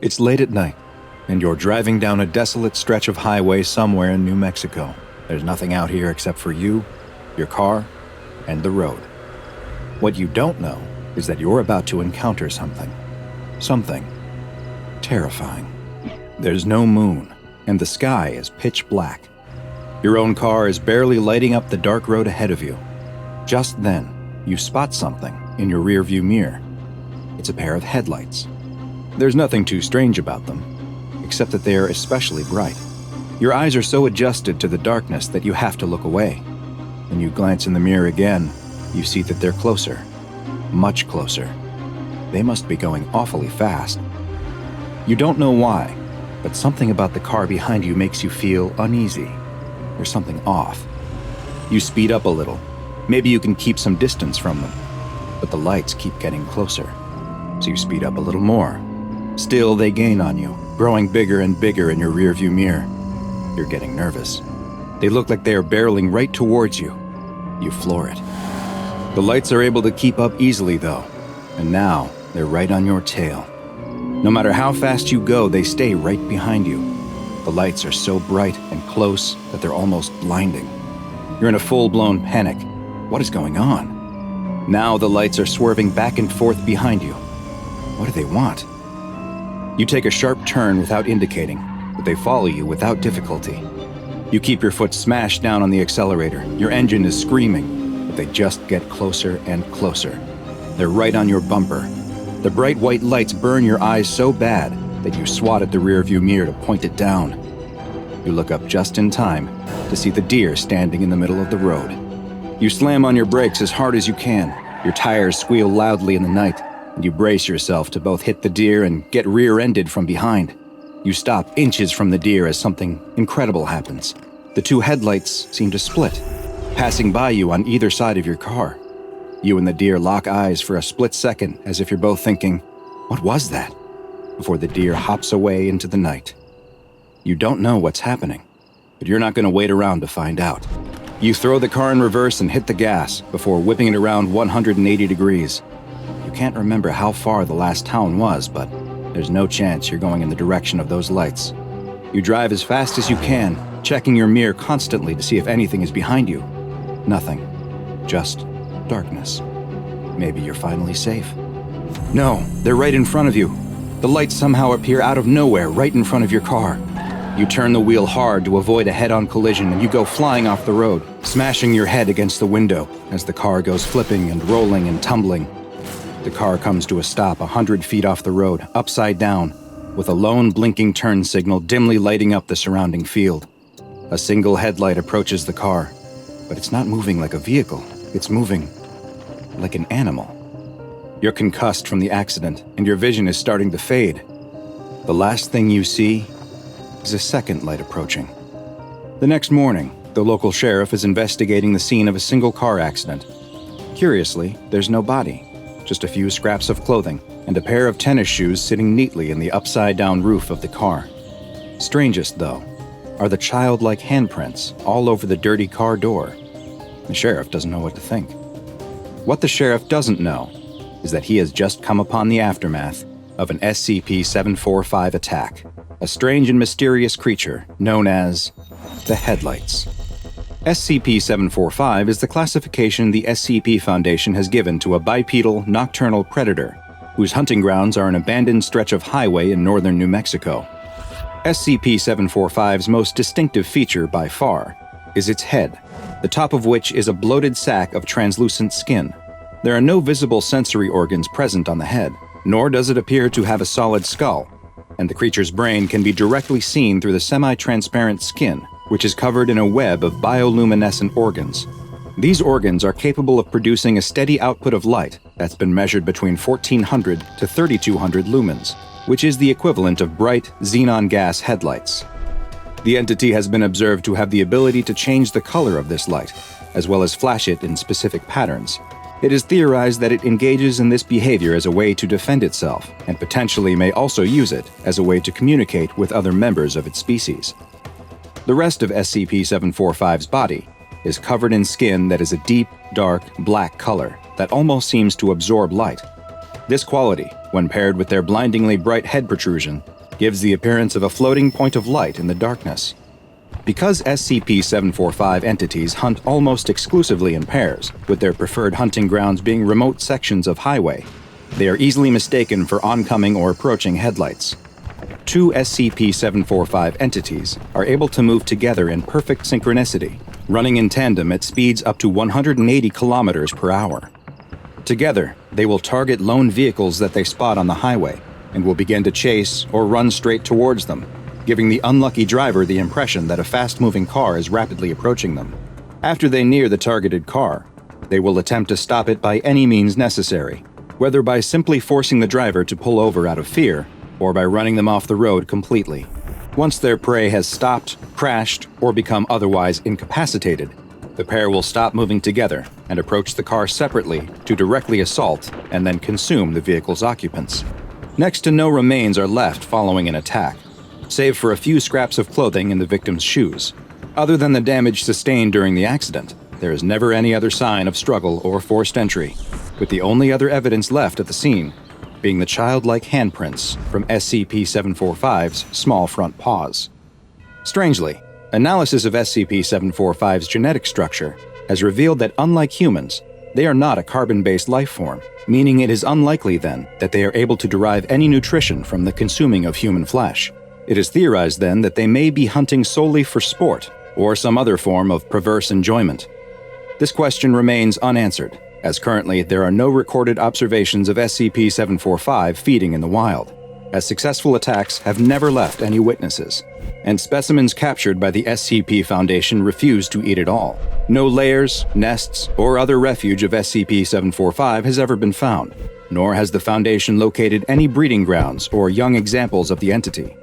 It's late at night, and you're driving down a desolate stretch of highway somewhere in New Mexico. There's nothing out here except for you, your car, and the road. What you don't know is that you're about to encounter something. Something terrifying. There's no moon, and the sky is pitch black. Your own car is barely lighting up the dark road ahead of you. Just then, you spot something in your rearview mirror. It's a pair of headlights. There's nothing too strange about them, except that they are especially bright. Your eyes are so adjusted to the darkness that you have to look away. When you glance in the mirror again, you see that they're closer. Much closer. They must be going awfully fast. You don't know why, but something about the car behind you makes you feel uneasy. There's something off. You speed up a little. Maybe you can keep some distance from them, but the lights keep getting closer. So you speed up a little more. Still, they gain on you, growing bigger and bigger in your rearview mirror. You're getting nervous. They look like they are barreling right towards you. You floor it. The lights are able to keep up easily, though, and now they're right on your tail. No matter how fast you go, they stay right behind you. The lights are so bright and close that they're almost blinding. You're in a full-blown panic. What is going on? Now the lights are swerving back and forth behind you. What do they want? You take a sharp turn without indicating, but they follow you without difficulty. You keep your foot smashed down on the accelerator. Your engine is screaming, but they just get closer and closer. They're right on your bumper. The bright white lights burn your eyes so bad that you swat at the rearview mirror to point it down. You look up just in time to see the deer standing in the middle of the road. You slam on your brakes as hard as you can. Your tires squeal loudly in the night, and you brace yourself to both hit the deer and get rear-ended from behind. You stop inches from the deer as something incredible happens. The two headlights seem to split, passing by you on either side of your car. You and the deer lock eyes for a split second as if you're both thinking, "What was that?" before the deer hops away into the night. You don't know what's happening, but you're not going to wait around to find out. You throw the car in reverse and hit the gas before whipping it around 180 degrees. You can't remember how far the last town was, but there's no chance you're going in the direction of those lights. You drive as fast as you can, checking your mirror constantly to see if anything is behind you. Nothing. Just darkness. Maybe you're finally safe. No, they're right in front of you. The lights somehow appear out of nowhere right in front of your car. You turn the wheel hard to avoid a head-on collision and you go flying off the road, smashing your head against the window as the car goes flipping and rolling and tumbling. The car comes to a stop 100 feet off the road, upside down, with a lone blinking turn signal dimly lighting up the surrounding field. A single headlight approaches the car, but it's not moving like a vehicle. It's moving like an animal. You're concussed from the accident, and your vision is starting to fade. The last thing you see is a second light approaching. The next morning, the local sheriff is investigating the scene of a single car accident. Curiously, there's no body. Just a few scraps of clothing, and a pair of tennis shoes sitting neatly in the upside-down roof of the car. Strangest, though, are the childlike handprints all over the dirty car door. The sheriff doesn't know what to think. What the sheriff doesn't know is that he has just come upon the aftermath of an SCP-745 attack, a strange and mysterious creature known as the Headlights. SCP-745 is the classification the SCP Foundation has given to a bipedal, nocturnal predator, whose hunting grounds are an abandoned stretch of highway in northern New Mexico. SCP-745's most distinctive feature, by far, is its head, the top of which is a bloated sack of translucent skin. There are no visible sensory organs present on the head, nor does it appear to have a solid skull, and the creature's brain can be directly seen through the semi-transparent skin, which is covered in a web of bioluminescent organs. These organs are capable of producing a steady output of light that's been measured between 1400 to 3200 lumens, which is the equivalent of bright xenon gas headlights. The entity has been observed to have the ability to change the color of this light, as well as flash it in specific patterns. It is theorized that it engages in this behavior as a way to defend itself, and potentially may also use it as a way to communicate with other members of its species. The rest of SCP-745's body is covered in skin that is a deep, dark, black color that almost seems to absorb light. This quality, when paired with their blindingly bright head protrusion, gives the appearance of a floating point of light in the darkness. Because SCP-745 entities hunt almost exclusively in pairs, with their preferred hunting grounds being remote sections of highway, they are easily mistaken for oncoming or approaching headlights. Two SCP-745 entities are able to move together in perfect synchronicity, running in tandem at speeds up to 180 kilometers per hour. Together, they will target lone vehicles that they spot on the highway and will begin to chase or run straight towards them, giving the unlucky driver the impression that a fast-moving car is rapidly approaching them. After they near the targeted car, they will attempt to stop it by any means necessary, whether by simply forcing the driver to pull over out of fear or by running them off the road completely. Once their prey has stopped, crashed, or become otherwise incapacitated, the pair will stop moving together and approach the car separately to directly assault and then consume the vehicle's occupants. Next to no remains are left following an attack, save for a few scraps of clothing in the victim's shoes. Other than the damage sustained during the accident, there is never any other sign of struggle or forced entry, with the only other evidence left at the scene being the childlike handprints from SCP-745's small front paws. Strangely, analysis of SCP-745's genetic structure has revealed that unlike humans, they are not a carbon-based life form, meaning it is unlikely then that they are able to derive any nutrition from the consuming of human flesh. It is theorized then that they may be hunting solely for sport or some other form of perverse enjoyment. This question remains unanswered, as currently there are no recorded observations of SCP-745 feeding in the wild, as successful attacks have never left any witnesses, and specimens captured by the SCP Foundation refuse to eat it all. No lairs, nests, or other refuge of SCP-745 has ever been found, nor has the Foundation located any breeding grounds or young examples of the entity.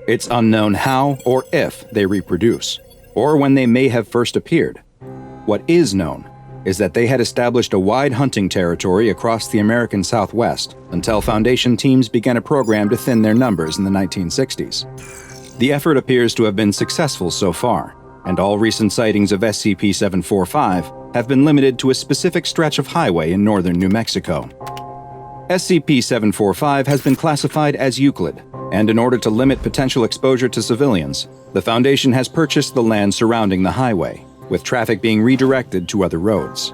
It's unknown how or if they reproduce, or when they may have first appeared. What is known is that they had established a wide hunting territory across the American Southwest until Foundation teams began a program to thin their numbers in the 1960s. The effort appears to have been successful so far, and all recent sightings of SCP-745 have been limited to a specific stretch of highway in northern New Mexico. SCP-745 has been classified as Euclid, and in order to limit potential exposure to civilians, the Foundation has purchased the land surrounding the highway, with traffic being redirected to other roads.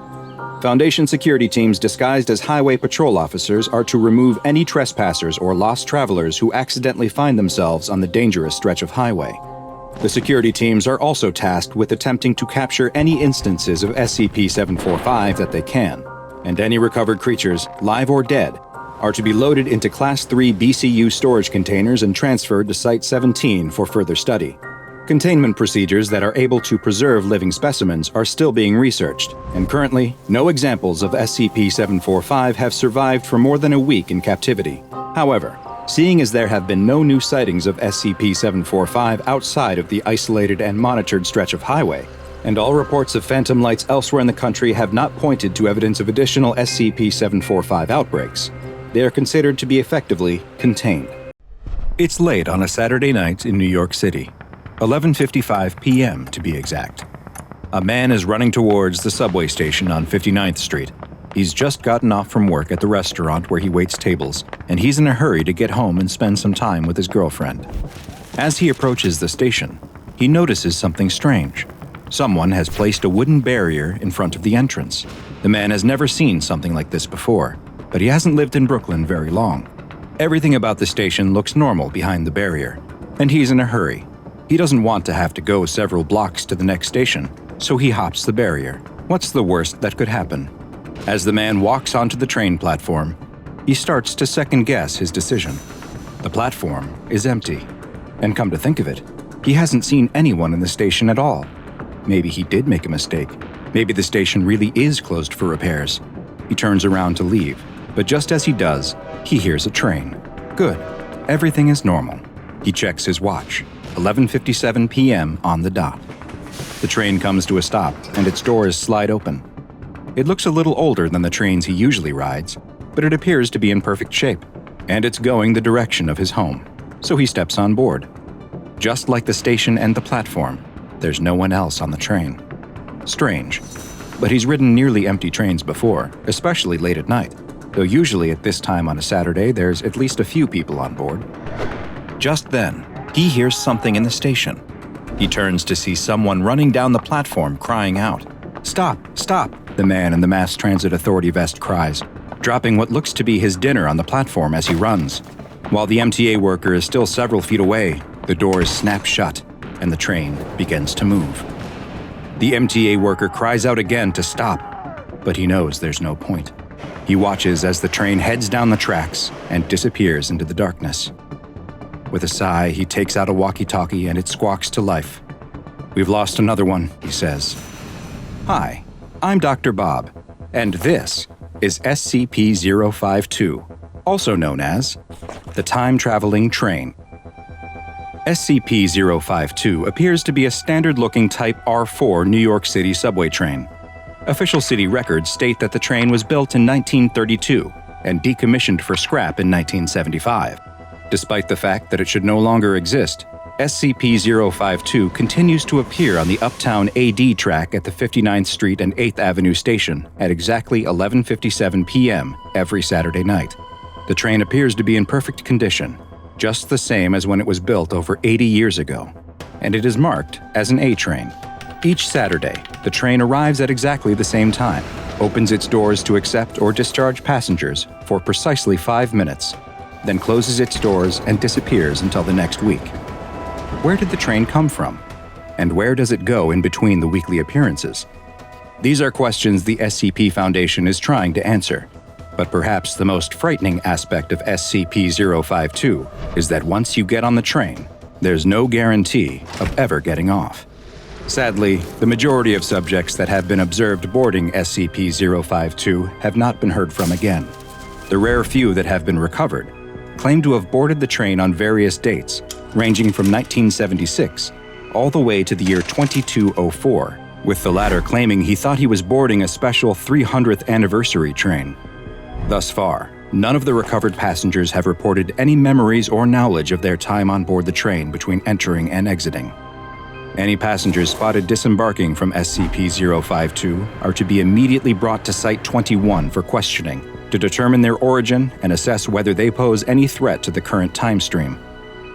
Foundation security teams disguised as highway patrol officers are to remove any trespassers or lost travelers who accidentally find themselves on the dangerous stretch of highway. The security teams are also tasked with attempting to capture any instances of SCP-745 that they can, and any recovered creatures, live or dead, are to be loaded into Class 3 BCU storage containers and transferred to Site-17 for further study. Containment procedures that are able to preserve living specimens are still being researched, and currently, no examples of SCP-745 have survived for more than a week in captivity. However, seeing as there have been no new sightings of SCP-745 outside of the isolated and monitored stretch of highway, and all reports of phantom lights elsewhere in the country have not pointed to evidence of additional SCP-745 outbreaks, they are considered to be effectively contained. It's late on a Saturday night in New York City. 11:55 p.m. to be exact. A man is running towards the subway station on 59th Street. He's just gotten off from work at the restaurant where he waits tables, and he's in a hurry to get home and spend some time with his girlfriend. As he approaches the station, he notices something strange. Someone has placed a wooden barrier in front of the entrance. The man has never seen something like this before, but he hasn't lived in Brooklyn very long. Everything about the station looks normal behind the barrier, and he's in a hurry. He doesn't want to have to go several blocks to the next station, so he hops the barrier. What's the worst that could happen? As the man walks onto the train platform, he starts to second-guess his decision. The platform is empty, and come to think of it, he hasn't seen anyone in the station at all. Maybe he did make a mistake. Maybe the station really is closed for repairs. He turns around to leave, but just as he does, he hears a train. Good. Everything is normal. He checks his watch. 11:57 p.m. on the dot. The train comes to a stop, and its doors slide open. It looks a little older than the trains he usually rides, but it appears to be in perfect shape, and it's going the direction of his home, so he steps on board. Just like the station and the platform, there's no one else on the train. Strange, but he's ridden nearly empty trains before, especially late at night. though usually at this time on a Saturday there's at least a few people on board. Just then, he hears something in the station. He turns to see someone running down the platform crying out. "Stop! Stop!" the man in the Mass Transit Authority vest cries, dropping what looks to be his dinner on the platform as he runs. While the MTA worker is still several feet away, the doors snap shut and the train begins to move. The MTA worker cries out again to stop, but he knows there's no point. He watches as the train heads down the tracks and disappears into the darkness. With a sigh, he takes out a walkie-talkie and it squawks to life. "We've lost another one," he says. "Hi, I'm Dr. Bob, and this is SCP-052, also known as the Time-Traveling Train." SCP-052 appears to be a standard-looking Type R4 New York City subway train. Official city records state that the train was built in 1932 and decommissioned for scrap in 1975. Despite the fact that it should no longer exist, SCP-052 continues to appear on the Uptown AD track at the 59th Street and 8th Avenue station at exactly 11:57 p.m. every Saturday night. The train appears to be in perfect condition, just the same as when it was built over 80 years ago, and it is marked as an A train. Each Saturday, the train arrives at exactly the same time, opens its doors to accept or discharge passengers for precisely 5 minutes, then closes its doors and disappears until the next week. Where did the train come from? And where does it go in between the weekly appearances? These are questions the SCP Foundation is trying to answer. But perhaps the most frightening aspect of SCP-052 is that once you get on the train, there's no guarantee of ever getting off. Sadly, the majority of subjects that have been observed boarding SCP-052 have not been heard from again. The rare few that have been recovered claim to have boarded the train on various dates, ranging from 1976 all the way to the year 2204, with the latter claiming he thought he was boarding a special 300th anniversary train. Thus far, none of the recovered passengers have reported any memories or knowledge of their time on board the train between entering and exiting. Any passengers spotted disembarking from SCP-052 are to be immediately brought to Site 21 for questioning to determine their origin and assess whether they pose any threat to the current time stream.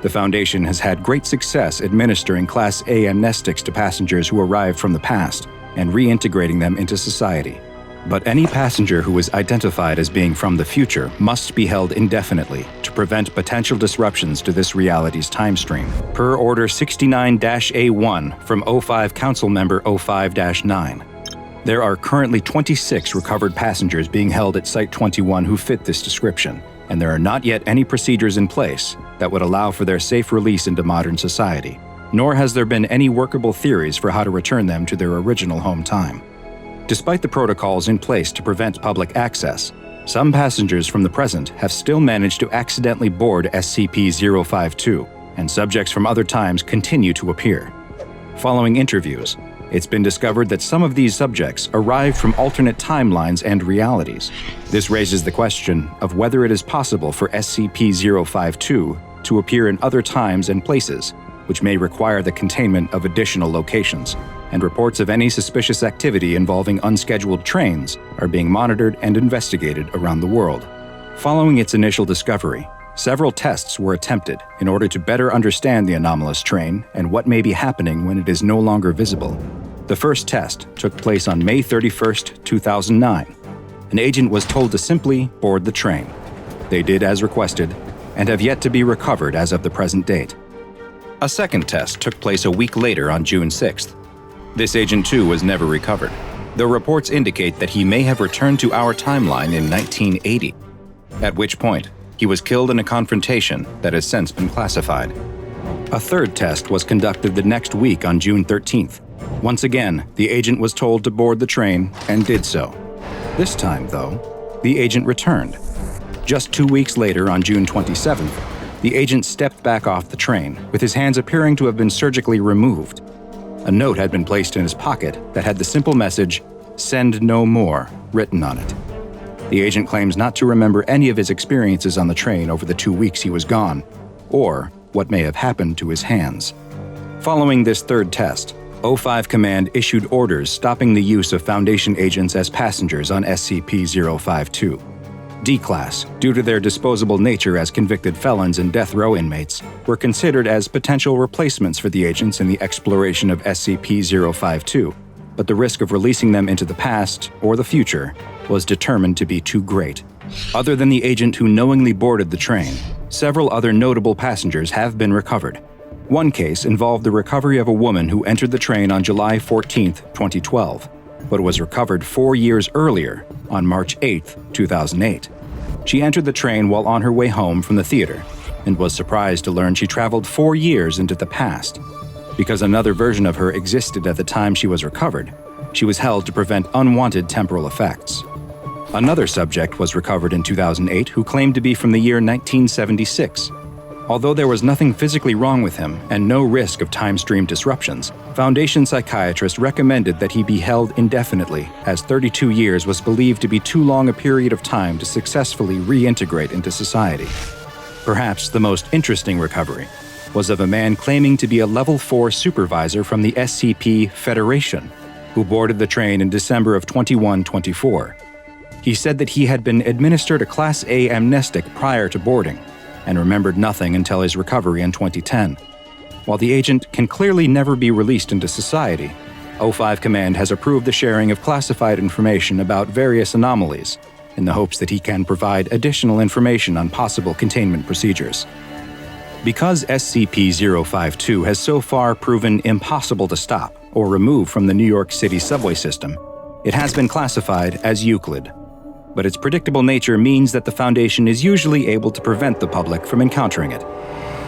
The Foundation has had great success administering Class A amnestics to passengers who arrived from the past and reintegrating them into society. But any passenger who is identified as being from the future must be held indefinitely to prevent potential disruptions to this reality's time stream, per Order 69-A1 from O5 Council Member 05-9. There are currently 26 recovered passengers being held at Site 21 who fit this description, and there are not yet any procedures in place that would allow for their safe release into modern society, nor has there been any workable theories for how to return them to their original home time. Despite the protocols in place to prevent public access, some passengers from the present have still managed to accidentally board SCP-052, and subjects from other times continue to appear. Following interviews, it's been discovered that some of these subjects arrived from alternate timelines and realities. This raises the question of whether it is possible for SCP-052 to appear in other times and places, which may require the containment of additional locations, and reports of any suspicious activity involving unscheduled trains are being monitored and investigated around the world. Following its initial discovery, several tests were attempted in order to better understand the anomalous train and what may be happening when it is no longer visible. The first test took place on May 31st, 2009. An agent was told to simply board the train. They did as requested, and have yet to be recovered as of the present date. A second test took place a week later on June 6th. This agent too was never recovered, though reports indicate that he may have returned to our timeline in 1980, at which point he was killed in a confrontation that has since been classified. A third test was conducted the next week on June 13th. Once again, the agent was told to board the train and did so. This time, though, the agent returned. Just 2 weeks later, on June 27th, the agent stepped back off the train, with his hands appearing to have been surgically removed. A note had been placed in his pocket that had the simple message, "Send no more," written on it. The agent claims not to remember any of his experiences on the train over the 2 weeks he was gone, or what may have happened to his hands. Following this third test, O5 Command issued orders stopping the use of Foundation agents as passengers on SCP-052. D-Class, due to their disposable nature as convicted felons and death row inmates, were considered as potential replacements for the agents in the exploration of SCP-052, but the risk of releasing them into the past or the future was determined to be too great. Other than the agent who knowingly boarded the train, several other notable passengers have been recovered. One case involved the recovery of a woman who entered the train on July 14, 2012, but was recovered 4 years earlier, on March 8, 2008. She entered the train while on her way home from the theater, and was surprised to learn she traveled 4 years into the past. Because another version of her existed at the time she was recovered, she was held to prevent unwanted temporal effects. Another subject was recovered in 2008 who claimed to be from the year 1976. Although there was nothing physically wrong with him and no risk of time stream disruptions, Foundation psychiatrists recommended that he be held indefinitely, as 32 years was believed to be too long a period of time to successfully reintegrate into society. Perhaps the most interesting recovery was of a man claiming to be a Level 4 supervisor from the SCP Federation, who boarded the train in December of 2124. He said that he had been administered a Class A amnestic prior to boarding, and remembered nothing until his recovery in 2010. While the agent can clearly never be released into society, O5 Command has approved the sharing of classified information about various anomalies, in the hopes that he can provide additional information on possible containment procedures. Because SCP-052 has so far proven impossible to stop or remove from the New York City subway system, it has been classified as Euclid. But its predictable nature means that the Foundation is usually able to prevent the public from encountering it.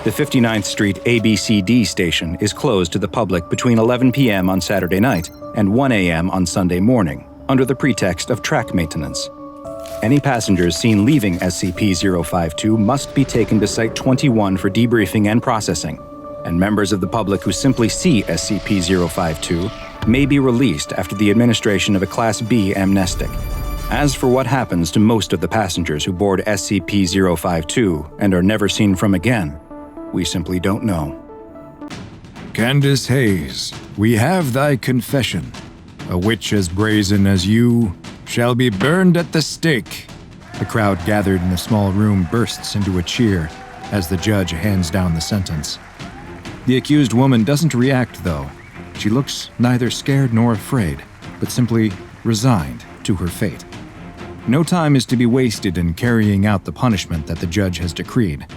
The 59th Street ABCD station is closed to the public between 11 p.m. on Saturday night and 1 a.m. on Sunday morning, under the pretext of track maintenance. Any passengers seen leaving SCP-052 must be taken to Site 21 for debriefing and processing, and members of the public who simply see SCP-052 may be released after the administration of a Class B amnestic. As for what happens to most of the passengers who board SCP-052 and are never seen from again, we simply don't know. Candace Hayes, we have thy confession. A witch as brazen as you shall be burned at the stake. The crowd gathered in the small room bursts into a cheer as the judge hands down the sentence. The accused woman doesn't react, though. She looks neither scared nor afraid, but simply resigned to her fate. No time is to be wasted in carrying out the punishment that the judge has decreed.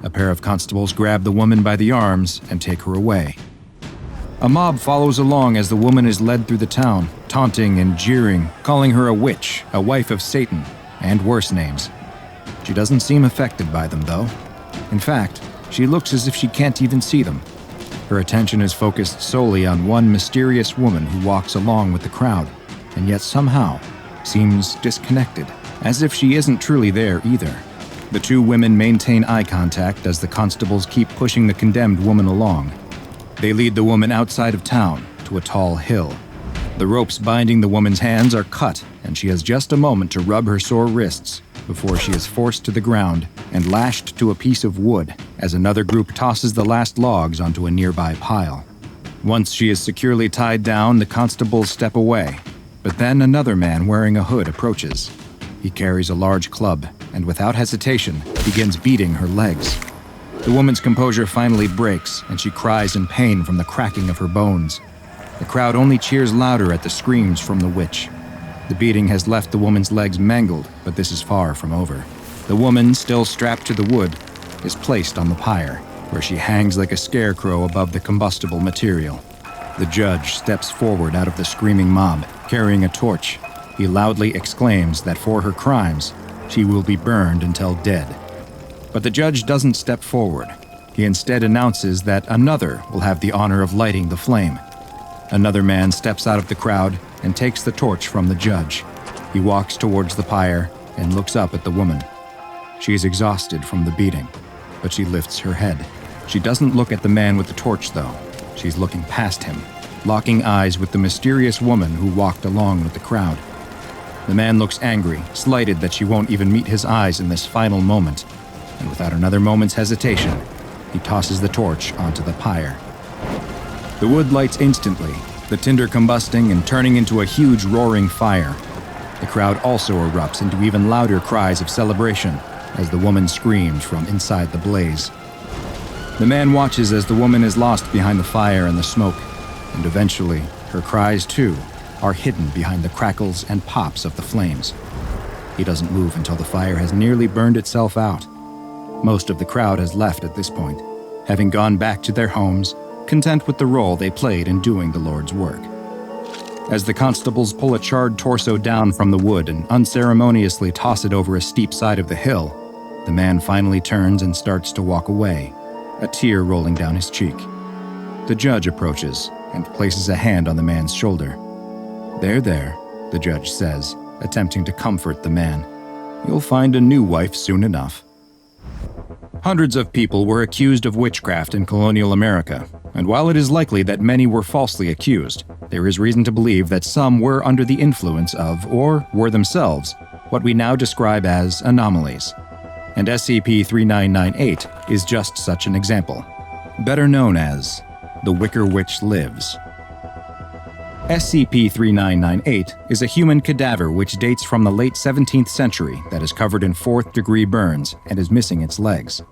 A pair of constables grab the woman by the arms and take her away. A mob follows along as the woman is led through the town, taunting and jeering, calling her a witch, a wife of Satan, and worse names. She doesn't seem affected by them, though. In fact, she looks as if she can't even see them. Her attention is focused solely on one mysterious woman who walks along with the crowd, and yet somehow seems disconnected, as if she isn't truly there either. The two women maintain eye contact as the constables keep pushing the condemned woman along. They lead the woman outside of town to a tall hill. The ropes binding the woman's hands are cut, and she has just a moment to rub her sore wrists before she is forced to the ground and lashed to a piece of wood as another group tosses the last logs onto a nearby pile. Once she is securely tied down, the constables step away. But then another man wearing a hood approaches. He carries a large club and without hesitation begins beating her legs. The woman's composure finally breaks and she cries in pain from the cracking of her bones. The crowd only cheers louder at the screams from the witch. The beating has left the woman's legs mangled, but this is far from over. The woman, still strapped to the wood, is placed on the pyre, where she hangs like a scarecrow above the combustible material. The judge steps forward out of the screaming mob, carrying a torch. He loudly exclaims that for her crimes, she will be burned until dead. But the judge doesn't step forward. He instead announces that another will have the honor of lighting the flame. Another man steps out of the crowd and takes the torch from the judge. He walks towards the pyre and looks up at the woman. She is exhausted from the beating, but she lifts her head. She doesn't look at the man with the torch, though. She's looking past him, locking eyes with the mysterious woman who walked along with the crowd. The man looks angry, slighted that she won't even meet his eyes in this final moment, and without another moment's hesitation, he tosses the torch onto the pyre. The wood lights instantly, the tinder combusting and turning into a huge roaring fire. The crowd also erupts into even louder cries of celebration as the woman screams from inside the blaze. The man watches as the woman is lost behind the fire and the smoke, and eventually, her cries too are hidden behind the crackles and pops of the flames. He doesn't move until the fire has nearly burned itself out. Most of the crowd has left at this point, having gone back to their homes, content with the role they played in doing the Lord's work. As the constables pull a charred torso down from the wood and unceremoniously toss it over a steep side of the hill, the man finally turns and starts to walk away, a tear rolling down his cheek. The judge approaches and places a hand on the man's shoulder. "There, the judge says, attempting to comfort the man. "You'll find a new wife soon enough." Hundreds of people were accused of witchcraft in colonial America, and while it is likely that many were falsely accused, there is reason to believe that some were under the influence of, or were themselves, what we now describe as anomalies. And SCP-3998 is just such an example, better known as the Wicker Witch Lives. SCP-3998 is a human cadaver which dates from the late 17th century that is covered in fourth-degree burns and is missing its legs.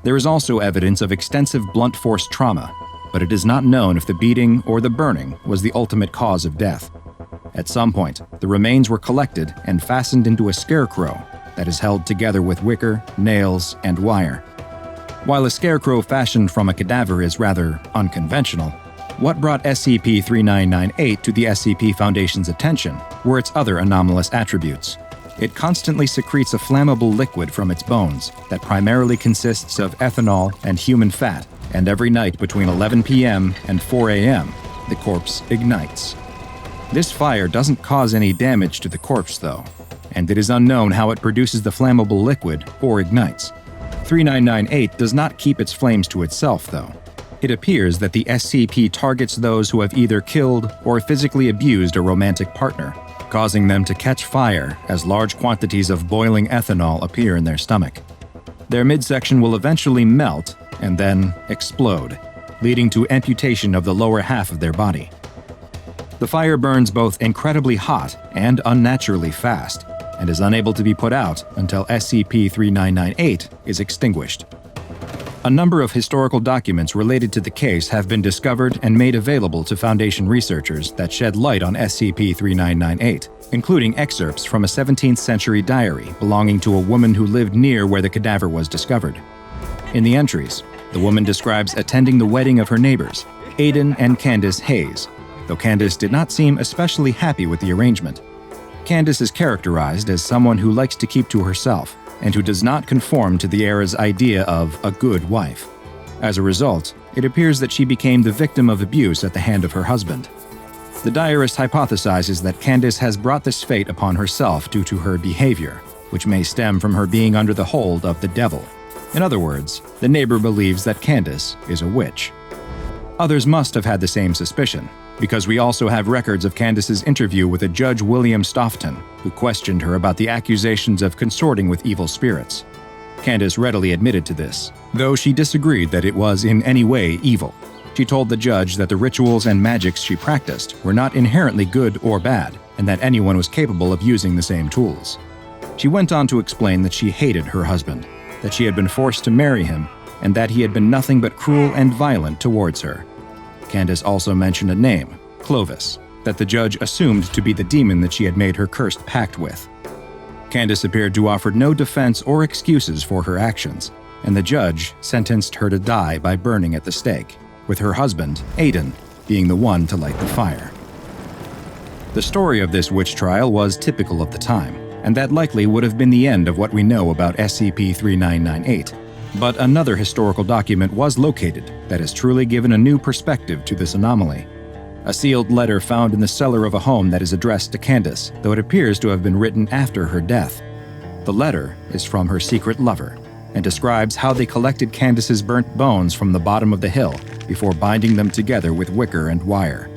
There is also evidence of extensive blunt force trauma, but it is not known if the beating or the burning was the ultimate cause of death. At some point, the remains were collected and fastened into a scarecrow that is held together with wicker, nails, and wire. While a scarecrow fashioned from a cadaver is rather unconventional, what brought SCP-3998 to the SCP Foundation's attention were its other anomalous attributes. It constantly secretes a flammable liquid from its bones that primarily consists of ethanol and human fat, and every night between 11 p.m. and 4 a.m., the corpse ignites. This fire doesn't cause any damage to the corpse, though, and it is unknown how it produces the flammable liquid or ignites. 3998 does not keep its flames to itself, though. It appears that the SCP targets those who have either killed or physically abused a romantic partner, causing them to catch fire as large quantities of boiling ethanol appear in their stomach. Their midsection will eventually melt and then explode, leading to amputation of the lower half of their body. The fire burns both incredibly hot and unnaturally fast, and is unable to be put out until SCP-3998 is extinguished. A number of historical documents related to the case have been discovered and made available to Foundation researchers that shed light on SCP-3998, including excerpts from a 17th century diary belonging to a woman who lived near where the cadaver was discovered. In the entries, the woman describes attending the wedding of her neighbors, Aidan and Candace Hayes, though Candace did not seem especially happy with the arrangement. Candace is characterized as someone who likes to keep to herself, and who does not conform to the era's idea of a good wife. As a result, it appears that she became the victim of abuse at the hand of her husband. The diarist hypothesizes that Candace has brought this fate upon herself due to her behavior, which may stem from her being under the hold of the devil. In other words, the neighbor believes that Candace is a witch. Others must have had the same suspicion, because we also have records of Candace's interview with a Judge William Stoughton, who questioned her about the accusations of consorting with evil spirits. Candace readily admitted to this, though she disagreed that it was in any way evil. She told the judge that the rituals and magics she practiced were not inherently good or bad, and that anyone was capable of using the same tools. She went on to explain that she hated her husband, that she had been forced to marry him, and that he had been nothing but cruel and violent towards her. Candace also mentioned a name, Clovis, that the judge assumed to be the demon that she had made her cursed pact with. Candace appeared to offer no defense or excuses for her actions, and the judge sentenced her to die by burning at the stake, with her husband, Aidan, being the one to light the fire. The story of this witch trial was typical of the time, and that likely would have been the end of what we know about SCP-3998. But another historical document was located that has truly given a new perspective to this anomaly. A sealed letter found in the cellar of a home that is addressed to Candace, though it appears to have been written after her death. The letter is from her secret lover, and describes how they collected Candace's burnt bones from the bottom of the hill before binding them together with wicker and wire.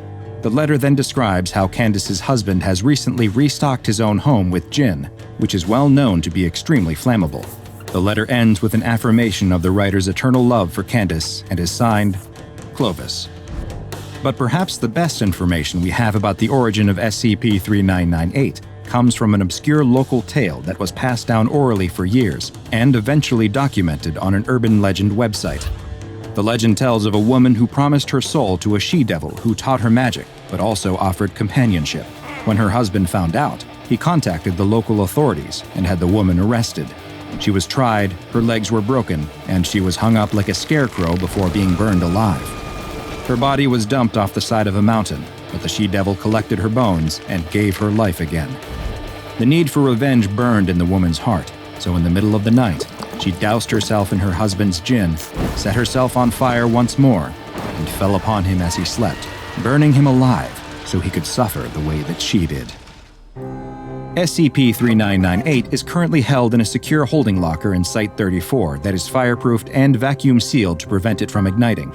The letter then describes how Candace's husband has recently restocked his own home with gin, which is well known to be extremely flammable. The letter ends with an affirmation of the writer's eternal love for Candace and is signed, Clovis. But perhaps the best information we have about the origin of SCP-3998 comes from an obscure local tale that was passed down orally for years and eventually documented on an urban legend website. The legend tells of a woman who promised her soul to a she-devil who taught her magic, but also offered companionship. When her husband found out, he contacted the local authorities and had the woman arrested. She was tried, her legs were broken, and she was hung up like a scarecrow before being burned alive. Her body was dumped off the side of a mountain, but the she-devil collected her bones and gave her life again. The need for revenge burned in the woman's heart, so in the middle of the night, she doused herself in her husband's gin, set herself on fire once more, and fell upon him as he slept, burning him alive so he could suffer the way that she did. SCP-3998 is currently held in a secure holding locker in Site-34 that is fireproofed and vacuum-sealed to prevent it from igniting.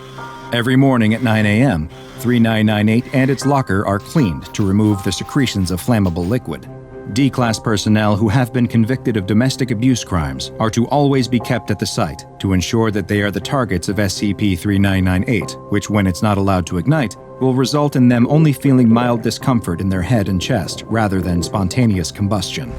Every morning at 9 a.m., 3998 and its locker are cleaned to remove the secretions of flammable liquid. D-Class personnel who have been convicted of domestic abuse crimes are to always be kept at the site to ensure that they are the targets of SCP-3998, which, when it's not allowed to ignite, will result in them only feeling mild discomfort in their head and chest rather than spontaneous combustion.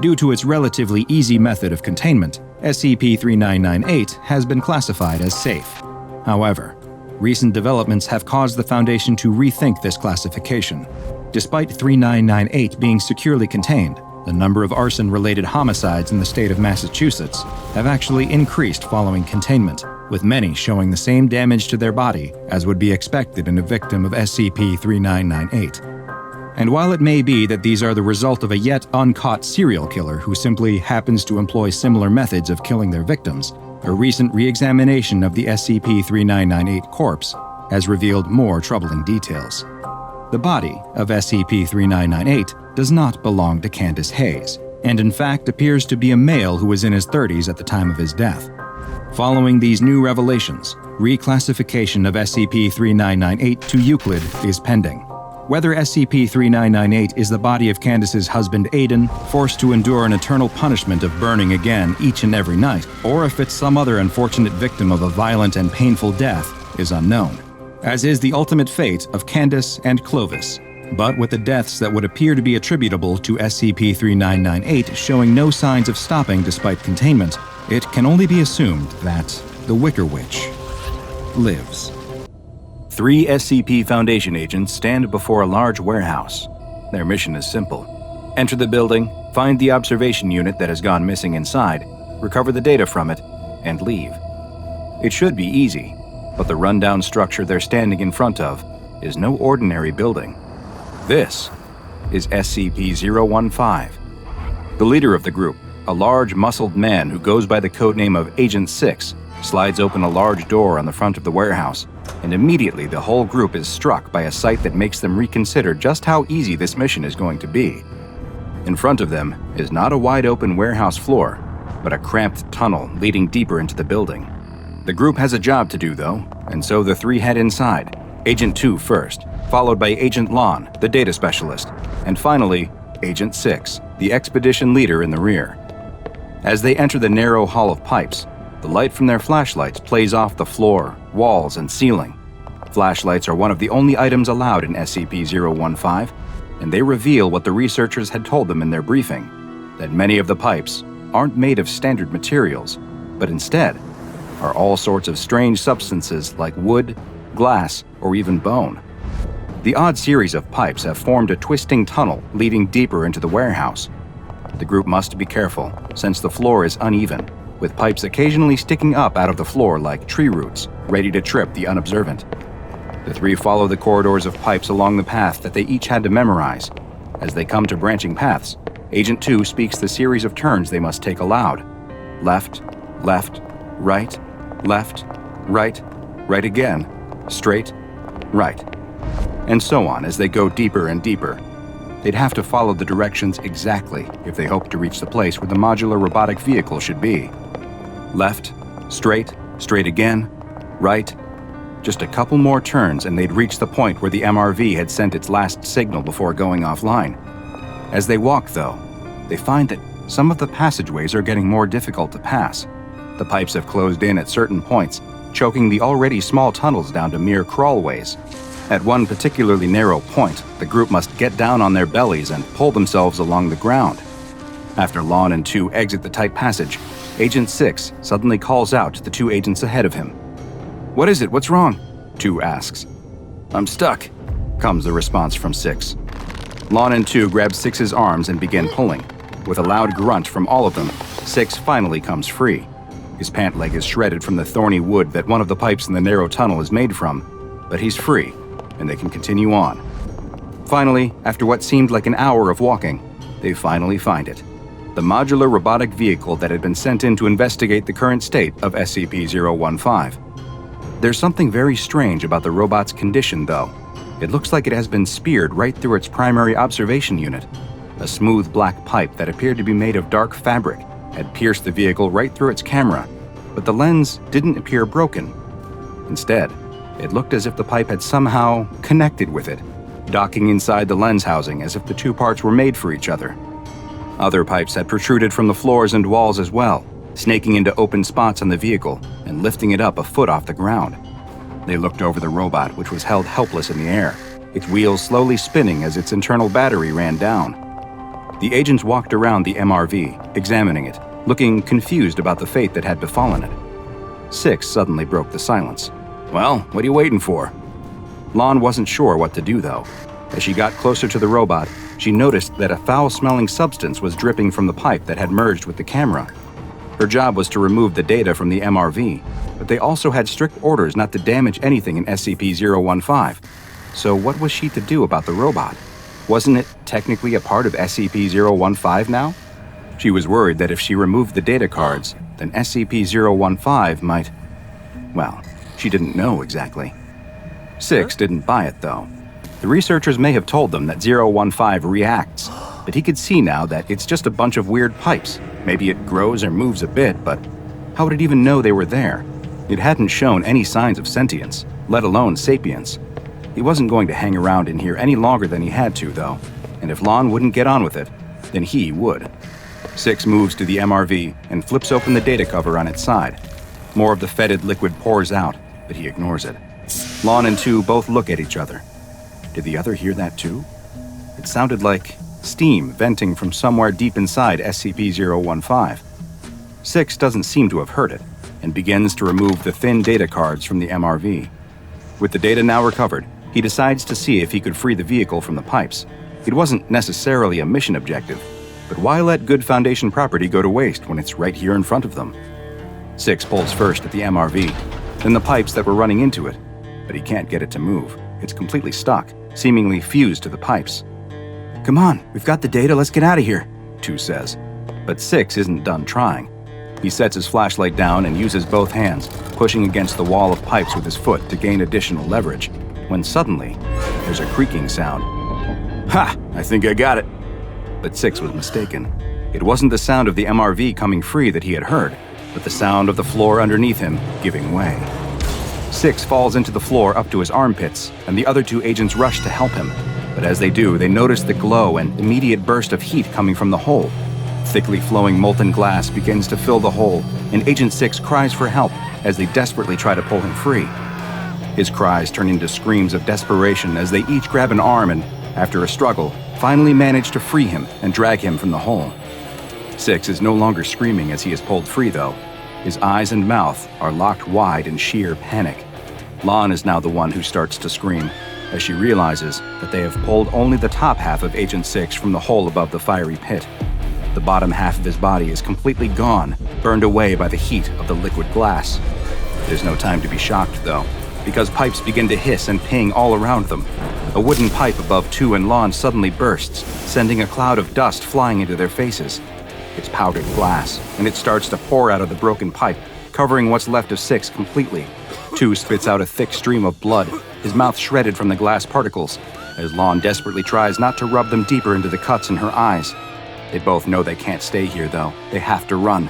Due to its relatively easy method of containment, SCP-3998 has been classified as safe. However, recent developments have caused the Foundation to rethink this classification. Despite 3998 being securely contained, the number of arson-related homicides in the state of Massachusetts have actually increased following containment, with many showing the same damage to their body as would be expected in a victim of SCP-3998. And while it may be that these are the result of a yet uncaught serial killer who simply happens to employ similar methods of killing their victims, a recent re-examination of the SCP-3998 corpse has revealed more troubling details. The body of SCP-3998 does not belong to Candace Hayes, and in fact appears to be a male who was in his 30s at the time of his death. Following these new revelations, reclassification of SCP-3998 to Euclid is pending. Whether SCP-3998 is the body of Candace's husband Aiden, forced to endure an eternal punishment of burning again each and every night, or if it's some other unfortunate victim of a violent and painful death, is unknown, as is the ultimate fate of Candace and Clovis. But with the deaths that would appear to be attributable to SCP-3998 showing no signs of stopping despite containment, it can only be assumed that the Wicker Witch lives. 3 SCP Foundation agents stand before a large warehouse. Their mission is simple. Enter the building, find the observation unit that has gone missing inside, recover the data from it, and leave. It should be easy, but the rundown structure they're standing in front of is no ordinary building. This is SCP-015. The leader of the group, a large, muscled man who goes by the codename of Agent 6, slides open a large door on the front of the warehouse, and immediately the whole group is struck by a sight that makes them reconsider just how easy this mission is going to be. In front of them is not a wide-open warehouse floor, but a cramped tunnel leading deeper into the building. The group has a job to do, though, and so the 3 head inside, Agent 2 first, followed by Agent Lon, the data specialist, and finally, Agent 6, the expedition leader in the rear. As they enter the narrow hall of pipes, the light from their flashlights plays off the floor, walls, and ceiling. Flashlights are one of the only items allowed in SCP-015, and they reveal what the researchers had told them in their briefing, that many of the pipes aren't made of standard materials, but instead are all sorts of strange substances like wood, glass, or even bone. The odd series of pipes have formed a twisting tunnel leading deeper into the warehouse. The group must be careful, since the floor is uneven, with pipes occasionally sticking up out of the floor like tree roots, ready to trip the unobservant. The 3 follow the corridors of pipes along the path that they each had to memorize. As they come to branching paths, Agent 2 speaks the series of turns they must take aloud. Left, left, right, left, right, right again, straight, right, and so on as they go deeper and deeper. They'd have to follow the directions exactly if they hope to reach the place where the modular robotic vehicle should be. Left, straight, straight again, right. Just a couple more turns and they'd reach the point where the MRV had sent its last signal before going offline. As they walk, though, they find that some of the passageways are getting more difficult to pass. The pipes have closed in at certain points, choking the already small tunnels down to mere crawlways. At one particularly narrow point, the group must get down on their bellies and pull themselves along the ground. After Lon and 2 exit the tight passage, Agent 6 suddenly calls out to the 2 agents ahead of him. "What is it? What's wrong?" 2 asks. "I'm stuck," comes the response from 6. Lon and 2 grab 6's arms and begin pulling. With a loud grunt from all of them, 6 finally comes free. His pant leg is shredded from the thorny wood that one of the pipes in the narrow tunnel is made from, but he's free, and they can continue on. Finally, after what seemed like an hour of walking, they finally find it. The modular robotic vehicle that had been sent in to investigate the current state of SCP-015. There's something very strange about the robot's condition, though. It looks like it has been speared right through its primary observation unit. A smooth black pipe that appeared to be made of dark fabric had pierced the vehicle right through its camera, but the lens didn't appear broken. Instead, it looked as if the pipe had somehow connected with it, docking inside the lens housing as if the 2 parts were made for each other. Other pipes had protruded from the floors and walls as well, snaking into open spots on the vehicle and lifting it up a foot off the ground. They looked over the robot, which was held helpless in the air, its wheels slowly spinning as its internal battery ran down. The agents walked around the MRV, examining it, looking confused about the fate that had befallen it. 6 suddenly broke the silence. "Well, what are you waiting for?" Lon wasn't sure what to do, though. As she got closer to the robot, she noticed that a foul-smelling substance was dripping from the pipe that had merged with the camera. Her job was to remove the data from the MRV, but they also had strict orders not to damage anything in SCP-015. So what was she to do about the robot? Wasn't it technically a part of SCP-015 now? She was worried that if she removed the data cards, then SCP-015 might... Well, she didn't know exactly. 6 didn't buy it, though. The researchers may have told them that 015 reacts, but he could see now that it's just a bunch of weird pipes. Maybe it grows or moves a bit, but how would it even know they were there? It hadn't shown any signs of sentience, let alone sapience. He wasn't going to hang around in here any longer than he had to, though, and if Lon wouldn't get on with it, then he would. 6 moves to the MRV and flips open the data cover on its side. More of the fetid liquid pours out, but he ignores it. Lon and 2 both look at each other. Did the other hear that too? It sounded like steam venting from somewhere deep inside SCP-015. 6 doesn't seem to have heard it, and begins to remove the thin data cards from the MRV. With the data now recovered, he decides to see if he could free the vehicle from the pipes. It wasn't necessarily a mission objective, but why let good Foundation property go to waste when it's right here in front of them? 6 pulls first at the MRV, then the pipes that were running into it, but he can't get it to move. It's completely stuck, seemingly fused to the pipes. "Come on, we've got the data, let's get out of here," 2 says. But 6 isn't done trying. He sets his flashlight down and uses both hands, pushing against the wall of pipes with his foot to gain additional leverage, when suddenly, there's a creaking sound. "Ha! I think I got it." But 6 was mistaken. It wasn't the sound of the MRV coming free that he had heard, but the sound of the floor underneath him giving way. 6 falls into the floor up to his armpits, and the other 2 agents rush to help him. But as they do, they notice the glow and immediate burst of heat coming from the hole. Thickly flowing molten glass begins to fill the hole, and Agent 6 cries for help as they desperately try to pull him free. His cries turn into screams of desperation as they each grab an arm and, after a struggle, finally manage to free him and drag him from the hole. 6 is no longer screaming as he is pulled free, though. His eyes and mouth are locked wide in sheer panic. Lon is now the one who starts to scream, as she realizes that they have pulled only the top half of Agent 6 from the hole above the fiery pit. The bottom half of his body is completely gone, burned away by the heat of the liquid glass. There's no time to be shocked, though, because pipes begin to hiss and ping all around them. A wooden pipe above 2 and Lon suddenly bursts, sending a cloud of dust flying into their faces. It's powdered glass, and it starts to pour out of the broken pipe, covering what's left of 6 completely. 2 spits out a thick stream of blood, his mouth shredded from the glass particles, as Lon desperately tries not to rub them deeper into the cuts in her eyes. They both know they can't stay here, though. They have to run.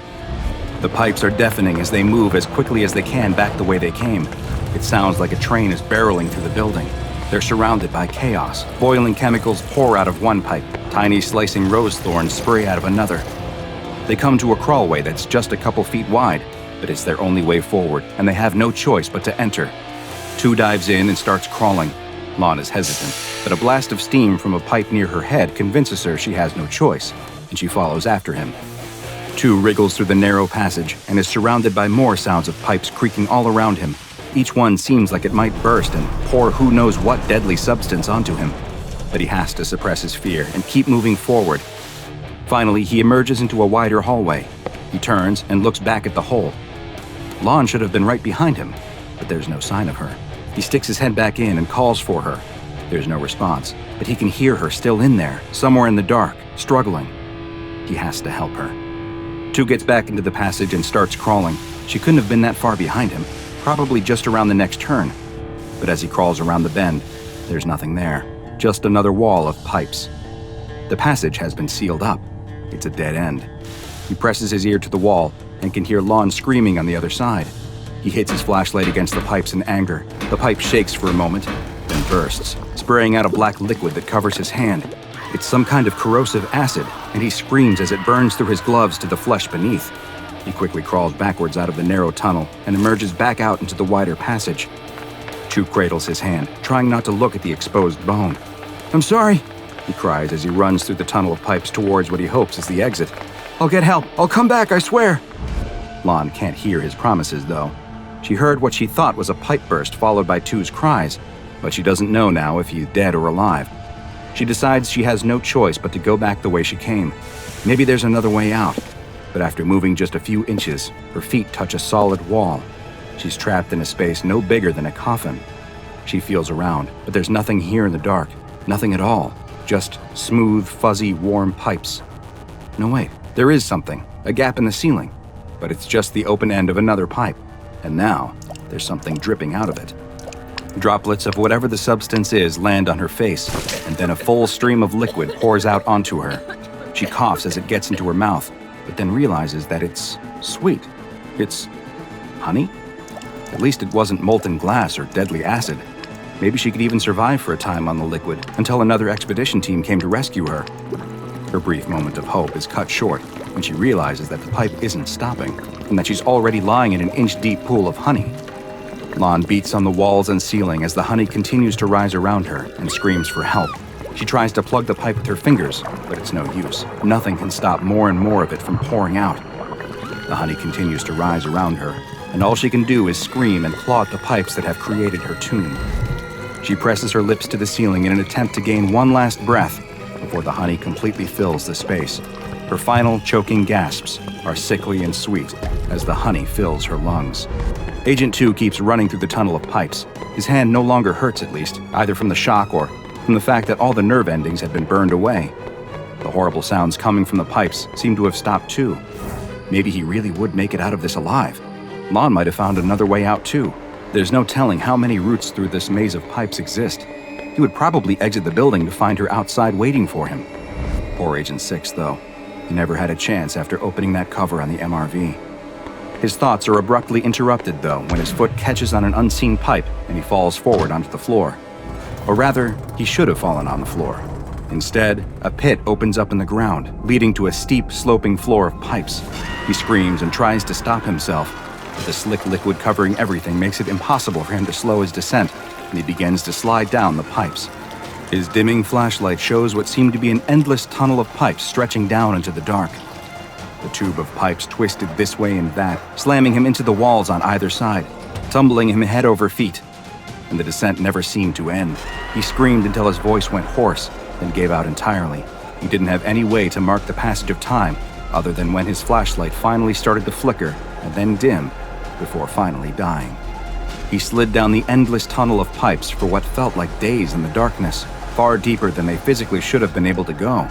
The pipes are deafening as they move as quickly as they can back the way they came. It sounds like a train is barreling through the building. They're surrounded by chaos. Boiling chemicals pour out of one pipe. Tiny slicing rose thorns spray out of another. They come to a crawlway that's just a couple feet wide, but it's their only way forward, and they have no choice but to enter. 2 dives in and starts crawling. Lon is hesitant, but a blast of steam from a pipe near her head convinces her she has no choice, and she follows after him. 2 wriggles through the narrow passage and is surrounded by more sounds of pipes creaking all around him. Each one seems like it might burst and pour who knows what deadly substance onto him. But he has to suppress his fear and keep moving forward. Finally, he emerges into a wider hallway. He turns and looks back at the hole. Lon should have been right behind him, but there's no sign of her. He sticks his head back in and calls for her. There's no response, but he can hear her still in there, somewhere in the dark, struggling. He has to help her. 2 gets back into the passage and starts crawling. She couldn't have been that far behind him, probably just around the next turn. But as he crawls around the bend, there's nothing there, just another wall of pipes. The passage has been sealed up. It's a dead end. He presses his ear to the wall and can hear Lon screaming on the other side. He hits his flashlight against the pipes in anger. The pipe shakes for a moment, then bursts, spraying out a black liquid that covers his hand. It's some kind of corrosive acid, and he screams as it burns through his gloves to the flesh beneath. He quickly crawls backwards out of the narrow tunnel and emerges back out into the wider passage. Chu cradles his hand, trying not to look at the exposed bone. "I'm sorry," he cries as he runs through the tunnel of pipes towards what he hopes is the exit. "I'll get help. I'll come back, I swear." Lon can't hear his promises, though. She heard what she thought was a pipe burst followed by Chu's cries, but she doesn't know now if he's dead or alive. She decides she has no choice but to go back the way she came. Maybe there's another way out. But after moving just a few inches, her feet touch a solid wall. She's trapped in a space no bigger than a coffin. She feels around, but there's nothing here in the dark. Nothing at all. Just smooth, fuzzy, warm pipes. No, wait. There is something. A gap in the ceiling. But it's just the open end of another pipe. And now, there's something dripping out of it. Droplets of whatever the substance is land on her face, and then a full stream of liquid pours out onto her. She coughs as it gets into her mouth, but then realizes that it's sweet. It's honey? At least it wasn't molten glass or deadly acid. Maybe she could even survive for a time on the liquid until another expedition team came to rescue her. Her brief moment of hope is cut short when she realizes that the pipe isn't stopping and that she's already lying in an inch-deep pool of honey. Lon beats on the walls and ceiling as the honey continues to rise around her and screams for help. She tries to plug the pipe with her fingers, but it's no use. Nothing can stop more and more of it from pouring out. The honey continues to rise around her, and all she can do is scream and claw at the pipes that have created her tomb. She presses her lips to the ceiling in an attempt to gain one last breath before the honey completely fills the space. Her final choking gasps are sickly and sweet as the honey fills her lungs. Agent 2 keeps running through the tunnel of pipes. His hand no longer hurts, at least, either from the shock or from the fact that all the nerve endings had been burned away. The horrible sounds coming from the pipes seem to have stopped too. Maybe he really would make it out of this alive. Lon might have found another way out too. There's no telling how many routes through this maze of pipes exist. He would probably exit the building to find her outside waiting for him. Poor Agent 6, though. He never had a chance after opening that cover on the MRV. His thoughts are abruptly interrupted, though, when his foot catches on an unseen pipe and he falls forward onto the floor. Or rather, he should have fallen on the floor. Instead, a pit opens up in the ground, leading to a steep, sloping floor of pipes. He screams and tries to stop himself, but the slick liquid covering everything makes it impossible for him to slow his descent, and he begins to slide down the pipes. His dimming flashlight shows what seemed to be an endless tunnel of pipes stretching down into the dark. The tube of pipes twisted this way and that, slamming him into the walls on either side, tumbling him head over feet. And the descent never seemed to end. He screamed until his voice went hoarse, then gave out entirely. He didn't have any way to mark the passage of time, other than when his flashlight finally started to flicker and then dim, before finally dying. He slid down the endless tunnel of pipes for what felt like days in the darkness, far deeper than they physically should have been able to go.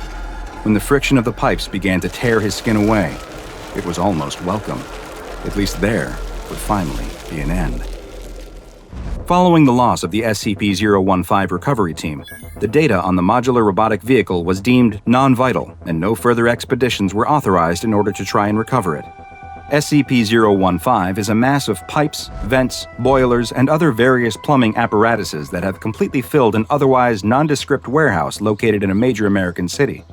When the friction of the pipes began to tear his skin away, it was almost welcome. At least there would finally be an end. Following the loss of the SCP-015 recovery team, the data on the modular robotic vehicle was deemed non-vital, and no further expeditions were authorized in order to try and recover it. SCP-015 is a mass of pipes, vents, boilers, and other various plumbing apparatuses that have completely filled an otherwise nondescript warehouse located in a major American city.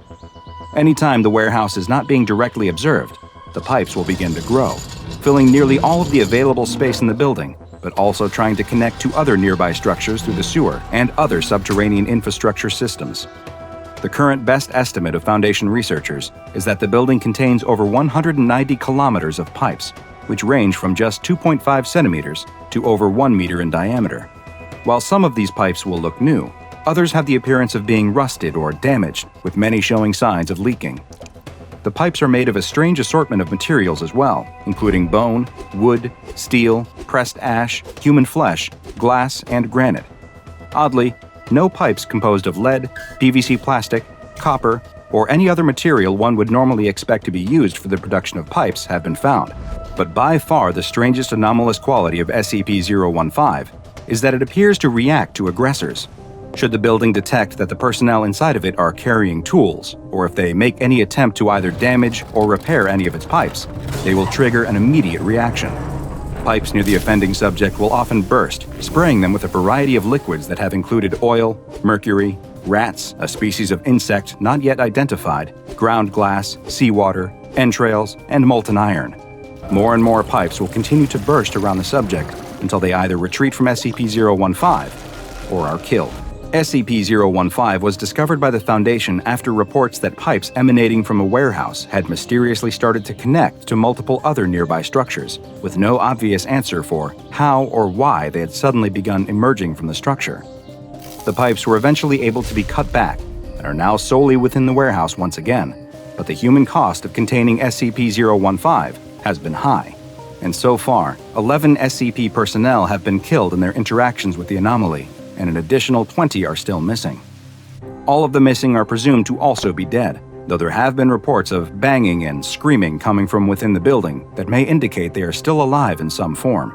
Anytime the warehouse is not being directly observed, the pipes will begin to grow, filling nearly all of the available space in the building, but also trying to connect to other nearby structures through the sewer and other subterranean infrastructure systems. The current best estimate of Foundation researchers is that the building contains over 190 kilometers of pipes, which range from just 2.5 centimeters to over 1 meter in diameter. While some of these pipes will look new, others have the appearance of being rusted or damaged, with many showing signs of leaking. The pipes are made of a strange assortment of materials as well, including bone, wood, steel, pressed ash, human flesh, glass, and granite. Oddly, no pipes composed of lead, PVC plastic, copper, or any other material one would normally expect to be used for the production of pipes have been found. But by far the strangest anomalous quality of SCP-015 is that it appears to react to aggressors. Should the building detect that the personnel inside of it are carrying tools, or if they make any attempt to either damage or repair any of its pipes, they will trigger an immediate reaction. Pipes near the offending subject will often burst, spraying them with a variety of liquids that have included oil, mercury, rats, a species of insect not yet identified, ground glass, seawater, entrails, and molten iron. More and more pipes will continue to burst around the subject until they either retreat from SCP-015 or are killed. SCP-015 was discovered by the Foundation after reports that pipes emanating from a warehouse had mysteriously started to connect to multiple other nearby structures, with no obvious answer for how or why they had suddenly begun emerging from the structure. The pipes were eventually able to be cut back and are now solely within the warehouse once again, but the human cost of containing SCP-015 has been high, and so far, 11 SCP personnel have been killed in their interactions with the anomaly, and an additional 20 are still missing. All of the missing are presumed to also be dead, though there have been reports of banging and screaming coming from within the building that may indicate they are still alive in some form.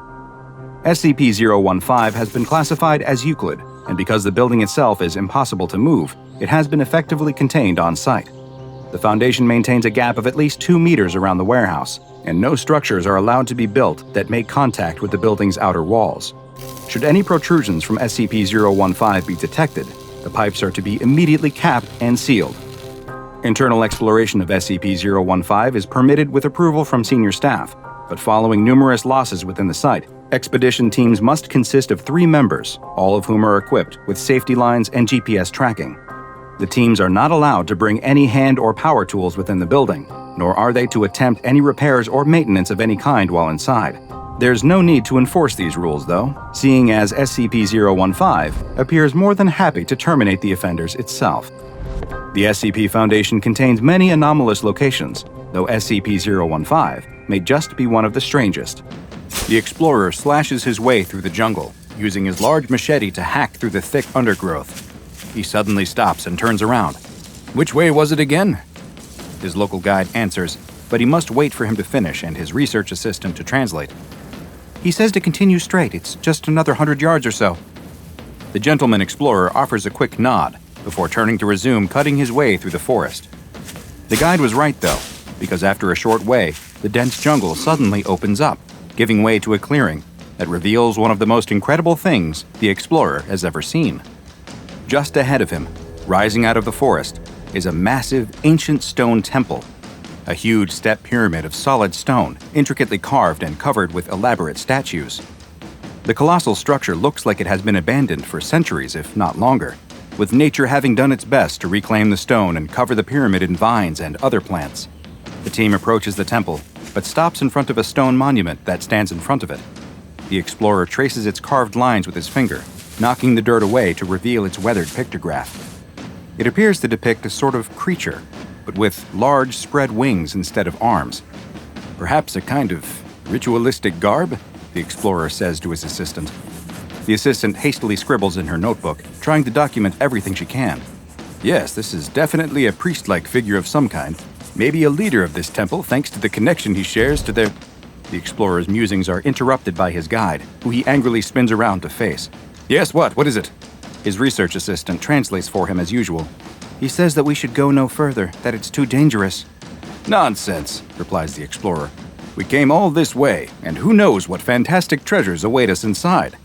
SCP-015 has been classified as Euclid, and because the building itself is impossible to move, it has been effectively contained on site. The Foundation maintains a gap of at least 2 meters around the warehouse, and no structures are allowed to be built that make contact with the building's outer walls. Should any protrusions from SCP-015 be detected, the pipes are to be immediately capped and sealed. Internal exploration of SCP-015 is permitted with approval from senior staff, but following numerous losses within the site, expedition teams must consist of 3 members, all of whom are equipped with safety lines and GPS tracking. The teams are not allowed to bring any hand or power tools within the building, nor are they to attempt any repairs or maintenance of any kind while inside. There's no need to enforce these rules, though, seeing as SCP-015 appears more than happy to terminate the offenders itself. The SCP Foundation contains many anomalous locations, though SCP-015 may just be one of the strangest. The explorer slashes his way through the jungle, using his large machete to hack through the thick undergrowth. He suddenly stops and turns around. "Which way was it again?" His local guide answers, but he must wait for him to finish and his research assistant to translate. "He says to continue straight. It's just another 100 yards or so." The gentleman explorer offers a quick nod before turning to resume cutting his way through the forest. The guide was right, though, because after a short way, the dense jungle suddenly opens up, giving way to a clearing that reveals one of the most incredible things the explorer has ever seen. Just ahead of him, rising out of the forest, is a massive, ancient stone temple. A huge step pyramid of solid stone, intricately carved and covered with elaborate statues. The colossal structure looks like it has been abandoned for centuries, if not longer, with nature having done its best to reclaim the stone and cover the pyramid in vines and other plants. The team approaches the temple, but stops in front of a stone monument that stands in front of it. The explorer traces its carved lines with his finger, knocking the dirt away to reveal its weathered pictograph. It appears to depict a sort of creature, but with large spread wings instead of arms. "Perhaps a kind of ritualistic garb?" the explorer says to his assistant. The assistant hastily scribbles in her notebook, trying to document everything she can. "Yes, this is definitely a priest-like figure of some kind. Maybe a leader of this temple, thanks to the connection he shares to their..." The explorer's musings are interrupted by his guide, who he angrily spins around to face. "Yes, what? What is it?" His research assistant translates for him as usual. "He says that we should go no further, that it's too dangerous." "Nonsense," replies the explorer. "We came all this way, and who knows what fantastic treasures await us inside.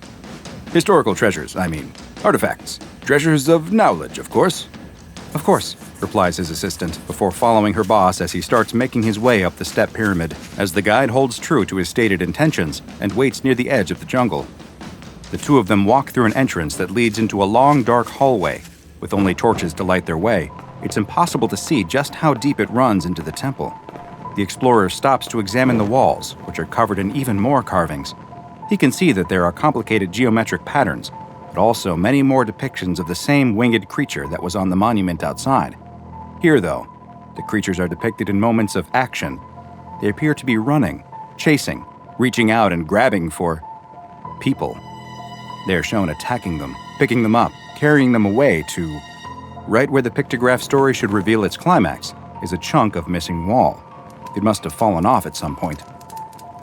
Historical treasures, I mean. Artifacts. Treasures of knowledge, of course." "Of course," replies his assistant, before following her boss as he starts making his way up the step pyramid, as the guide holds true to his stated intentions and waits near the edge of the jungle. The two of them walk through an entrance that leads into a long, dark hallway. With only torches to light their way, it's impossible to see just how deep it runs into the temple. The explorer stops to examine the walls, which are covered in even more carvings. He can see that there are complicated geometric patterns, but also many more depictions of the same winged creature that was on the monument outside. Here, though, the creatures are depicted in moments of action. They appear to be running, chasing, reaching out and grabbing for people. They are shown attacking them, picking them up, carrying them away to... Right where the pictograph story should reveal its climax is a chunk of missing wall. It must have fallen off at some point.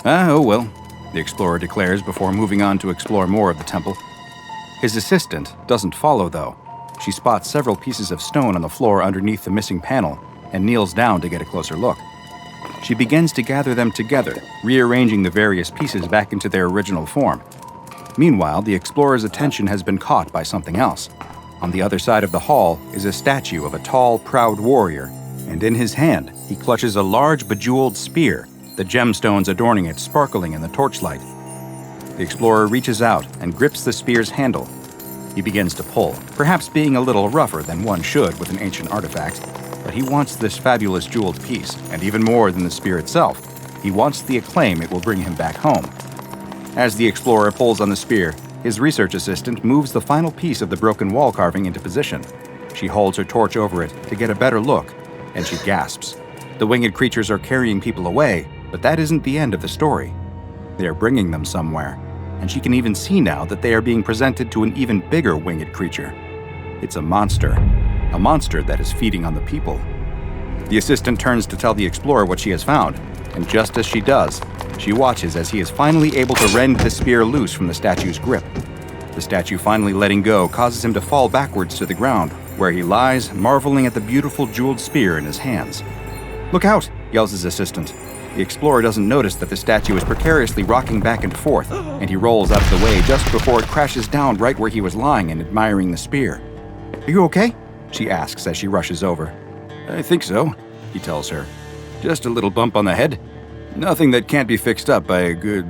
Oh well, the explorer declares before moving on to explore more of the temple. His assistant doesn't follow, though. She spots several pieces of stone on the floor underneath the missing panel and kneels down to get a closer look. She begins to gather them together, rearranging the various pieces back into their original form. Meanwhile, the explorer's attention has been caught by something else. On the other side of the hall is a statue of a tall, proud warrior, and in his hand, he clutches a large bejeweled spear, the gemstones adorning it sparkling in the torchlight. The explorer reaches out and grips the spear's handle. He begins to pull, perhaps being a little rougher than one should with an ancient artifact, but he wants this fabulous jeweled piece, and even more than the spear itself, he wants the acclaim it will bring him back home. As the explorer pulls on the spear, his research assistant moves the final piece of the broken wall carving into position. She holds her torch over it to get a better look, and she gasps. The winged creatures are carrying people away, but that isn't the end of the story. They are bringing them somewhere, and she can even see now that they are being presented to an even bigger winged creature. It's a monster that is feeding on the people. The assistant turns to tell the explorer what she has found, and just as she does, she watches as he is finally able to rend the spear loose from the statue's grip. The statue finally letting go causes him to fall backwards to the ground, where he lies, marveling at the beautiful jeweled spear in his hands. "Look out!" yells his assistant. The explorer doesn't notice that the statue is precariously rocking back and forth, and he rolls out of the way just before it crashes down right where he was lying and admiring the spear. "Are you okay?" she asks as she rushes over. "I think so," he tells her. "Just a little bump on the head. Nothing that can't be fixed up by a good..."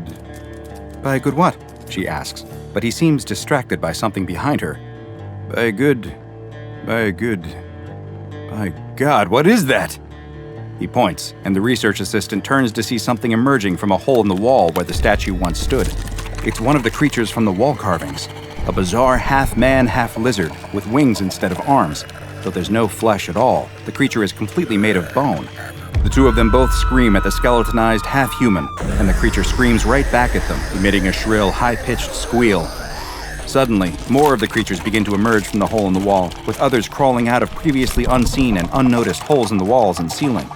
"By a good what?" she asks, but he seems distracted by something behind her. By God, what is that?" He points, and the research assistant turns to see something emerging from a hole in the wall where the statue once stood. It's one of the creatures from the wall carvings, a bizarre half-man, half-lizard with wings instead of arms. Though there's no flesh at all, the creature is completely made of bone. The two of them both scream at the skeletonized half-human, and the creature screams right back at them, emitting a shrill, high-pitched squeal. Suddenly, more of the creatures begin to emerge from the hole in the wall, with others crawling out of previously unseen and unnoticed holes in the walls and ceiling.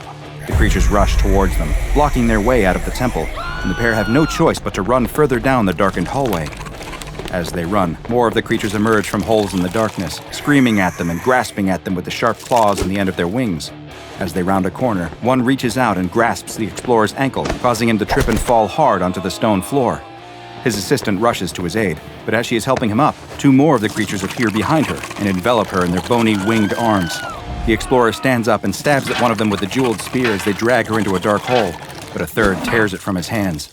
The creatures rush towards them, blocking their way out of the temple, and the pair have no choice but to run further down the darkened hallway. As they run, more of the creatures emerge from holes in the darkness, screaming at them and grasping at them with the sharp claws on the end of their wings. As they round a corner, one reaches out and grasps the explorer's ankle, causing him to trip and fall hard onto the stone floor. His assistant rushes to his aid, but as she is helping him up, two more of the creatures appear behind her and envelop her in their bony, winged arms. The explorer stands up and stabs at one of them with the jeweled spear as they drag her into a dark hole, but a third tears it from his hands.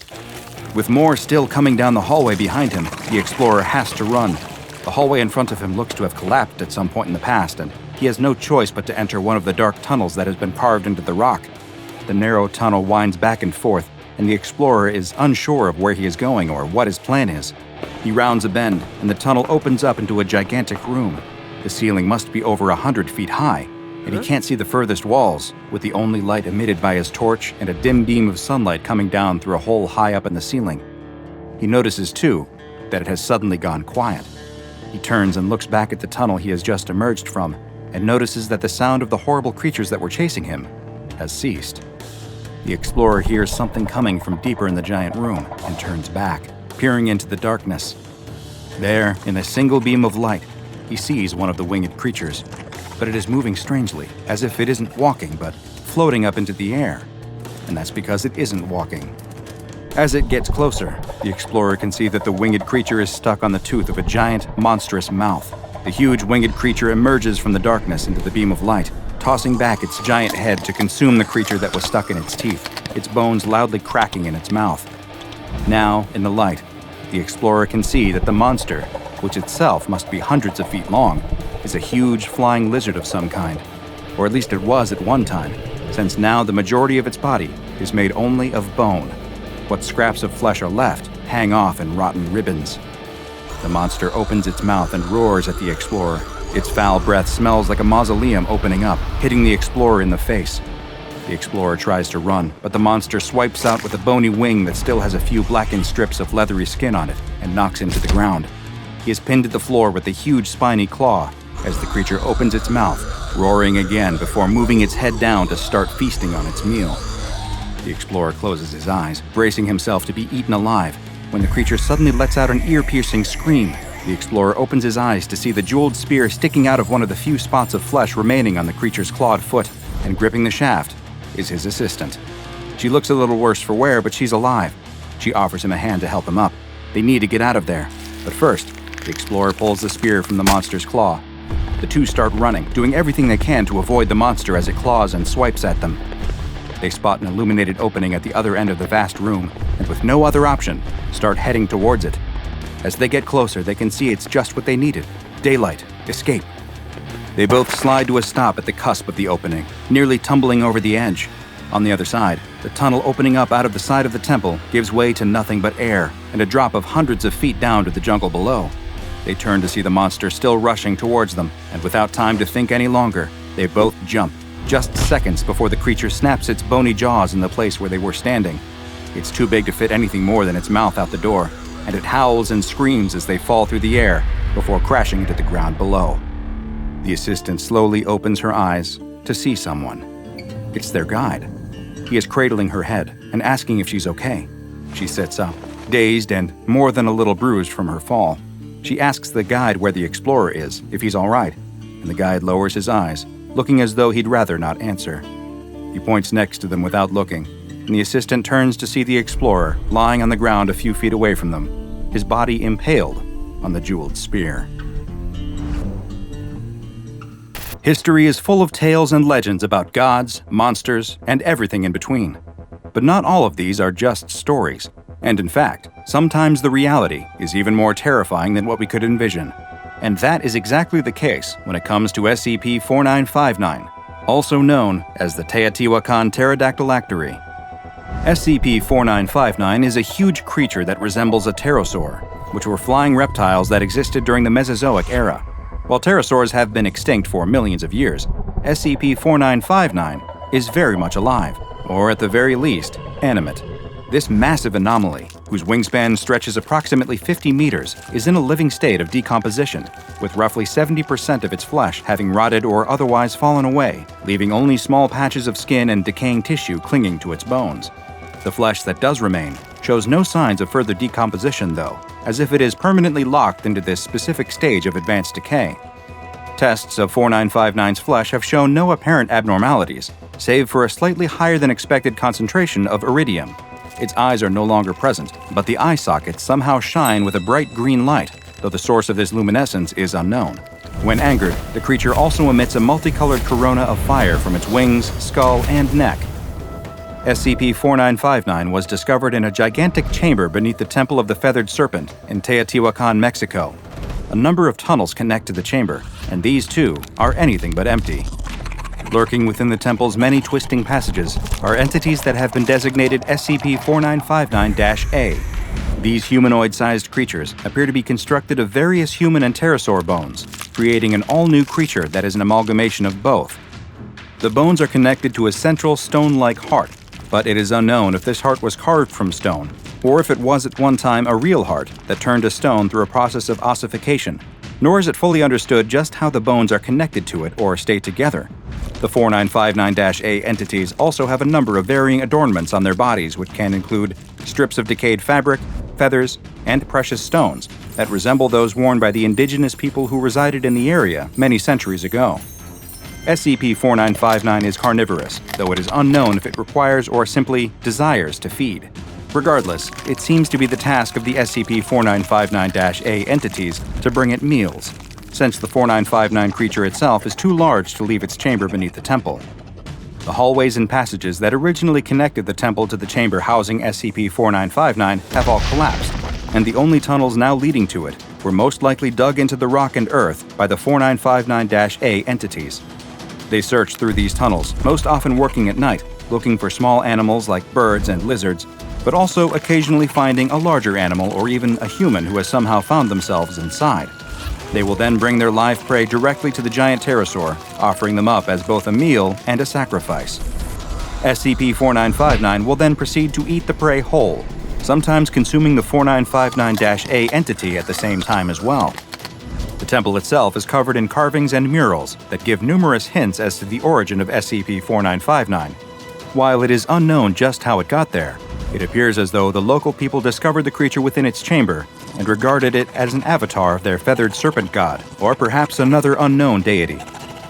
With more still coming down the hallway behind him, the explorer has to run. The hallway in front of him looks to have collapsed at some point in the past, and he has no choice but to enter one of the dark tunnels that has been carved into the rock. The narrow tunnel winds back and forth, and the explorer is unsure of where he is going or what his plan is. He rounds a bend, and the tunnel opens up into a gigantic room. The ceiling must be over 100 feet high, and he can't see the furthest walls, with the only light emitted by his torch and a dim beam of sunlight coming down through a hole high up in the ceiling. He notices, too, that it has suddenly gone quiet. He turns and looks back at the tunnel he has just emerged from, and notices that the sound of the horrible creatures that were chasing him has ceased. The explorer hears something coming from deeper in the giant room and turns back, peering into the darkness. There, in a single beam of light, he sees one of the winged creatures, but it is moving strangely, as if it isn't walking, but floating up into the air. And that's because it isn't walking. As it gets closer, the explorer can see that the winged creature is stuck on the tooth of a giant, monstrous mouth. The huge winged creature emerges from the darkness into the beam of light, tossing back its giant head to consume the creature that was stuck in its teeth, its bones loudly cracking in its mouth. Now, in the light, the explorer can see that the monster, which itself must be hundreds of feet long, is a huge flying lizard of some kind. Or at least it was at one time, since now the majority of its body is made only of bone. What scraps of flesh are left hang off in rotten ribbons. The monster opens its mouth and roars at the explorer. Its foul breath smells like a mausoleum opening up, hitting the explorer in the face. The explorer tries to run, but the monster swipes out with a bony wing that still has a few blackened strips of leathery skin on it and knocks him to the ground. He is pinned to the floor with a huge spiny claw as the creature opens its mouth, roaring again before moving its head down to start feasting on its meal. The explorer closes his eyes, bracing himself to be eaten alive, when the creature suddenly lets out an ear-piercing scream. The explorer opens his eyes to see the jeweled spear sticking out of one of the few spots of flesh remaining on the creature's clawed foot, and gripping the shaft is his assistant. She looks a little worse for wear, but she's alive. She offers him a hand to help him up. They need to get out of there. But first, the explorer pulls the spear from the monster's claw. The two start running, doing everything they can to avoid the monster as it claws and swipes at them. They spot an illuminated opening at the other end of the vast room, and with no other option, start heading towards it. As they get closer, they can see it's just what they needed: daylight, escape. They both slide to a stop at the cusp of the opening, nearly tumbling over the edge. On the other side, the tunnel opening up out of the side of the temple gives way to nothing but air and a drop of hundreds of feet down to the jungle below. They turn to see the monster still rushing towards them, and without time to think any longer, they both jump, just seconds before the creature snaps its bony jaws in the place where they were standing. It's too big to fit anything more than its mouth out the door, and it howls and screams as they fall through the air before crashing into the ground below. The assistant slowly opens her eyes to see someone. It's their guide. He is cradling her head and asking if she's okay. She sits up, dazed and more than a little bruised from her fall. She asks the guide where the explorer is, if he's all right, and the guide lowers his eyes, looking as though he'd rather not answer. He points next to them without looking, and the assistant turns to see the explorer lying on the ground a few feet away from them, his body impaled on the jeweled spear. History is full of tales and legends about gods, monsters, and everything in between. But not all of these are just stories. And in fact, sometimes the reality is even more terrifying than what we could envision. And that is exactly the case when it comes to SCP-4959, also known as the Teotihuacan Pterodactylactery. SCP-4959 is a huge creature that resembles a pterosaur, which were flying reptiles that existed during the Mesozoic era. While pterosaurs have been extinct for millions of years, SCP-4959 is very much alive, or at the very least, animate. This massive anomaly, whose wingspan stretches approximately 50 meters, is in a living state of decomposition, with roughly 70% of its flesh having rotted or otherwise fallen away, leaving only small patches of skin and decaying tissue clinging to its bones. The flesh that does remain shows no signs of further decomposition, though, as if it is permanently locked into this specific stage of advanced decay. Tests of 4959's flesh have shown no apparent abnormalities, save for a slightly higher than expected concentration of iridium. Its eyes are no longer present, but the eye sockets somehow shine with a bright green light, though the source of this luminescence is unknown. When angered, the creature also emits a multicolored corona of fire from its wings, skull, and neck. SCP-4959 was discovered in a gigantic chamber beneath the Temple of the Feathered Serpent in Teotihuacan, Mexico. A number of tunnels connect to the chamber, and these, too, are anything but empty. Lurking within the temple's many twisting passages are entities that have been designated SCP-4959-A. These humanoid-sized creatures appear to be constructed of various human and pterosaur bones, creating an all-new creature that is an amalgamation of both. The bones are connected to a central stone-like heart, but it is unknown if this heart was carved from stone, or if it was at one time a real heart that turned to stone through a process of ossification, nor is it fully understood just how the bones are connected to it or stay together. The 4959-A entities also have a number of varying adornments on their bodies, which can include strips of decayed fabric, feathers, and precious stones that resemble those worn by the indigenous people who resided in the area many centuries ago. SCP-4959 is carnivorous, though it is unknown if it requires or simply desires to feed. Regardless, it seems to be the task of the SCP-4959-A entities to bring it meals. since the 4959 creature itself is too large to leave its chamber beneath the temple. The hallways and passages that originally connected the temple to the chamber housing SCP-4959 have all collapsed, and the only tunnels now leading to it were most likely dug into the rock and earth by the 4959-A entities. They searched through these tunnels, most often working at night, looking for small animals like birds and lizards, but also occasionally finding a larger animal or even a human who has somehow found themselves inside. They will then bring their live prey directly to the giant pterosaur, offering them up as both a meal and a sacrifice. SCP-4959 will then proceed to eat the prey whole, sometimes consuming the 4959-A entity at the same time as well. The temple itself is covered in carvings and murals that give numerous hints as to the origin of SCP-4959. While it is unknown just how it got there, it appears as though the local people discovered the creature within its chamber and regarded it as an avatar of their feathered serpent god, or perhaps another unknown deity.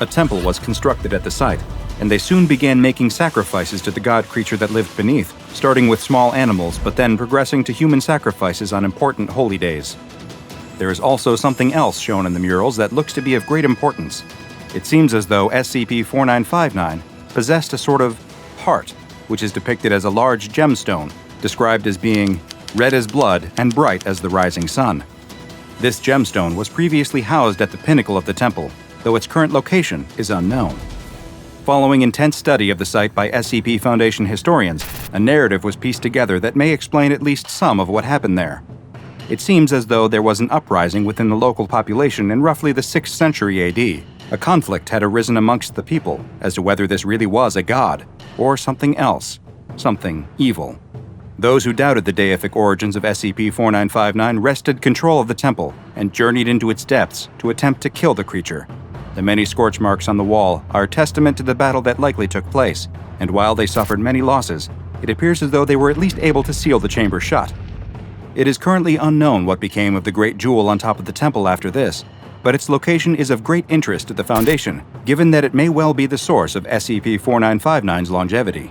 A temple was constructed at the site, and they soon began making sacrifices to the god creature that lived beneath, starting with small animals but then progressing to human sacrifices on important holy days. There is also something else shown in the murals that looks to be of great importance. It seems as though SCP-4959 possessed a sort of heart, which is depicted as a large gemstone, described as being red as blood and bright as the rising sun. This gemstone was previously housed at the pinnacle of the temple, though its current location is unknown. Following intense study of the site by SCP Foundation historians, a narrative was pieced together that may explain at least some of what happened there. It seems as though there was an uprising within the local population in roughly the 6th century AD. A conflict had arisen amongst the people as to whether this really was a god, or something else, something evil. Those who doubted the deific origins of SCP-4959 wrested control of the temple and journeyed into its depths to attempt to kill the creature. The many scorch marks on the wall are a testament to the battle that likely took place, and while they suffered many losses, it appears as though they were at least able to seal the chamber shut. It is currently unknown what became of the great jewel on top of the temple after this, but its location is of great interest to the Foundation, given that it may well be the source of SCP-4959's longevity.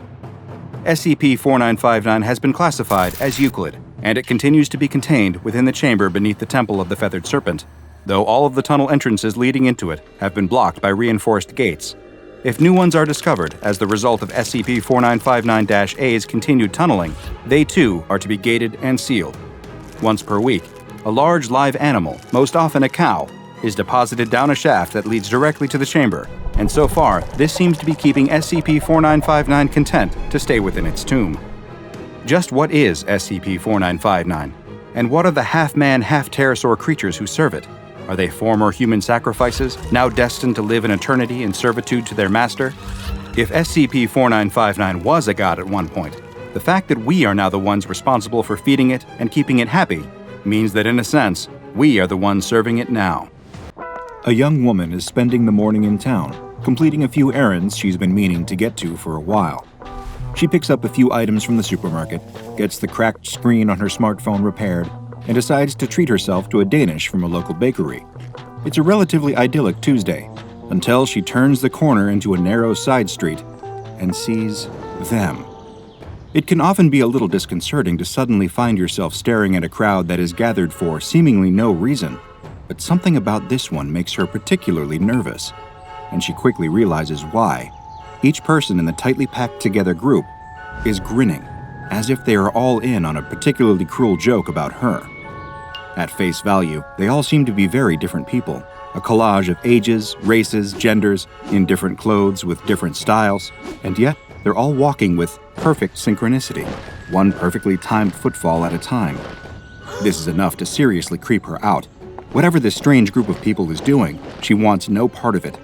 SCP-4959 has been classified as Euclid, and it continues to be contained within the chamber beneath the Temple of the Feathered Serpent, though all of the tunnel entrances leading into it have been blocked by reinforced gates. If new ones are discovered as the result of SCP-4959-A's continued tunneling, they too are to be gated and sealed. Once per week, a large live animal, most often a cow, is deposited down a shaft that leads directly to the chamber, and so far, this seems to be keeping SCP-4959 content to stay within its tomb. Just what is SCP-4959? And what are the half-man, half-pterosaur creatures who serve it? Are they former human sacrifices, now destined to live an eternity in servitude to their master? If SCP-4959 was a god at one point, the fact that we are now the ones responsible for feeding it and keeping it happy means that, in a sense, we are the ones serving it now. A young woman is spending the morning in town, completing a few errands she's been meaning to get to for a while. She picks up a few items from the supermarket, gets the cracked screen on her smartphone repaired, and decides to treat herself to a Danish from a local bakery. It's a relatively idyllic Tuesday, until she turns the corner into a narrow side street and sees them. It can often be a little disconcerting to suddenly find yourself staring at a crowd that is gathered for seemingly no reason, but something about this one makes her particularly nervous, and she quickly realizes why. Each person in the tightly packed together group is grinning, as if they are all in on a particularly cruel joke about her. At face value, they all seem to be very different people, a collage of ages, races, genders, in different clothes with different styles, and yet they're all walking with perfect synchronicity, one perfectly timed footfall at a time. This is enough to seriously creep her out. Whatever this strange group of people is doing, she wants no part of it.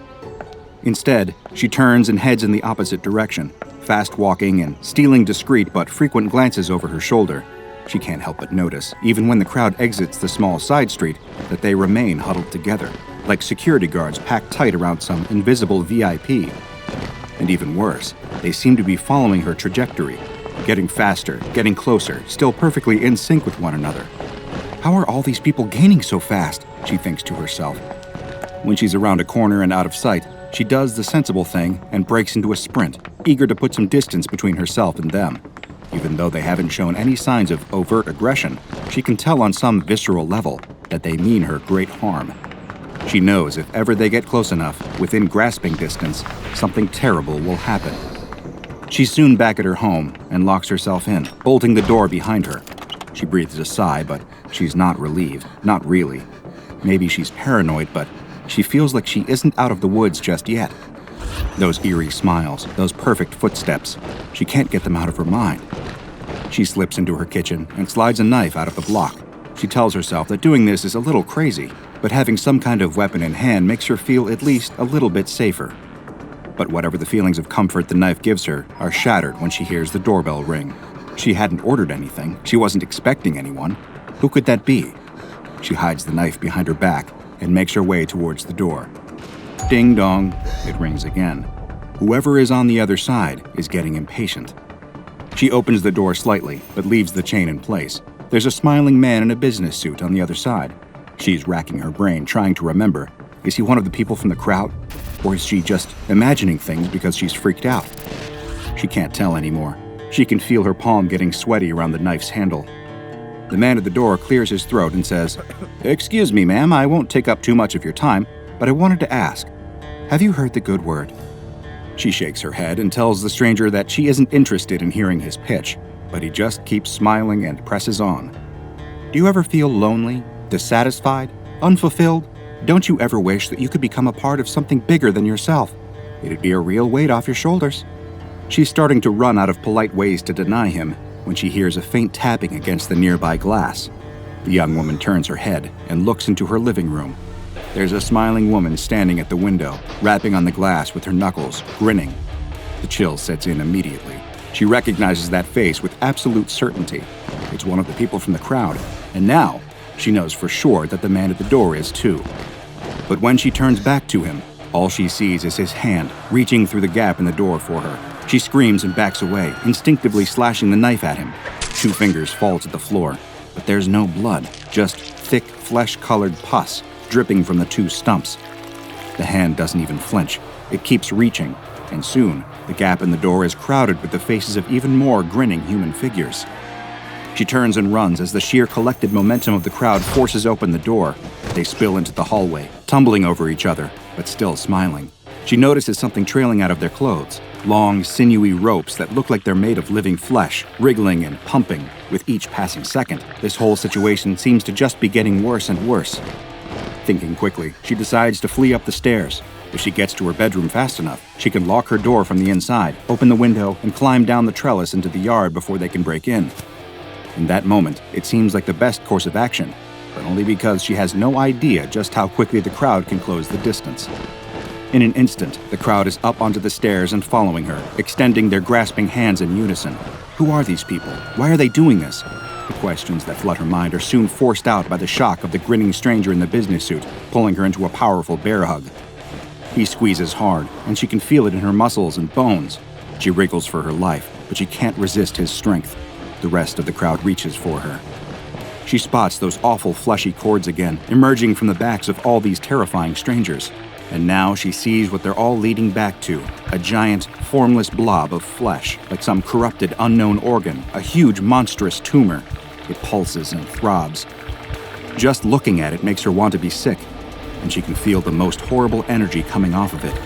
Instead, she turns and heads in the opposite direction, fast walking and stealing discreet but frequent glances over her shoulder. She can't help but notice, even when the crowd exits the small side street, that they remain huddled together, like security guards packed tight around some invisible VIP. And even worse, they seem to be following her trajectory, getting faster, getting closer, still perfectly in sync with one another. How are all these people gaining so fast? She thinks to herself. When she's around a corner and out of sight, she does the sensible thing and breaks into a sprint, eager to put some distance between herself and them. Even though they haven't shown any signs of overt aggression, she can tell on some visceral level that they mean her great harm. She knows if ever they get close enough, within grasping distance, something terrible will happen. She's soon back at her home and locks herself in, bolting the door behind her. She breathes a sigh, but she's not relieved. Not really. Maybe she's paranoid, but she feels like she isn't out of the woods just yet. Those eerie smiles, those perfect footsteps, she can't get them out of her mind. She slips into her kitchen and slides a knife out of the block. She tells herself that doing this is a little crazy, but having some kind of weapon in hand makes her feel at least a little bit safer. But whatever the feelings of comfort the knife gives her are shattered when she hears the doorbell ring. She hadn't ordered anything. She wasn't expecting anyone. Who could that be? She hides the knife behind her back and makes her way towards the door. Ding dong, it rings again. Whoever is on the other side is getting impatient. She opens the door slightly, but leaves the chain in place. There's a smiling man in a business suit on the other side. She's racking her brain, trying to remember. Is he one of the people from the crowd? Or is she just imagining things because she's freaked out? She can't tell anymore. She can feel her palm getting sweaty around the knife's handle. The man at the door clears his throat and says, "Excuse me, ma'am, I won't take up too much of your time, but I wanted to ask, have you heard the good word?" She shakes her head and tells the stranger that she isn't interested in hearing his pitch, but he just keeps smiling and presses on. Do you ever feel lonely, dissatisfied, unfulfilled? Don't you ever wish that you could become a part of something bigger than yourself? It'd be a real weight off your shoulders. She's starting to run out of polite ways to deny him when she hears a faint tapping against the nearby glass. The young woman turns her head and looks into her living room. There's a smiling woman standing at the window, rapping on the glass with her knuckles, grinning. The chill sets in immediately. She recognizes that face with absolute certainty. It's one of the people from the crowd, and now she knows for sure that the man at the door is too. But when she turns back to him, all she sees is his hand reaching through the gap in the door for her. She screams and backs away, instinctively slashing the knife at him. 2 fingers fall to the floor, but there's no blood, just thick, flesh-colored pus dripping from the 2 stumps. The hand doesn't even flinch. It keeps reaching, and soon the gap in the door is crowded with the faces of even more grinning human figures. She turns and runs as the sheer collected momentum of the crowd forces open the door. They spill into the hallway, tumbling over each other, but still smiling. She notices something trailing out of their clothes, long, sinewy ropes that look like they're made of living flesh, wriggling and pumping with each passing second. This whole situation seems to just be getting worse and worse. Thinking quickly, she decides to flee up the stairs. If she gets to her bedroom fast enough, she can lock her door from the inside, open the window, and climb down the trellis into the yard before they can break in. In that moment, it seems like the best course of action, but only because she has no idea just how quickly the crowd can close the distance. In an instant, the crowd is up onto the stairs and following her, extending their grasping hands in unison. Who are these people? Why are they doing this? The questions that flood her mind are soon forced out by the shock of the grinning stranger in the business suit, pulling her into a powerful bear hug. He squeezes hard, and she can feel it in her muscles and bones. She wriggles for her life, but she can't resist his strength. The rest of the crowd reaches for her. She spots those awful fleshy cords again, emerging from the backs of all these terrifying strangers. And now she sees what they're all leading back to, a giant, formless blob of flesh, like some corrupted, unknown organ, a huge, monstrous tumor. It pulses and throbs. Just looking at it makes her want to be sick, and she can feel the most horrible energy coming off of it.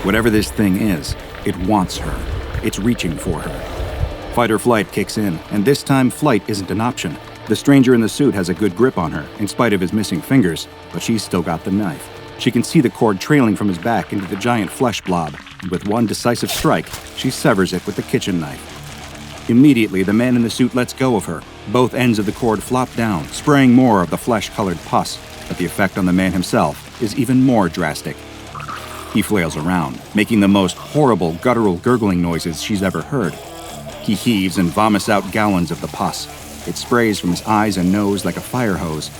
Whatever this thing is, it wants her. It's reaching for her. Fight or flight kicks in, and this time flight isn't an option. The stranger in the suit has a good grip on her, in spite of his missing fingers, but she's still got the knife. She can see the cord trailing from his back into the giant flesh blob, and with one decisive strike, she severs it with the kitchen knife. Immediately, the man in the suit lets go of her. Both ends of the cord flop down, spraying more of the flesh-colored pus, but the effect on the man himself is even more drastic. He flails around, making the most horrible guttural gurgling noises she's ever heard. He heaves and vomits out gallons of the pus. It sprays from his eyes and nose like a fire hose.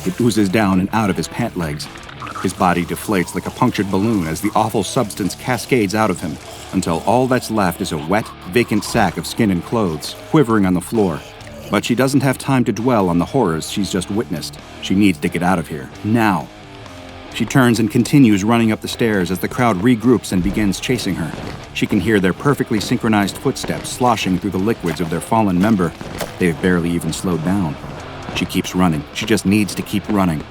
It oozes down and out of his pant legs. His body deflates like a punctured balloon as the awful substance cascades out of him, until all that's left is a wet, vacant sack of skin and clothes, quivering on the floor. But she doesn't have time to dwell on the horrors she's just witnessed. She needs to get out of here, now. She turns and continues running up the stairs as the crowd regroups and begins chasing her. She can hear their perfectly synchronized footsteps sloshing through the liquids of their fallen member. They've barely even slowed down. She keeps running. She just needs to keep running.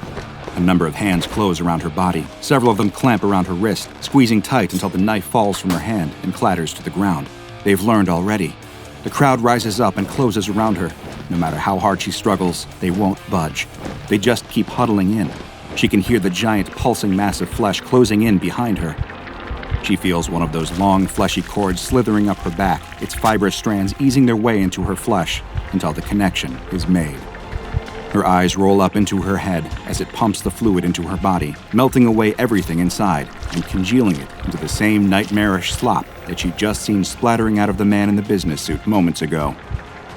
A number of hands close around her body. Several of them clamp around her wrist, squeezing tight until the knife falls from her hand and clatters to the ground. They've learned already. The crowd rises up and closes around her. No matter how hard she struggles, they won't budge. They just keep huddling in. She can hear the giant pulsing mass of flesh closing in behind her. She feels one of those long, fleshy cords slithering up her back, its fibrous strands easing their way into her flesh until the connection is made. Her eyes roll up into her head as it pumps the fluid into her body, melting away everything inside and congealing it into the same nightmarish slop that she'd just seen splattering out of the man in the business suit moments ago.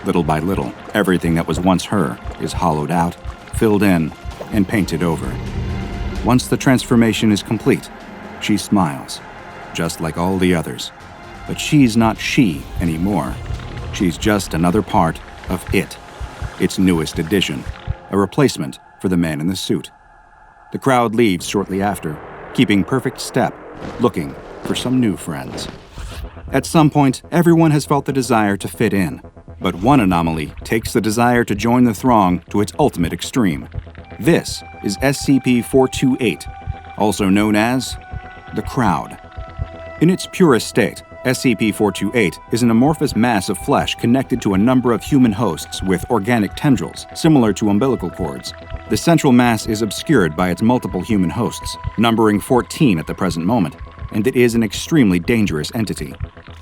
Little by little, everything that was once her is hollowed out, filled in, and painted over. Once the transformation is complete, she smiles, just like all the others. But she's not she anymore. She's just another part of it, its newest addition, a replacement for the man in the suit. The crowd leaves shortly after, keeping perfect step, looking for some new friends. At some point, everyone has felt the desire to fit in, but one anomaly takes the desire to join the throng to its ultimate extreme. This is SCP-428, also known as The Crowd. In its purest state, SCP-428 is an amorphous mass of flesh connected to a number of human hosts with organic tendrils, similar to umbilical cords. The central mass is obscured by its multiple human hosts, numbering 14 at the present moment, and it is an extremely dangerous entity.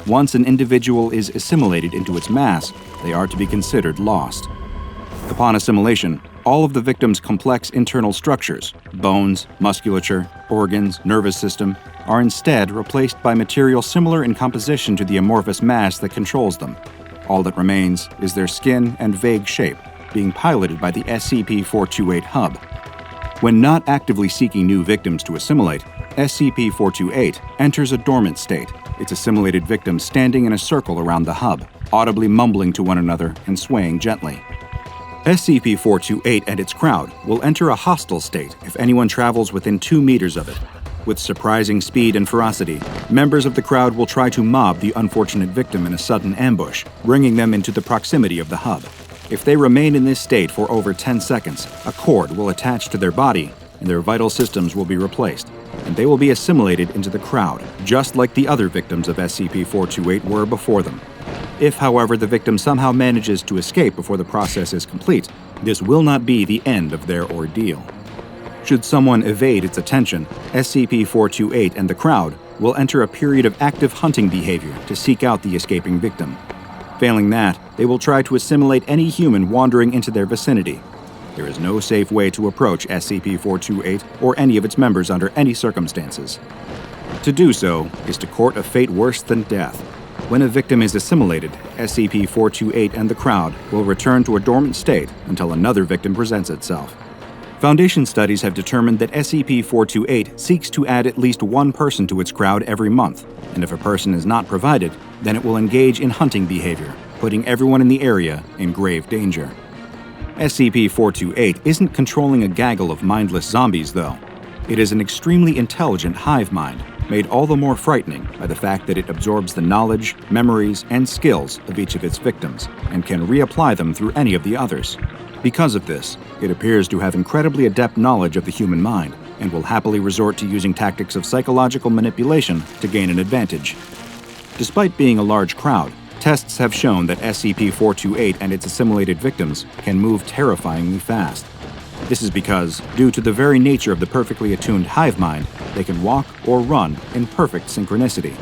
Once an individual is assimilated into its mass, they are to be considered lost. Upon assimilation, all of the victim's complex internal structures, bones, musculature, organs, nervous system, are instead replaced by material similar in composition to the amorphous mass that controls them. All that remains is their skin and vague shape, being piloted by the SCP-428 hub. When not actively seeking new victims to assimilate, SCP-428 enters a dormant state, its assimilated victims standing in a circle around the hub, audibly mumbling to one another and swaying gently. SCP-428 and its crowd will enter a hostile state if anyone travels within 2 meters of it. With surprising speed and ferocity, members of the crowd will try to mob the unfortunate victim in a sudden ambush, bringing them into the proximity of the hub. If they remain in this state for over 10 seconds, a cord will attach to their body and their vital systems will be replaced, and they will be assimilated into the crowd, just like the other victims of SCP-428 were before them. If, however, the victim somehow manages to escape before the process is complete, this will not be the end of their ordeal. Should someone evade its attention, SCP-428 and the crowd will enter a period of active hunting behavior to seek out the escaping victim. Failing that, they will try to assimilate any human wandering into their vicinity. There is no safe way to approach SCP-428 or any of its members under any circumstances. To do so is to court a fate worse than death. When a victim is assimilated, SCP-428 and the crowd will return to a dormant state until another victim presents itself. Foundation studies have determined that SCP-428 seeks to add at least one person to its crowd every month, and if a person is not provided, then it will engage in hunting behavior, putting everyone in the area in grave danger. SCP-428 isn't controlling a gaggle of mindless zombies, though. It is an extremely intelligent hive mind, made all the more frightening by the fact that it absorbs the knowledge, memories, and skills of each of its victims, and can reapply them through any of the others. Because of this, it appears to have incredibly adept knowledge of the human mind, and will happily resort to using tactics of psychological manipulation to gain an advantage. Despite being a large crowd, tests have shown that SCP-428 and its assimilated victims can move terrifyingly fast. This is because, due to the very nature of the perfectly attuned hive mind, they can walk or run in perfect synchronicity.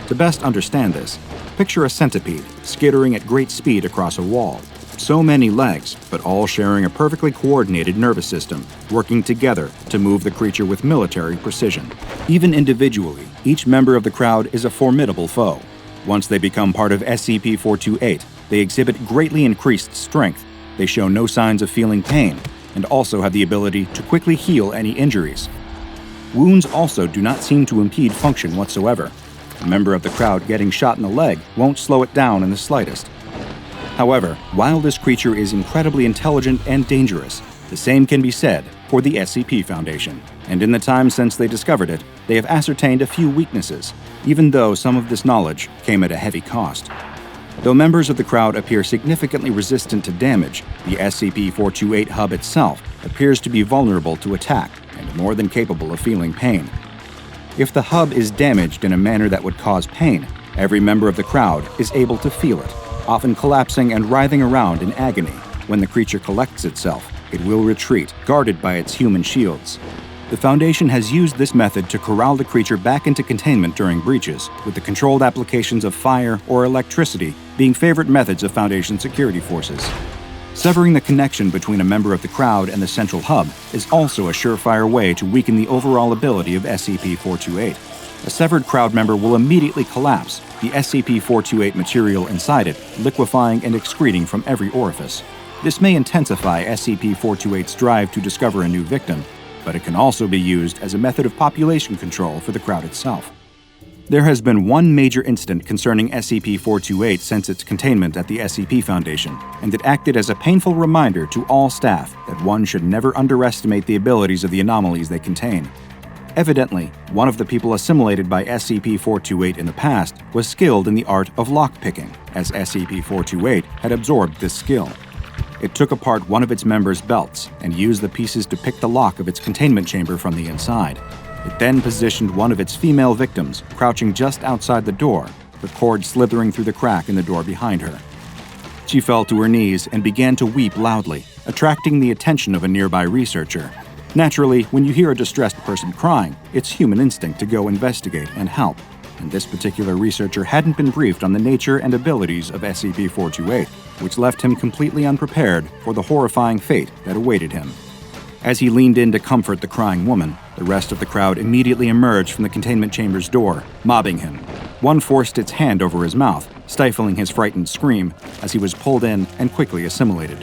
To best understand this, picture a centipede skittering at great speed across a wall. So many legs, but all sharing a perfectly coordinated nervous system, working together to move the creature with military precision. Even individually, each member of the crowd is a formidable foe. Once they become part of SCP-428, they exhibit greatly increased strength. They show no signs of feeling pain, and also have the ability to quickly heal any injuries. Wounds also do not seem to impede function whatsoever. A member of the crowd getting shot in the leg won't slow it down in the slightest. However, while this creature is incredibly intelligent and dangerous, the same can be said for the SCP Foundation, and in the time since they discovered it, they have ascertained a few weaknesses, even though some of this knowledge came at a heavy cost. Though members of the crowd appear significantly resistant to damage, the SCP-428 hub itself appears to be vulnerable to attack and more than capable of feeling pain. If the hub is damaged in a manner that would cause pain, every member of the crowd is able to feel it, often collapsing and writhing around in agony. When the creature collects itself, it will retreat, guarded by its human shields. The Foundation has used this method to corral the creature back into containment during breaches, with the controlled applications of fire or electricity being favorite methods of Foundation security forces. Severing the connection between a member of the crowd and the central hub is also a surefire way to weaken the overall ability of SCP-428. A severed crowd member will immediately collapse, the SCP-428 material inside it liquefying and excreting from every orifice. This may intensify SCP-428's drive to discover a new victim, but it can also be used as a method of population control for the crowd itself. There has been one major incident concerning SCP-428 since its containment at the SCP Foundation, and it acted as a painful reminder to all staff that one should never underestimate the abilities of the anomalies they contain. Evidently, one of the people assimilated by SCP-428 in the past was skilled in the art of lockpicking, as SCP-428 had absorbed this skill. It took apart one of its members' belts and used the pieces to pick the lock of its containment chamber from the inside. It then positioned one of its female victims, crouching just outside the door, the cord slithering through the crack in the door behind her. She fell to her knees and began to weep loudly, attracting the attention of a nearby researcher. Naturally, when you hear a distressed person crying, it's human instinct to go investigate and help, and this particular researcher hadn't been briefed on the nature and abilities of SCP-428, which left him completely unprepared for the horrifying fate that awaited him. As he leaned in to comfort the crying woman, the rest of the crowd immediately emerged from the containment chamber's door, mobbing him. One forced its hand over his mouth, stifling his frightened scream as he was pulled in and quickly assimilated.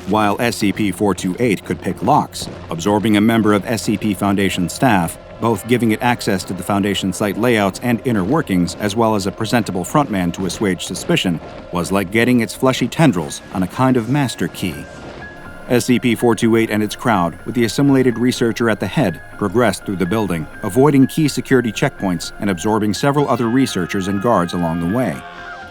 While SCP-428 could pick locks, absorbing a member of SCP Foundation staff, both giving it access to the Foundation site layouts and inner workings, as well as a presentable frontman to assuage suspicion, was like getting its fleshy tendrils on a kind of master key. SCP-428 and its crowd, with the assimilated researcher at the head, progressed through the building, avoiding key security checkpoints and absorbing several other researchers and guards along the way.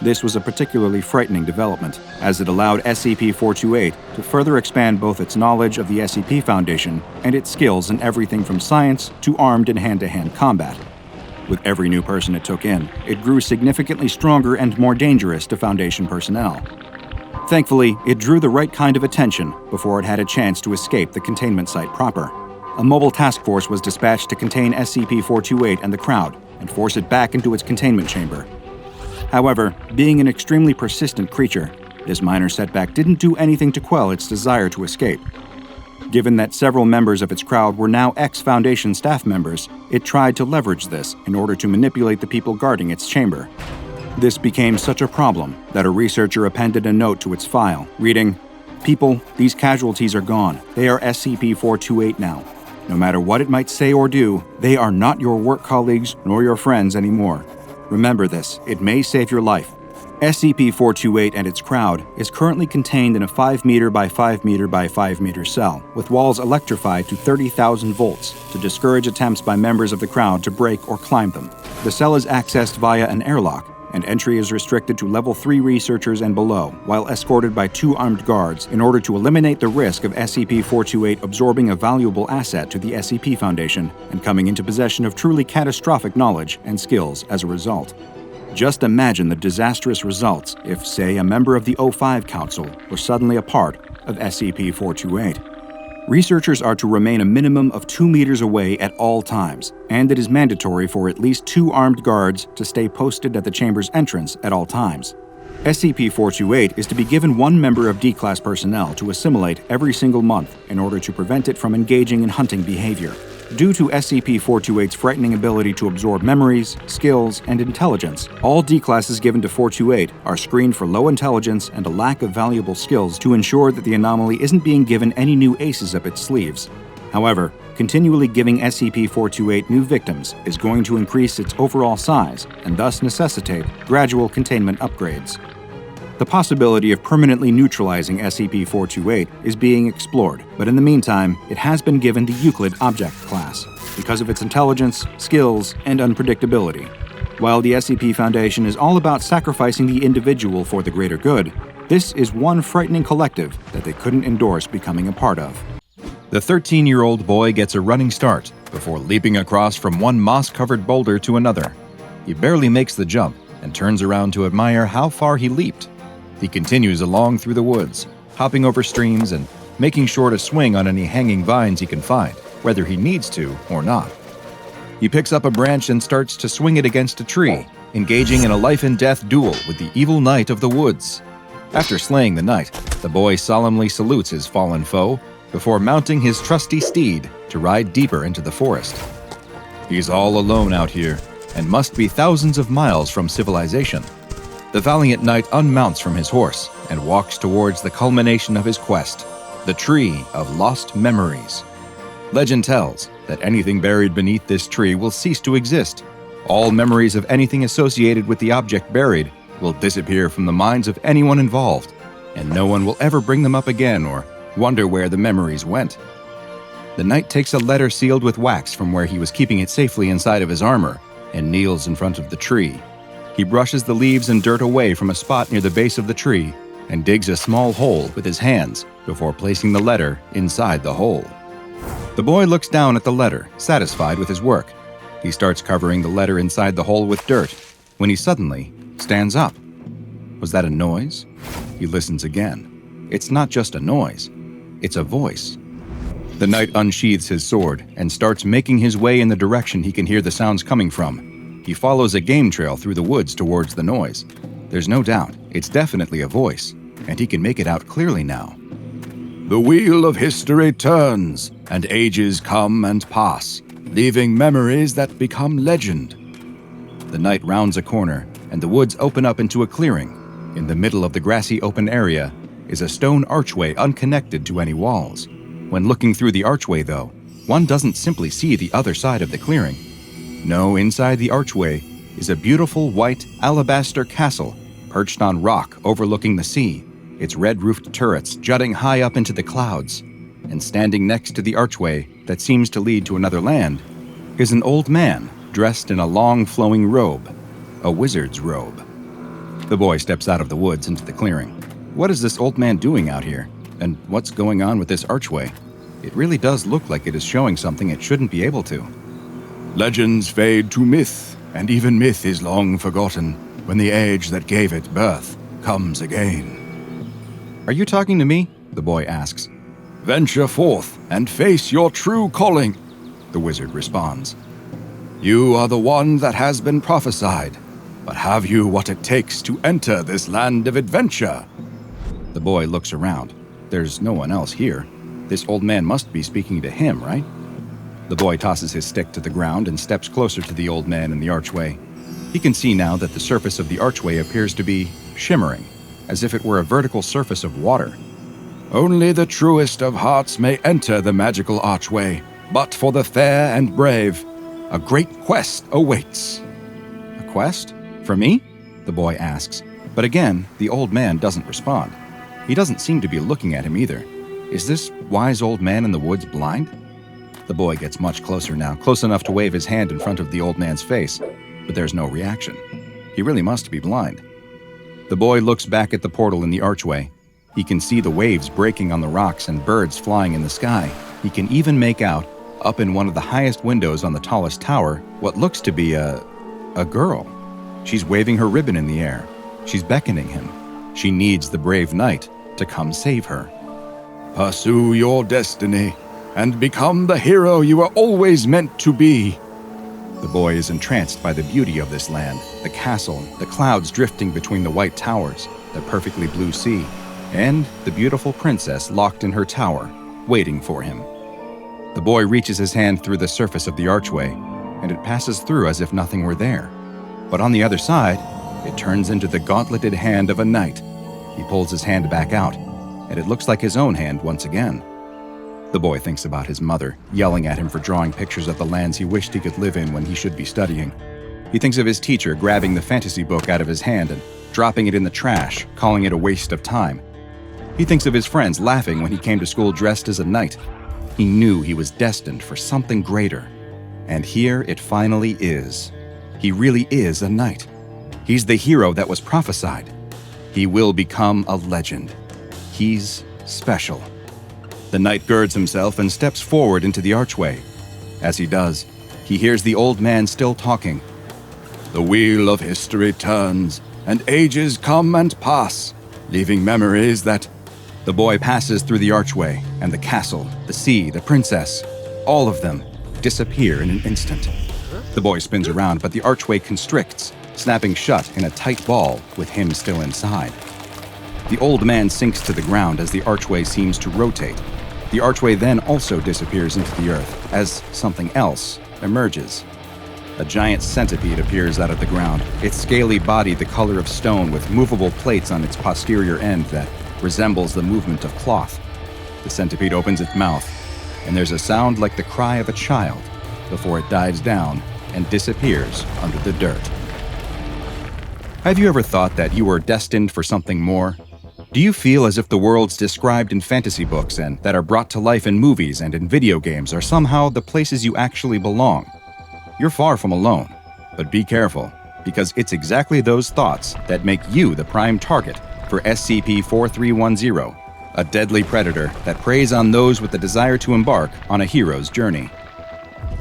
This was a particularly frightening development, as it allowed SCP-428 to further expand both its knowledge of the SCP Foundation and its skills in everything from science to armed and hand-to-hand combat. With every new person it took in, it grew significantly stronger and more dangerous to Foundation personnel. Thankfully, it drew the right kind of attention before it had a chance to escape the containment site proper. A mobile task force was dispatched to contain SCP-428 and the crowd and force it back into its containment chamber. However, being an extremely persistent creature, this minor setback didn't do anything to quell its desire to escape. Given that several members of its crowd were now ex-Foundation staff members, it tried to leverage this in order to manipulate the people guarding its chamber. This became such a problem that a researcher appended a note to its file, reading, "People, these casualties are gone. They are SCP-428 now. No matter what it might say or do, they are not your work colleagues nor your friends anymore. Remember this, it may save your life. SCP-428 and its crowd is currently contained in a 5 meter by 5 meter by 5 meter cell, with walls electrified to 30,000 volts to discourage attempts by members of the crowd to break or climb them. The cell is accessed via an airlock, and entry is restricted to Level 3 researchers and below, while escorted by 2 armed guards in order to eliminate the risk of SCP-428 absorbing a valuable asset to the SCP Foundation and coming into possession of truly catastrophic knowledge and skills as a result. Just imagine the disastrous results if, say, a member of the O5 Council were suddenly a part of SCP-428. Researchers are to remain a minimum of 2 meters away at all times, and it is mandatory for at least 2 armed guards to stay posted at the chamber's entrance at all times. SCP-428 is to be given 1 member of D-Class personnel to assimilate every single month in order to prevent it from engaging in hunting behavior. Due to SCP-428's frightening ability to absorb memories, skills, and intelligence, all D-classes given to 428 are screened for low intelligence and a lack of valuable skills to ensure that the anomaly isn't being given any new aces up its sleeves. However, continually giving SCP-428 new victims is going to increase its overall size and thus necessitate gradual containment upgrades. The possibility of permanently neutralizing SCP-428 is being explored, but in the meantime, it has been given the Euclid Object Class because of its intelligence, skills, and unpredictability. While the SCP Foundation is all about sacrificing the individual for the greater good, this is one frightening collective that they couldn't endorse becoming a part of. The 13-year-old boy gets a running start before leaping across from one moss-covered boulder to another. He barely makes the jump and turns around to admire how far he leaped. He continues along through the woods, hopping over streams and making sure to swing on any hanging vines he can find, whether he needs to or not. He picks up a branch and starts to swing it against a tree, engaging in a life-and-death duel with the evil knight of the woods. After slaying the knight, the boy solemnly salutes his fallen foe before mounting his trusty steed to ride deeper into the forest. He's all alone out here and must be thousands of miles from civilization. The valiant knight unmounts from his horse and walks towards the culmination of his quest, the Tree of Lost Memories. Legend tells that anything buried beneath this tree will cease to exist. All memories of anything associated with the object buried will disappear from the minds of anyone involved, and no one will ever bring them up again or wonder where the memories went. The knight takes a letter sealed with wax from where he was keeping it safely inside of his armor and kneels in front of the tree. He brushes the leaves and dirt away from a spot near the base of the tree and digs a small hole with his hands before placing the letter inside the hole. The boy looks down at the letter, satisfied with his work. He starts covering the letter inside the hole with dirt when he suddenly stands up. Was that a noise? He listens again. It's not just a noise, it's a voice. The knight unsheathes his sword and starts making his way in the direction he can hear the sounds coming from. He follows a game trail through the woods towards the noise. There's no doubt, it's definitely a voice, and he can make it out clearly now. The wheel of history turns, and ages come and pass, leaving memories that become legend. The knight rounds a corner, and the woods open up into a clearing. In the middle of the grassy open area is a stone archway unconnected to any walls. When looking through the archway, though, one doesn't simply see the other side of the clearing. No, inside the archway is a beautiful white alabaster castle perched on rock overlooking the sea, its red-roofed turrets jutting high up into the clouds. And standing next to the archway that seems to lead to another land is an old man dressed in a long flowing robe, a wizard's robe. The boy steps out of the woods into the clearing. What is this old man doing out here? And what's going on with this archway? It really does look like it is showing something it shouldn't be able to. Legends fade to myth, and even myth is long forgotten when the age that gave it birth comes again. Are you talking to me? The boy asks. Venture forth and face your true calling, the wizard responds. You are the one that has been prophesied, but have you what it takes to enter this land of adventure? The boy looks around. There's no one else here. This old man must be speaking to him, right? The boy tosses his stick to the ground and steps closer to the old man in the archway. He can see now that the surface of the archway appears to be shimmering, as if it were a vertical surface of water. Only the truest of hearts may enter the magical archway, but for the fair and brave, a great quest awaits. A quest? For me? The boy asks, but again, the old man doesn't respond. He doesn't seem to be looking at him either. Is this wise old man in the woods blind? The boy gets much closer now, close enough to wave his hand in front of the old man's face, but there's no reaction. He really must be blind. The boy looks back at the portal in the archway. He can see the waves breaking on the rocks and birds flying in the sky. He can even make out, up in one of the highest windows on the tallest tower, what looks to be a girl. She's waving her ribbon in the air. She's beckoning him. She needs the brave knight to come save her. Pursue your destiny and become the hero you were always meant to be. The boy is entranced by the beauty of this land, the castle, the clouds drifting between the white towers, the perfectly blue sea, and the beautiful princess locked in her tower, waiting for him. The boy reaches his hand through the surface of the archway, and it passes through as if nothing were there. But on the other side, it turns into the gauntleted hand of a knight. He pulls his hand back out, and it looks like his own hand once again. The boy thinks about his mother, yelling at him for drawing pictures of the lands he wished he could live in when he should be studying. He thinks of his teacher grabbing the fantasy book out of his hand and dropping it in the trash, calling it a waste of time. He thinks of his friends laughing when he came to school dressed as a knight. He knew he was destined for something greater. And here it finally is. He really is a knight. He's the hero that was prophesied. He will become a legend. He's special. The knight girds himself and steps forward into the archway. As he does, he hears the old man still talking. "The wheel of history turns, and ages come and pass, leaving memories that..." The boy passes through the archway, and the castle, the sea, the princess, all of them disappear in an instant. The boy spins around, but the archway constricts, snapping shut in a tight ball with him still inside. The old man sinks to the ground as the archway seems to rotate. The archway then also disappears into the earth as something else emerges. A giant centipede appears out of the ground, its scaly body the color of stone with movable plates on its posterior end that resembles the movement of cloth. The centipede opens its mouth, and there's a sound like the cry of a child before it dives down and disappears under the dirt. Have you ever thought that you were destined for something more? Do you feel as if the worlds described in fantasy books and that are brought to life in movies and in video games are somehow the places you actually belong? You're far from alone, but be careful, because it's exactly those thoughts that make you the prime target for SCP-4310, a deadly predator that preys on those with the desire to embark on a hero's journey.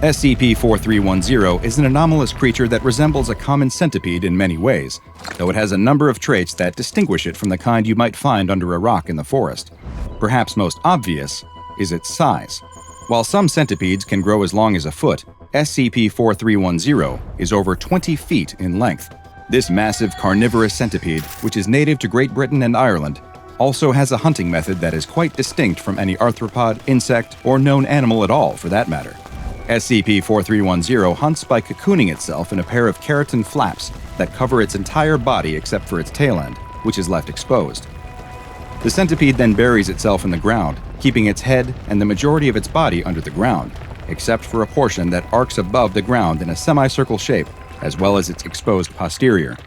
SCP-4310 is an anomalous creature that resembles a common centipede in many ways, though it has a number of traits that distinguish it from the kind you might find under a rock in the forest. Perhaps most obvious is its size. While some centipedes can grow as long as a foot, SCP-4310 is over 20 feet in length. This massive carnivorous centipede, which is native to Great Britain and Ireland, also has a hunting method that is quite distinct from any arthropod, insect, or known animal at all, for that matter. SCP-4310 hunts by cocooning itself in a pair of keratin flaps that cover its entire body except for its tail end, which is left exposed. The centipede then buries itself in the ground, keeping its head and the majority of its body under the ground, except for a portion that arcs above the ground in a semicircle shape, as well as its exposed posterior.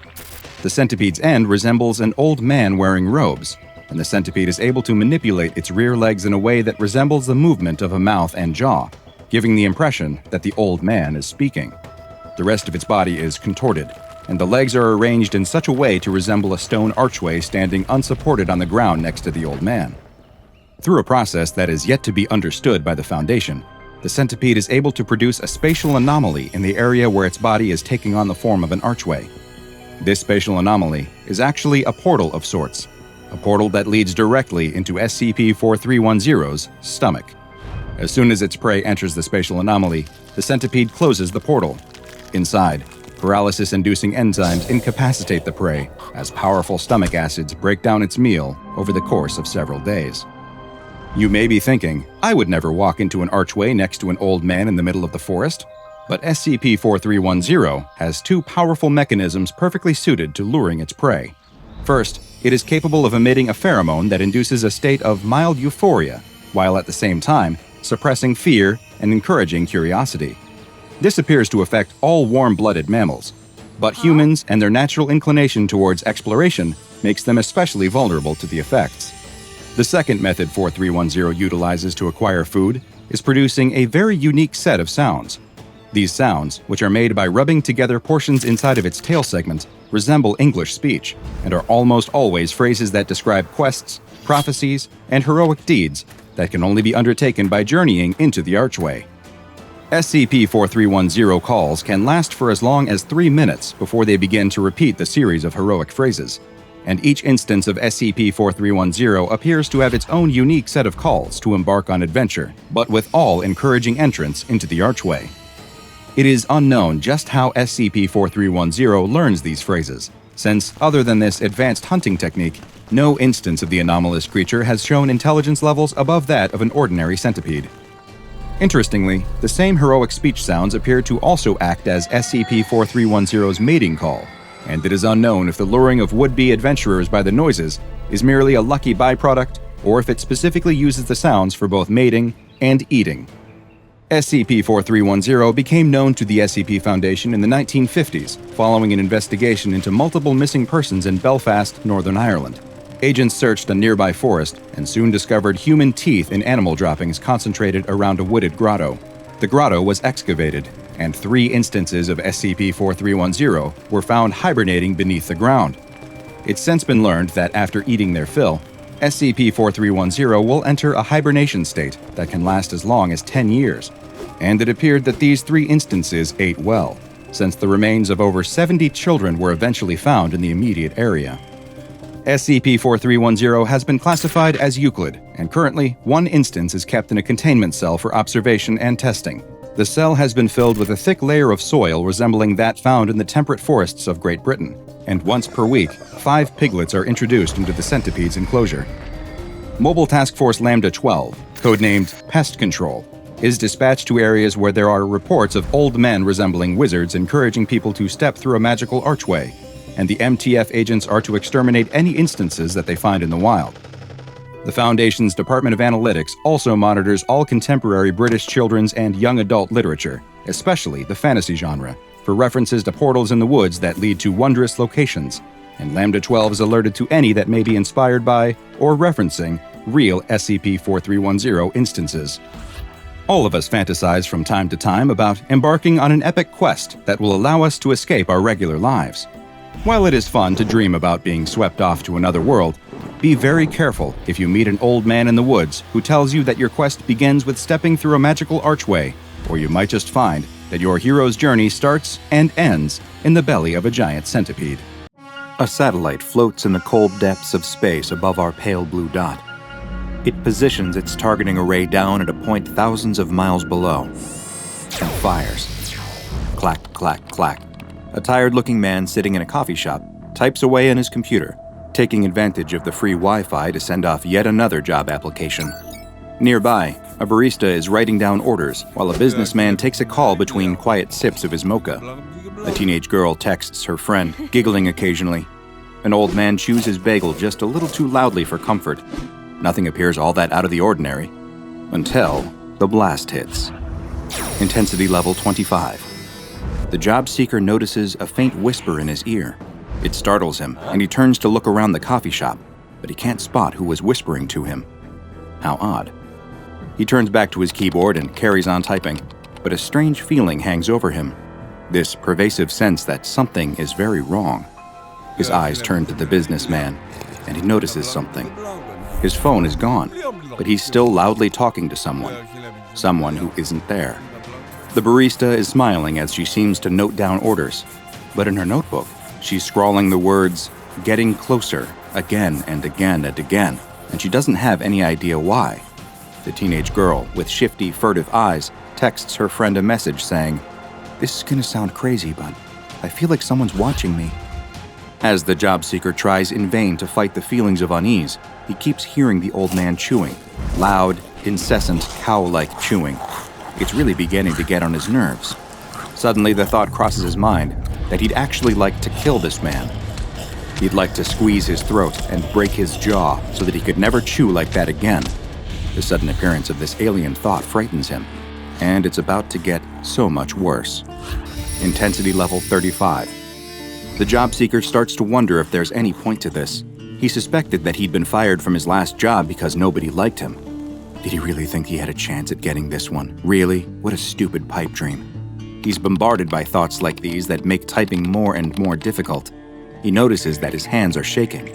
The centipede's end resembles an old man wearing robes, and the centipede is able to manipulate its rear legs in a way that resembles the movement of a mouth and jaw, giving the impression that the old man is speaking. The rest of its body is contorted, and the legs are arranged in such a way to resemble a stone archway standing unsupported on the ground next to the old man. Through a process that is yet to be understood by the Foundation, the centipede is able to produce a spatial anomaly in the area where its body is taking on the form of an archway. This spatial anomaly is actually a portal of sorts, a portal that leads directly into SCP-4310's stomach. As soon as its prey enters the spatial anomaly, the centipede closes the portal. Inside, paralysis-inducing enzymes incapacitate the prey as powerful stomach acids break down its meal over the course of several days. You may be thinking, I would never walk into an archway next to an old man in the middle of the forest. But SCP-4310 has two powerful mechanisms perfectly suited to luring its prey. First, it is capable of emitting a pheromone that induces a state of mild euphoria, while at the same time suppressing fear and encouraging curiosity. This appears to affect all warm-blooded mammals, but humans and their natural inclination towards exploration makes them especially vulnerable to the effects. The second method 4310 utilizes to acquire food is producing a very unique set of sounds. These sounds, which are made by rubbing together portions inside of its tail segment, resemble English speech and are almost always phrases that describe quests, prophecies, and heroic deeds that can only be undertaken by journeying into the archway. SCP-4310 calls can last for as long as 3 minutes before they begin to repeat the series of heroic phrases, and each instance of SCP-4310 appears to have its own unique set of calls to embark on adventure, but with all encouraging entrance into the archway. It is unknown just how SCP-4310 learns these phrases, since, other than this advanced hunting technique, no instance of the anomalous creature has shown intelligence levels above that of an ordinary centipede. Interestingly, the same heroic speech sounds appear to also act as SCP-4310's mating call, and it is unknown if the luring of would-be adventurers by the noises is merely a lucky byproduct or if it specifically uses the sounds for both mating and eating. SCP-4310 became known to the SCP Foundation in the 1950s following an investigation into multiple missing persons in Belfast, Northern Ireland. Agents searched a nearby forest and soon discovered human teeth in animal droppings concentrated around a wooded grotto. The grotto was excavated, and 3 instances of SCP-4310 were found hibernating beneath the ground. It's since been learned that after eating their fill, SCP-4310 will enter a hibernation state that can last as long as 10 years, and it appeared that these 3 instances ate well, since the remains of over 70 children were eventually found in the immediate area. SCP-4310 has been classified as Euclid, and currently 1 instance is kept in a containment cell for observation and testing. The cell has been filled with a thick layer of soil resembling that found in the temperate forests of Great Britain, and once per week, 5 piglets are introduced into the Centipede's enclosure. Mobile Task Force Lambda 12, codenamed Pest Control, is dispatched to areas where there are reports of old men resembling wizards encouraging people to step through a magical archway, and the MTF agents are to exterminate any instances that they find in the wild. The Foundation's Department of Analytics also monitors all contemporary British children's and young adult literature, especially the fantasy genre, for references to portals in the woods that lead to wondrous locations, and Lambda 12 is alerted to any that may be inspired by or referencing real SCP-4310 instances. All of us fantasize from time to time about embarking on an epic quest that will allow us to escape our regular lives. While it is fun to dream about being swept off to another world, be very careful if you meet an old man in the woods who tells you that your quest begins with stepping through a magical archway, or you might just find that your hero's journey starts and ends in the belly of a giant centipede. A satellite floats in the cold depths of space above our pale blue dot. It positions its targeting array down at a point thousands of miles below and fires. Clack, clack, clack. A tired-looking man sitting in a coffee shop types away on his computer, taking advantage of the free Wi-Fi to send off yet another job application. Nearby, a barista is writing down orders while a businessman takes a call between quiet sips of his mocha. A teenage girl texts her friend, giggling occasionally. An old man chews his bagel just a little too loudly for comfort. Nothing appears all that out of the ordinary, until the blast hits. Intensity level 25. The job seeker notices a faint whisper in his ear. It startles him, and he turns to look around the coffee shop, but he can't spot who was whispering to him. How odd. He turns back to his keyboard and carries on typing, but a strange feeling hangs over him. This pervasive sense that something is very wrong. His eyes turn to the businessman, and he notices something. His phone is gone, but he's still loudly talking to someone who isn't there. The barista is smiling as she seems to note down orders, but in her notebook, she's scrawling the words, "getting closer," again and again and again, and she doesn't have any idea why. The teenage girl, with shifty, furtive eyes, texts her friend a message saying, "This is gonna sound crazy, but I feel like someone's watching me." As the job seeker tries in vain to fight the feelings of unease, he keeps hearing the old man chewing, loud, incessant, cow-like chewing. It's really beginning to get on his nerves. Suddenly, the thought crosses his mind that he'd actually like to kill this man. He'd like to squeeze his throat and break his jaw so that he could never chew like that again. The sudden appearance of this alien thought frightens him, and it's about to get so much worse. Intensity level 35. The job seeker starts to wonder if there's any point to this. He suspected that he'd been fired from his last job because nobody liked him. Did he really think he had a chance at getting this one? Really? What a stupid pipe dream. He's bombarded by thoughts like these that make typing more and more difficult. He notices that his hands are shaking.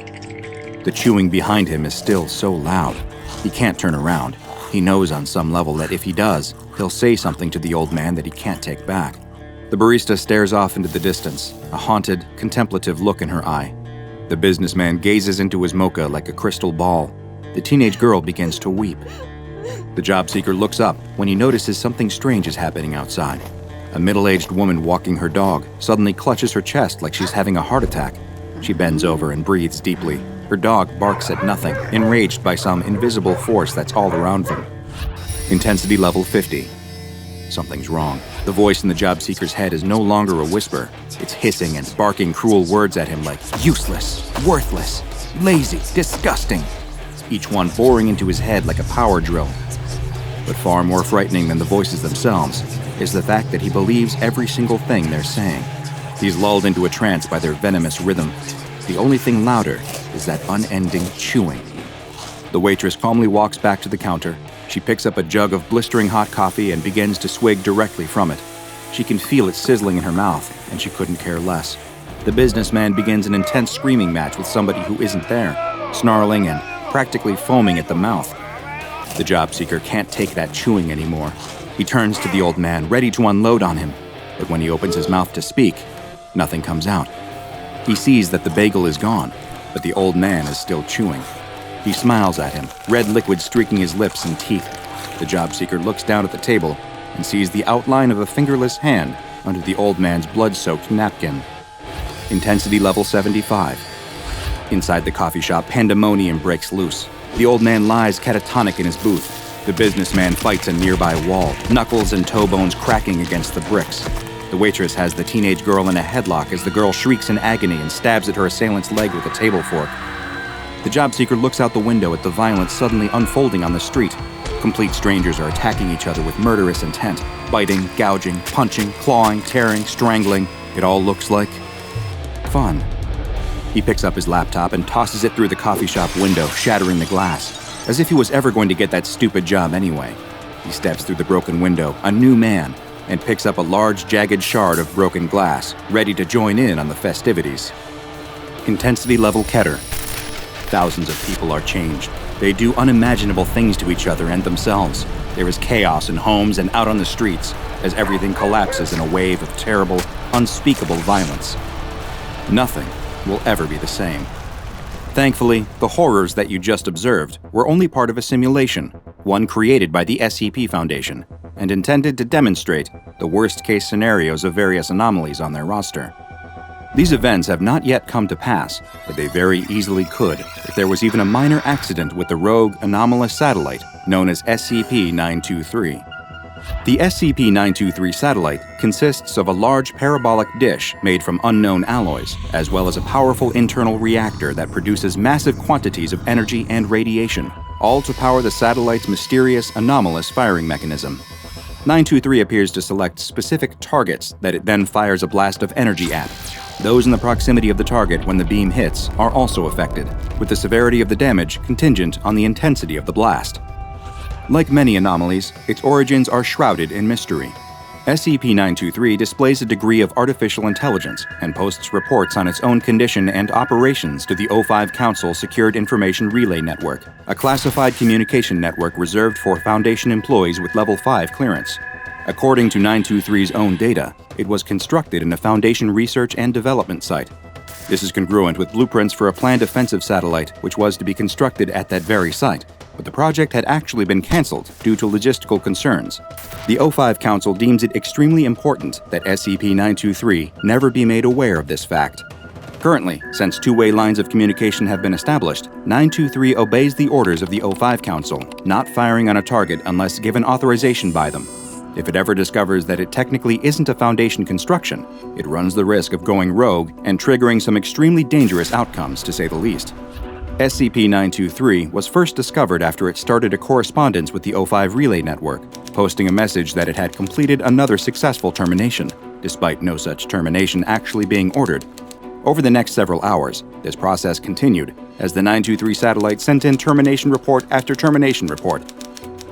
The chewing behind him is still so loud. He can't turn around. He knows on some level that if he does, he'll say something to the old man that he can't take back. The barista stares off into the distance, a haunted, contemplative look in her eye. The businessman gazes into his mocha like a crystal ball. The teenage girl begins to weep. The job seeker looks up when he notices something strange is happening outside. A middle-aged woman walking her dog suddenly clutches her chest like she's having a heart attack. She bends over and breathes deeply. Her dog barks at nothing, enraged by some invisible force that's all around them. Intensity level 50. Something's wrong. The voice in the job seeker's head is no longer a whisper. It's hissing and barking cruel words at him like useless, worthless, lazy, disgusting. Each one boring into his head like a power drill. But far more frightening than the voices themselves is the fact that he believes every single thing they're saying. He's lulled into a trance by their venomous rhythm. The only thing louder is that unending chewing. The waitress calmly walks back to the counter. She picks up a jug of blistering hot coffee and begins to swig directly from it. She can feel it sizzling in her mouth, and she couldn't care less. The businessman begins an intense screaming match with somebody who isn't there, snarling and practically foaming at the mouth. The job seeker can't take that chewing anymore. He turns to the old man, ready to unload on him, but when he opens his mouth to speak, nothing comes out. He sees that the bagel is gone, but the old man is still chewing. He smiles at him, red liquid streaking his lips and teeth. The job seeker looks down at the table and sees the outline of a fingerless hand under the old man's blood-soaked napkin. Intensity level 75. Inside the coffee shop, pandemonium breaks loose. The old man lies catatonic in his booth. The businessman fights a nearby wall, knuckles and toe bones cracking against the bricks. The waitress has the teenage girl in a headlock as the girl shrieks in agony and stabs at her assailant's leg with a table fork. The job seeker looks out the window at the violence suddenly unfolding on the street. Complete strangers are attacking each other with murderous intent. Biting, gouging, punching, clawing, tearing, strangling. It all looks like fun. He picks up his laptop and tosses it through the coffee shop window, shattering the glass. As if he was ever going to get that stupid job anyway. He steps through the broken window, a new man, and picks up a large, jagged shard of broken glass, ready to join in on the festivities. Intensity level Keter. Thousands of people are changed. They do unimaginable things to each other and themselves. There is chaos in homes and out on the streets, as everything collapses in a wave of terrible, unspeakable violence. Nothing will ever be the same. Thankfully, the horrors that you just observed were only part of a simulation, one created by the SCP Foundation, and intended to demonstrate the worst-case scenarios of various anomalies on their roster. These events have not yet come to pass, but they very easily could if there was even a minor accident with the rogue, anomalous satellite known as SCP-923. The SCP-923 satellite consists of a large parabolic dish made from unknown alloys, as well as a powerful internal reactor that produces massive quantities of energy and radiation, all to power the satellite's mysterious, anomalous firing mechanism. 923 appears to select specific targets that it then fires a blast of energy at. Those in the proximity of the target when the beam hits are also affected, with the severity of the damage contingent on the intensity of the blast. Like many anomalies, its origins are shrouded in mystery. SCP-923 displays a degree of artificial intelligence and posts reports on its own condition and operations to the O5 Council Secured Information Relay Network, a classified communication network reserved for Foundation employees with Level 5 clearance. According to 923's own data, it was constructed in a Foundation research and development site. This is congruent with blueprints for a planned offensive satellite which was to be constructed at that very site, but the project had actually been cancelled due to logistical concerns. The O5 Council deems it extremely important that SCP-923 never be made aware of this fact. Currently, since two-way lines of communication have been established, 923 obeys the orders of the O5 Council, not firing on a target unless given authorization by them. If it ever discovers that it technically isn't a Foundation construction, it runs the risk of going rogue and triggering some extremely dangerous outcomes, to say the least. SCP-923 was first discovered after it started a correspondence with the O5 Relay Network, posting a message that it had completed another successful termination, despite no such termination actually being ordered. Over the next several hours, this process continued as the 923 satellite sent in termination report after termination report,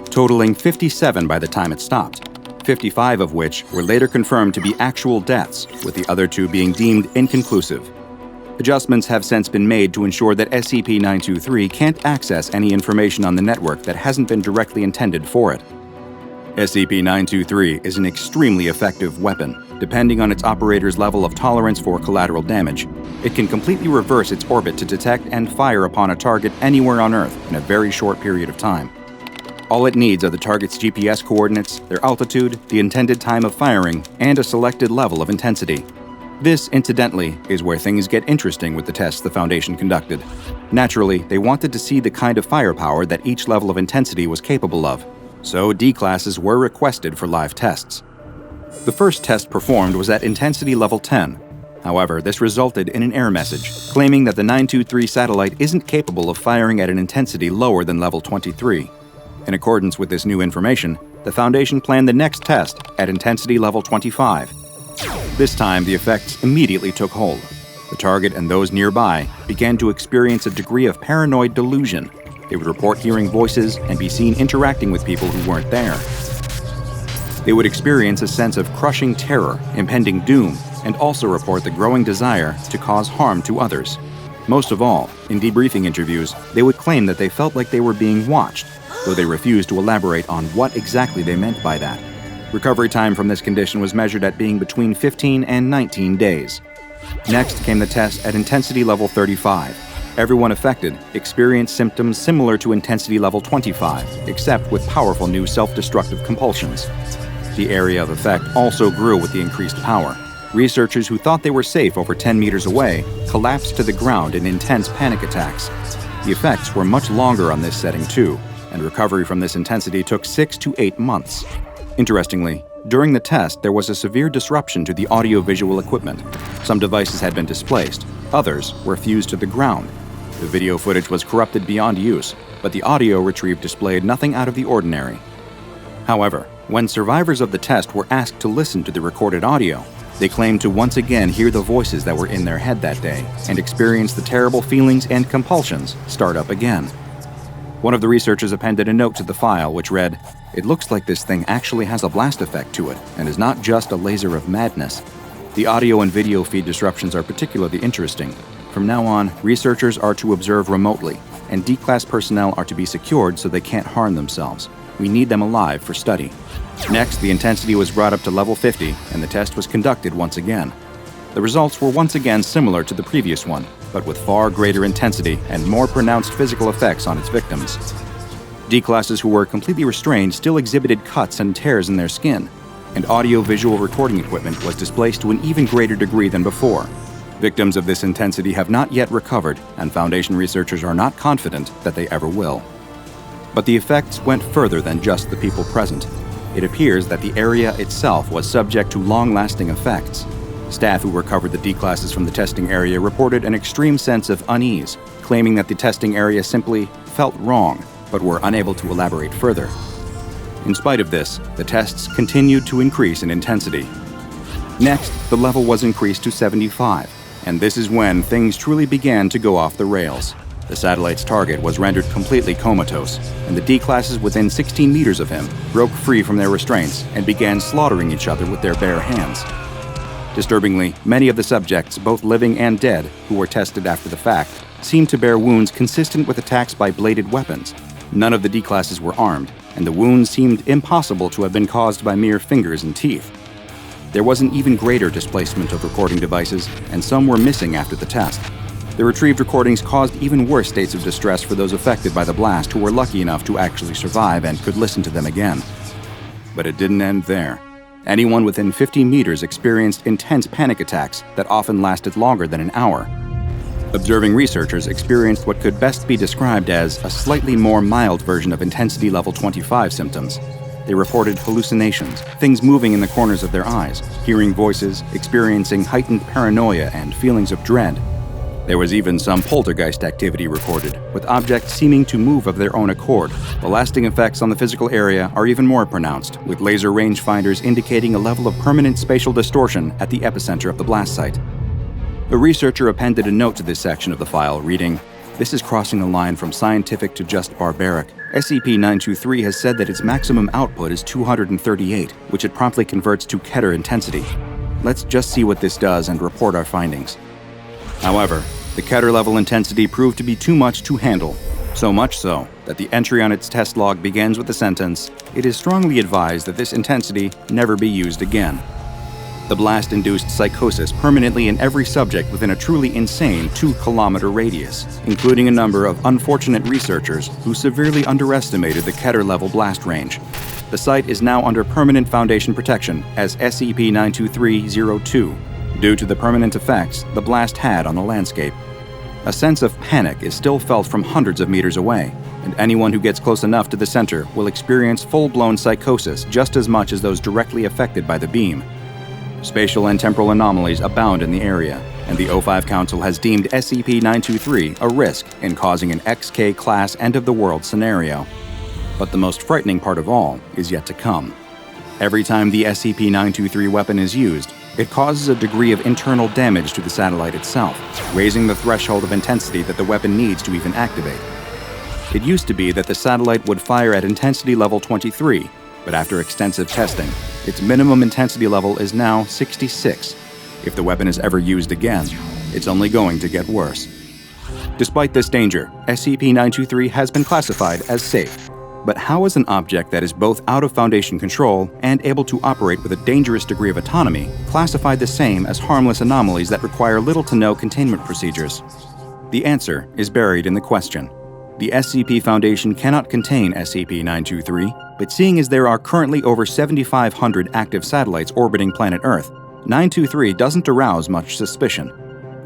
totaling 57 by the time it stopped, 55 of which were later confirmed to be actual deaths, with the other two being deemed inconclusive. Adjustments have since been made to ensure that SCP-923 can't access any information on the network that hasn't been directly intended for it. SCP-923 is an extremely effective weapon. Depending on its operator's level of tolerance for collateral damage, it can completely reverse its orbit to detect and fire upon a target anywhere on Earth in a very short period of time. All it needs are the target's GPS coordinates, their altitude, the intended time of firing, and a selected level of intensity. This, incidentally, is where things get interesting with the tests the Foundation conducted. Naturally, they wanted to see the kind of firepower that each level of intensity was capable of, so D-classes were requested for live tests. The first test performed was at intensity level 10. However, this resulted in an error message, claiming that the 923 satellite isn't capable of firing at an intensity lower than level 23. In accordance with this new information, the Foundation planned the next test at intensity level 25. This time, the effects immediately took hold. The target and those nearby began to experience a degree of paranoid delusion. They would report hearing voices and be seen interacting with people who weren't there. They would experience a sense of crushing terror, impending doom, and also report the growing desire to cause harm to others. Most of all, in debriefing interviews, they would claim that they felt like they were being watched, though they refused to elaborate on what exactly they meant by that. Recovery time from this condition was measured at being between 15 and 19 days. Next came the test at intensity level 35. Everyone affected experienced symptoms similar to intensity level 25, except with powerful new self-destructive compulsions. The area of effect also grew with the increased power. Researchers who thought they were safe over 10 meters away collapsed to the ground in intense panic attacks. The effects were much longer on this setting too, and recovery from this intensity took 6 to 8 months. Interestingly, during the test, there was a severe disruption to the audio-visual equipment. Some devices had been displaced, others were fused to the ground. The video footage was corrupted beyond use, but the audio retrieved displayed nothing out of the ordinary. However, when survivors of the test were asked to listen to the recorded audio, they claimed to once again hear the voices that were in their head that day and experience the terrible feelings and compulsions start up again. One of the researchers appended a note to the file which read, "It looks like this thing actually has a blast effect to it and is not just a laser of madness." The audio and video feed disruptions are particularly interesting. From now on, researchers are to observe remotely, and D-Class personnel are to be secured so they can't harm themselves. We need them alive for study. Next, the intensity was brought up to level 50, and the test was conducted once again. The results were once again similar to the previous one, but with far greater intensity and more pronounced physical effects on its victims. D-Classes who were completely restrained still exhibited cuts and tears in their skin, and audio-visual recording equipment was displaced to an even greater degree than before. Victims of this intensity have not yet recovered, and Foundation researchers are not confident that they ever will. But the effects went further than just the people present. It appears that the area itself was subject to long-lasting effects. Staff who recovered the D-Classes from the testing area reported an extreme sense of unease, claiming that the testing area simply felt wrong, but were unable to elaborate further. In spite of this, the tests continued to increase in intensity. Next, the level was increased to 75, and this is when things truly began to go off the rails. The satellite's target was rendered completely comatose, and the D-Classes within 16 meters of him broke free from their restraints and began slaughtering each other with their bare hands. Disturbingly, many of the subjects, both living and dead, who were tested after the fact, seemed to bear wounds consistent with attacks by bladed weapons. None of the D-Classes were armed, and the wounds seemed impossible to have been caused by mere fingers and teeth. There was an even greater displacement of recording devices, and some were missing after the test. The retrieved recordings caused even worse states of distress for those affected by the blast who were lucky enough to actually survive and could listen to them again. But it didn't end there. Anyone within 50 meters experienced intense panic attacks that often lasted longer than an hour. Observing researchers experienced what could best be described as a slightly more mild version of intensity level 25 symptoms. They reported hallucinations, things moving in the corners of their eyes, hearing voices, experiencing heightened paranoia and feelings of dread. There was even some poltergeist activity recorded, with objects seeming to move of their own accord. The lasting effects on the physical area are even more pronounced, with laser rangefinders indicating a level of permanent spatial distortion at the epicenter of the blast site. The researcher appended a note to this section of the file, reading, "This is crossing the line from scientific to just barbaric. SCP-923 has said that its maximum output is 238, which it promptly converts to Keter intensity. Let's just see what this does and report our findings." However, the Keter level intensity proved to be too much to handle, so much so that the entry on its test log begins with the sentence, "It is strongly advised that this intensity never be used again." The blast induced psychosis permanently in every subject within a truly insane 2-kilometer radius, including a number of unfortunate researchers who severely underestimated the Keter level blast range. The site is now under permanent Foundation protection as SCP-923-02, due to the permanent effects the blast had on the landscape. A sense of panic is still felt from hundreds of meters away, and anyone who gets close enough to the center will experience full-blown psychosis just as much as those directly affected by the beam. Spatial and temporal anomalies abound in the area, and the O5 Council has deemed SCP-923 a risk in causing an XK-class end-of-the-world scenario. But the most frightening part of all is yet to come. Every time the SCP-923 weapon is used, it causes a degree of internal damage to the satellite itself, raising the threshold of intensity that the weapon needs to even activate. It used to be that the satellite would fire at intensity level 23, but after extensive testing, its minimum intensity level is now 66. If the weapon is ever used again, it's only going to get worse. Despite this danger, SCP-923 has been classified as safe. But how is an object that is both out of Foundation control and able to operate with a dangerous degree of autonomy classified the same as harmless anomalies that require little to no containment procedures? The answer is buried in the question. The SCP Foundation cannot contain SCP-923, but seeing as there are currently over 7,500 active satellites orbiting planet Earth, 923 doesn't arouse much suspicion,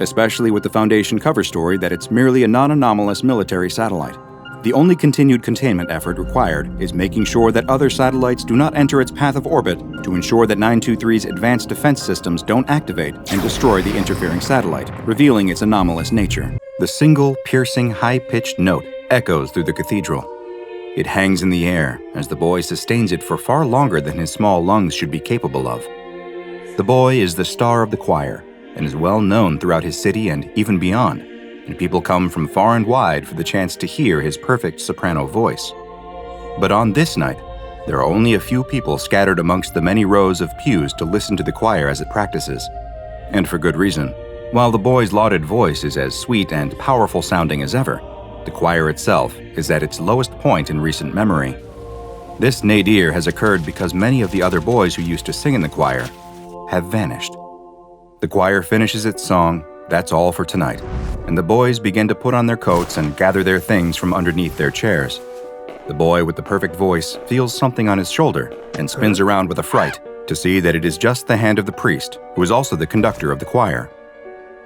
especially with the Foundation cover story that it's merely a non-anomalous military satellite. The only continued containment effort required is making sure that other satellites do not enter its path of orbit to ensure that 923's advanced defense systems don't activate and destroy the interfering satellite, revealing its anomalous nature. The single, piercing, high-pitched note echoes through the cathedral. It hangs in the air as the boy sustains it for far longer than his small lungs should be capable of. The boy is the star of the choir and is well known throughout his city and even beyond, and people come from far and wide for the chance to hear his perfect soprano voice. But on this night, there are only a few people scattered amongst the many rows of pews to listen to the choir as it practices. And for good reason. While the boy's lauded voice is as sweet and powerful sounding as ever, the choir itself is at its lowest point in recent memory. This nadir has occurred because many of the other boys who used to sing in the choir have vanished. The choir finishes its song, "That's all for tonight," and the boys begin to put on their coats and gather their things from underneath their chairs. The boy with the perfect voice feels something on his shoulder and spins around with affright to see that it is just the hand of the priest, who is also the conductor of the choir.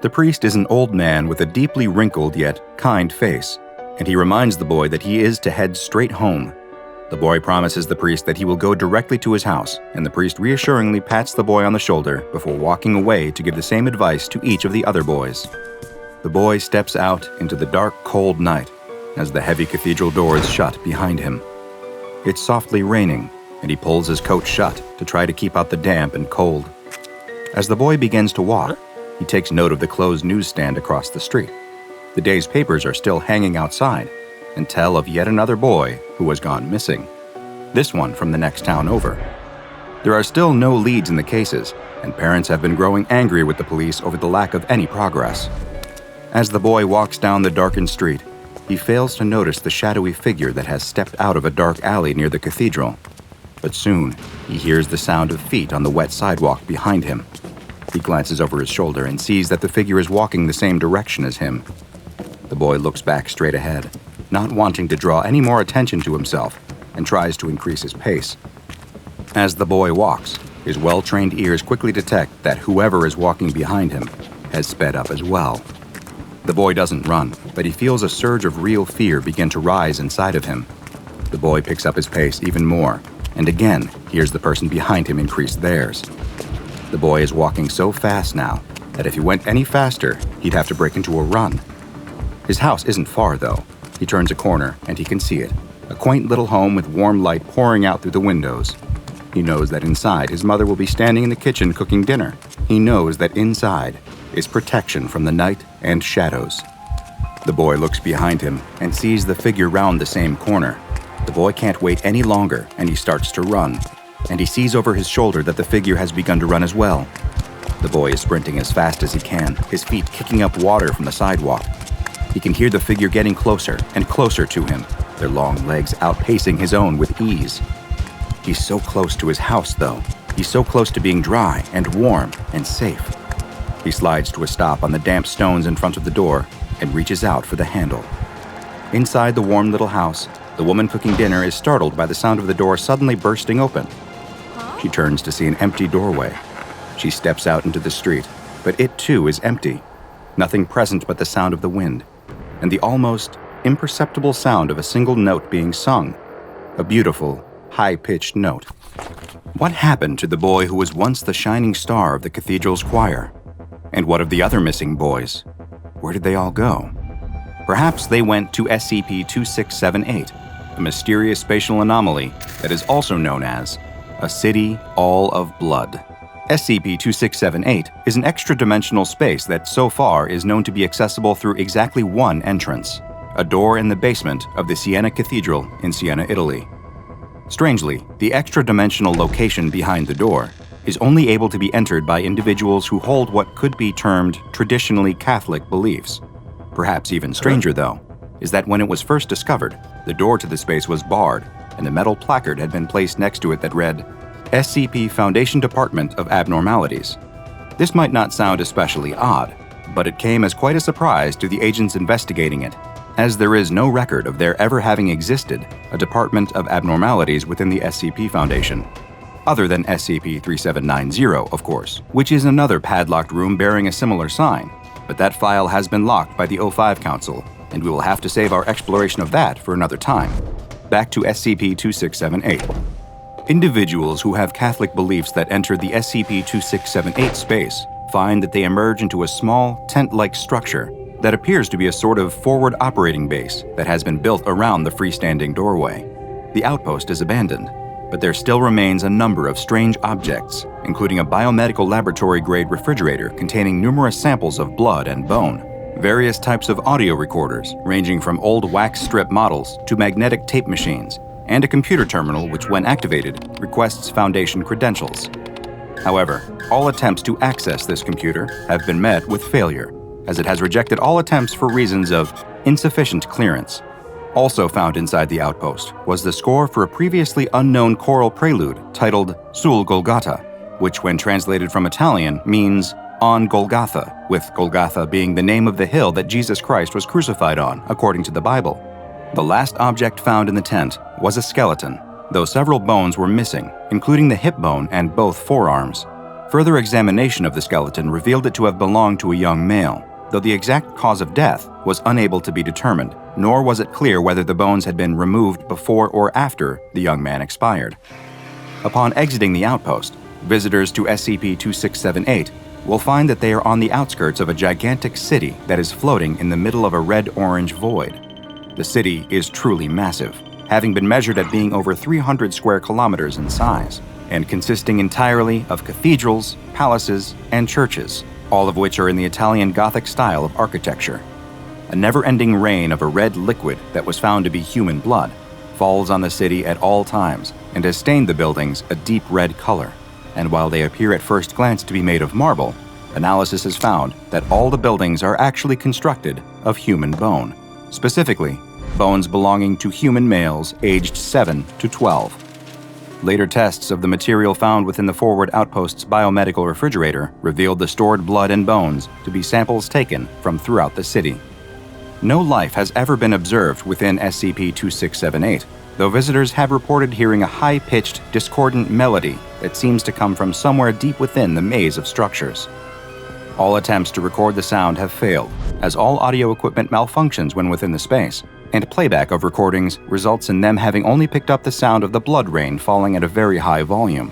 The priest is an old man with a deeply wrinkled yet kind face, and he reminds the boy that he is to head straight home. The boy promises the priest that he will go directly to his house, and the priest reassuringly pats the boy on the shoulder before walking away to give the same advice to each of the other boys. The boy steps out into the dark, cold night as the heavy cathedral doors shut behind him. It's softly raining, and he pulls his coat shut to try to keep out the damp and cold. As the boy begins to walk, he takes note of the closed newsstand across the street. The day's papers are still hanging outside and tell of yet another boy who has gone missing, this one from the next town over. There are still no leads in the cases, and parents have been growing angry with the police over the lack of any progress. As the boy walks down the darkened street, he fails to notice the shadowy figure that has stepped out of a dark alley near the cathedral. But soon, he hears the sound of feet on the wet sidewalk behind him. He glances over his shoulder and sees that the figure is walking the same direction as him. The boy looks back straight ahead, not wanting to draw any more attention to himself, and tries to increase his pace. As the boy walks, his well-trained ears quickly detect that whoever is walking behind him has sped up as well. The boy doesn't run, but he feels a surge of real fear begin to rise inside of him. The boy picks up his pace even more, and again hears the person behind him increase theirs. The boy is walking so fast now that if he went any faster, he'd have to break into a run. His house isn't far, though. He turns a corner, and he can see it, a quaint little home with warm light pouring out through the windows. He knows that inside his mother will be standing in the kitchen cooking dinner. He knows that inside is protection from the night and shadows. The boy looks behind him and sees the figure round the same corner. The boy can't wait any longer, and he starts to run. And he sees over his shoulder that the figure has begun to run as well. The boy is sprinting as fast as he can, his feet kicking up water from the sidewalk. He can hear the figure getting closer and closer to him, their long legs outpacing his own with ease. He's so close to his house, though. He's so close to being dry and warm and safe. He slides to a stop on the damp stones in front of the door and reaches out for the handle. Inside the warm little house, the woman cooking dinner is startled by the sound of the door suddenly bursting open. She turns to see an empty doorway. She steps out into the street, but it too is empty. Nothing present but the sound of the wind, and the almost imperceptible sound of a single note being sung, a beautiful, high-pitched note. What happened to the boy who was once the shining star of the cathedral's choir? And what of the other missing boys? Where did they all go? Perhaps they went to SCP-2678, a mysterious spatial anomaly that is also known as a city all of blood. SCP-2678 is an extra-dimensional space that so far is known to be accessible through exactly one entrance, a door in the basement of the Siena Cathedral in Siena, Italy. Strangely, the extra-dimensional location behind the door is only able to be entered by individuals who hold what could be termed traditionally Catholic beliefs. Perhaps even stranger, though, is that when it was first discovered, the door to the space was barred, and a metal placard had been placed next to it that read, SCP Foundation Department of Abnormalities. This might not sound especially odd, but it came as quite a surprise to the agents investigating it, as there is no record of there ever having existed a Department of Abnormalities within the SCP Foundation. Other than SCP-3790, of course, which is another padlocked room bearing a similar sign, but that file has been locked by the O5 Council, and we will have to save our exploration of that for another time. Back to SCP-2678. Individuals who have Catholic beliefs that enter the SCP-2678 space find that they emerge into a small, tent-like structure that appears to be a sort of forward operating base that has been built around the freestanding doorway. The outpost is abandoned, but there still remains a number of strange objects, including a biomedical laboratory-grade refrigerator containing numerous samples of blood and bone, various types of audio recorders ranging from old wax strip models to magnetic tape machines, and a computer terminal which, when activated, requests Foundation credentials. However, all attempts to access this computer have been met with failure, as it has rejected all attempts for reasons of insufficient clearance. Also found inside the outpost was the score for a previously unknown choral prelude titled Sul Golgotha, which when translated from Italian means on Golgotha, with Golgotha being the name of the hill that Jesus Christ was crucified on, according to the Bible. The last object found in the tent was a skeleton, though several bones were missing, including the hip bone and both forearms. Further examination of the skeleton revealed it to have belonged to a young male, though the exact cause of death was unable to be determined, nor was it clear whether the bones had been removed before or after the young man expired. Upon exiting the outpost, visitors to SCP-2678 will find that they are on the outskirts of a gigantic city that is floating in the middle of a red-orange void. The city is truly massive, having been measured at being over 300 square kilometers in size, and consisting entirely of cathedrals, palaces, and churches, all of which are in the Italian Gothic style of architecture. A never-ending rain of a red liquid that was found to be human blood falls on the city at all times and has stained the buildings a deep red color. And while they appear at first glance to be made of marble, analysis has found that all the buildings are actually constructed of human bone, specifically bones belonging to human males aged 7 to 12. Later tests of the material found within the forward outpost's biomedical refrigerator revealed the stored blood and bones to be samples taken from throughout the city. No life has ever been observed within SCP-2678, though visitors have reported hearing a high-pitched, discordant melody that seems to come from somewhere deep within the maze of structures. All attempts to record the sound have failed, as all audio equipment malfunctions when within the space, and playback of recordings results in them having only picked up the sound of the blood rain falling at a very high volume.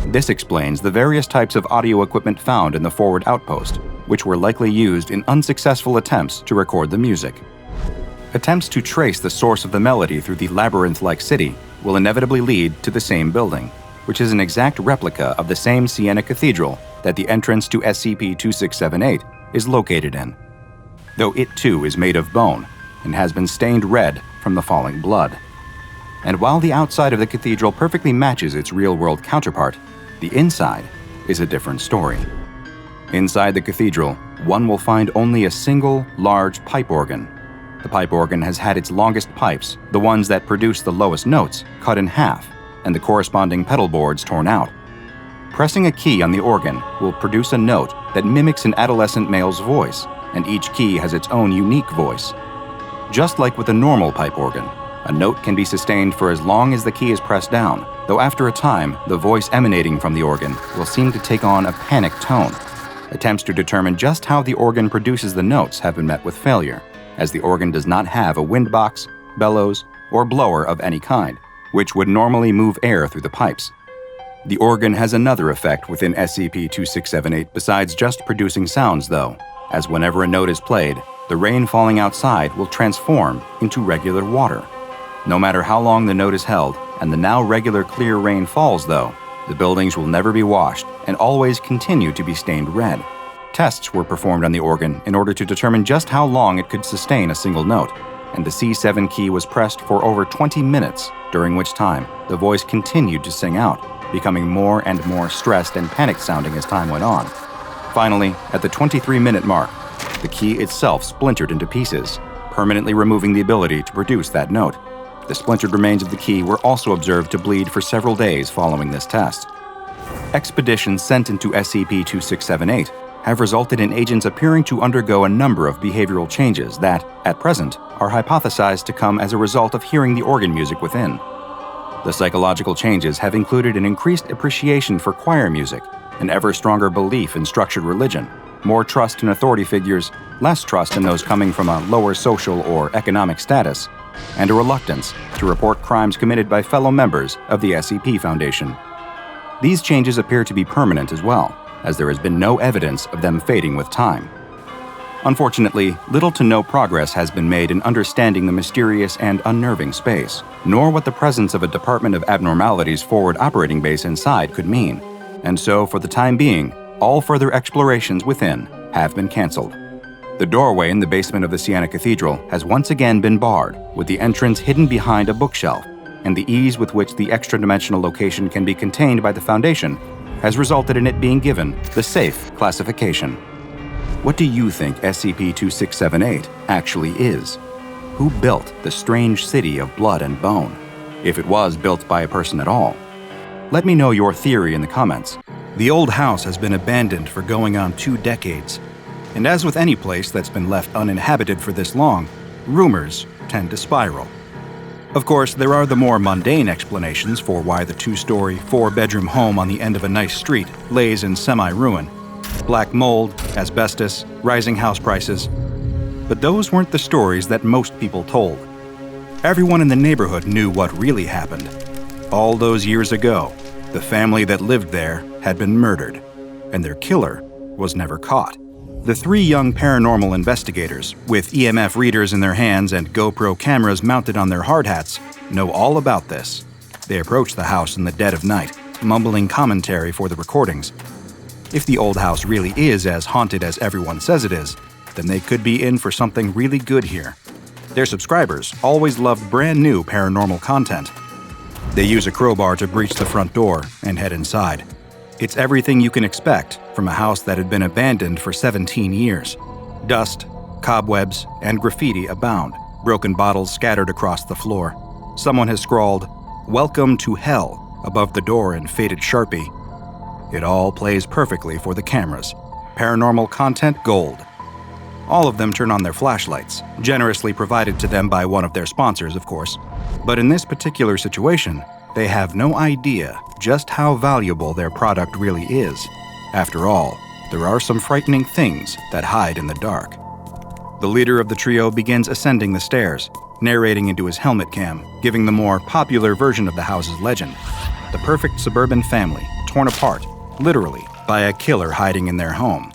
This explains the various types of audio equipment found in the forward outpost, which were likely used in unsuccessful attempts to record the music. Attempts to trace the source of the melody through the labyrinth-like city will inevitably lead to the same building, which is an exact replica of the same Siena Cathedral that the entrance to SCP-2678 is located in, though it too is made of bone and has been stained red from the falling blood. And while the outside of the cathedral perfectly matches its real-world counterpart, the inside is a different story. Inside the cathedral, one will find only a single, large pipe organ. The pipe organ has had its longest pipes, the ones that produce the lowest notes, cut in half, and the corresponding pedal boards torn out. Pressing a key on the organ will produce a note that mimics an adolescent male's voice, and each key has its own unique voice. Just like with a normal pipe organ, a note can be sustained for as long as the key is pressed down, though after a time, the voice emanating from the organ will seem to take on a panicked tone. Attempts to determine just how the organ produces the notes have been met with failure, as the organ does not have a wind box, bellows, or blower of any kind, which would normally move air through the pipes. The organ has another effect within SCP-2678 besides just producing sounds, though, as whenever a note is played, the rain falling outside will transform into regular water. No matter how long the note is held, and the now regular clear rain falls, though, the buildings will never be washed and always continue to be stained red. Tests were performed on the organ in order to determine just how long it could sustain a single note, and the C7 key was pressed for over 20 minutes, during which time the voice continued to sing out, becoming more and more stressed and panicked sounding as time went on. Finally, at the 23-minute mark, The key itself splintered into pieces, permanently removing the ability to produce that note. The splintered remains of the key were also observed to bleed for several days following this test. Expeditions sent into SCP-2678 have resulted in agents appearing to undergo a number of behavioral changes that, at present, are hypothesized to come as a result of hearing the organ music within. The psychological changes have included an increased appreciation for choir music, an ever stronger belief in structured religion, more trust in authority figures, less trust in those coming from a lower social or economic status, and a reluctance to report crimes committed by fellow members of the SCP Foundation. These changes appear to be permanent as well, as there has been no evidence of them fading with time. Unfortunately, little to no progress has been made in understanding the mysterious and unnerving space, nor what the presence of a Department of Abnormalities forward operating base inside could mean. And so, for the time being, all further explorations within have been canceled. The doorway in the basement of the Siena Cathedral has once again been barred, with the entrance hidden behind a bookshelf, and the ease with which the extra-dimensional location can be contained by the Foundation has resulted in it being given the safe classification. What do you think SCP-2678 actually is? Who built the strange city of blood and bone? If it was built by a person at all? Let me know your theory in the comments. The old house has been abandoned for going on 2 decades. And as with any place that's been left uninhabited for this long, rumors tend to spiral. Of course, there are the more mundane explanations for why the 2-story, 4-bedroom home on the end of a nice street lays in semi-ruin. Black mold, asbestos, rising house prices. But those weren't the stories that most people told. Everyone in the neighborhood knew what really happened. All those years ago, the family that lived there had been murdered, and their killer was never caught. The 3 young paranormal investigators, with EMF readers in their hands and GoPro cameras mounted on their hard hats, know all about this. They approach the house in the dead of night, mumbling commentary for the recordings. If the old house really is as haunted as everyone says it is, then they could be in for something really good here. Their subscribers always loved brand new paranormal content. They use a crowbar to breach the front door and head inside. It's everything you can expect from a house that had been abandoned for 17 years. Dust, cobwebs, and graffiti abound, broken bottles scattered across the floor. Someone has scrawled, "Welcome to Hell," above the door in faded Sharpie. It all plays perfectly for the cameras. Paranormal content gold. All of them turn on their flashlights, generously provided to them by one of their sponsors, of course. But in this particular situation, they have no idea just how valuable their product really is. After all, there are some frightening things that hide in the dark. The leader of the trio begins ascending the stairs, narrating into his helmet cam, giving the more popular version of the house's legend. The perfect suburban family, torn apart, literally, by a killer hiding in their home.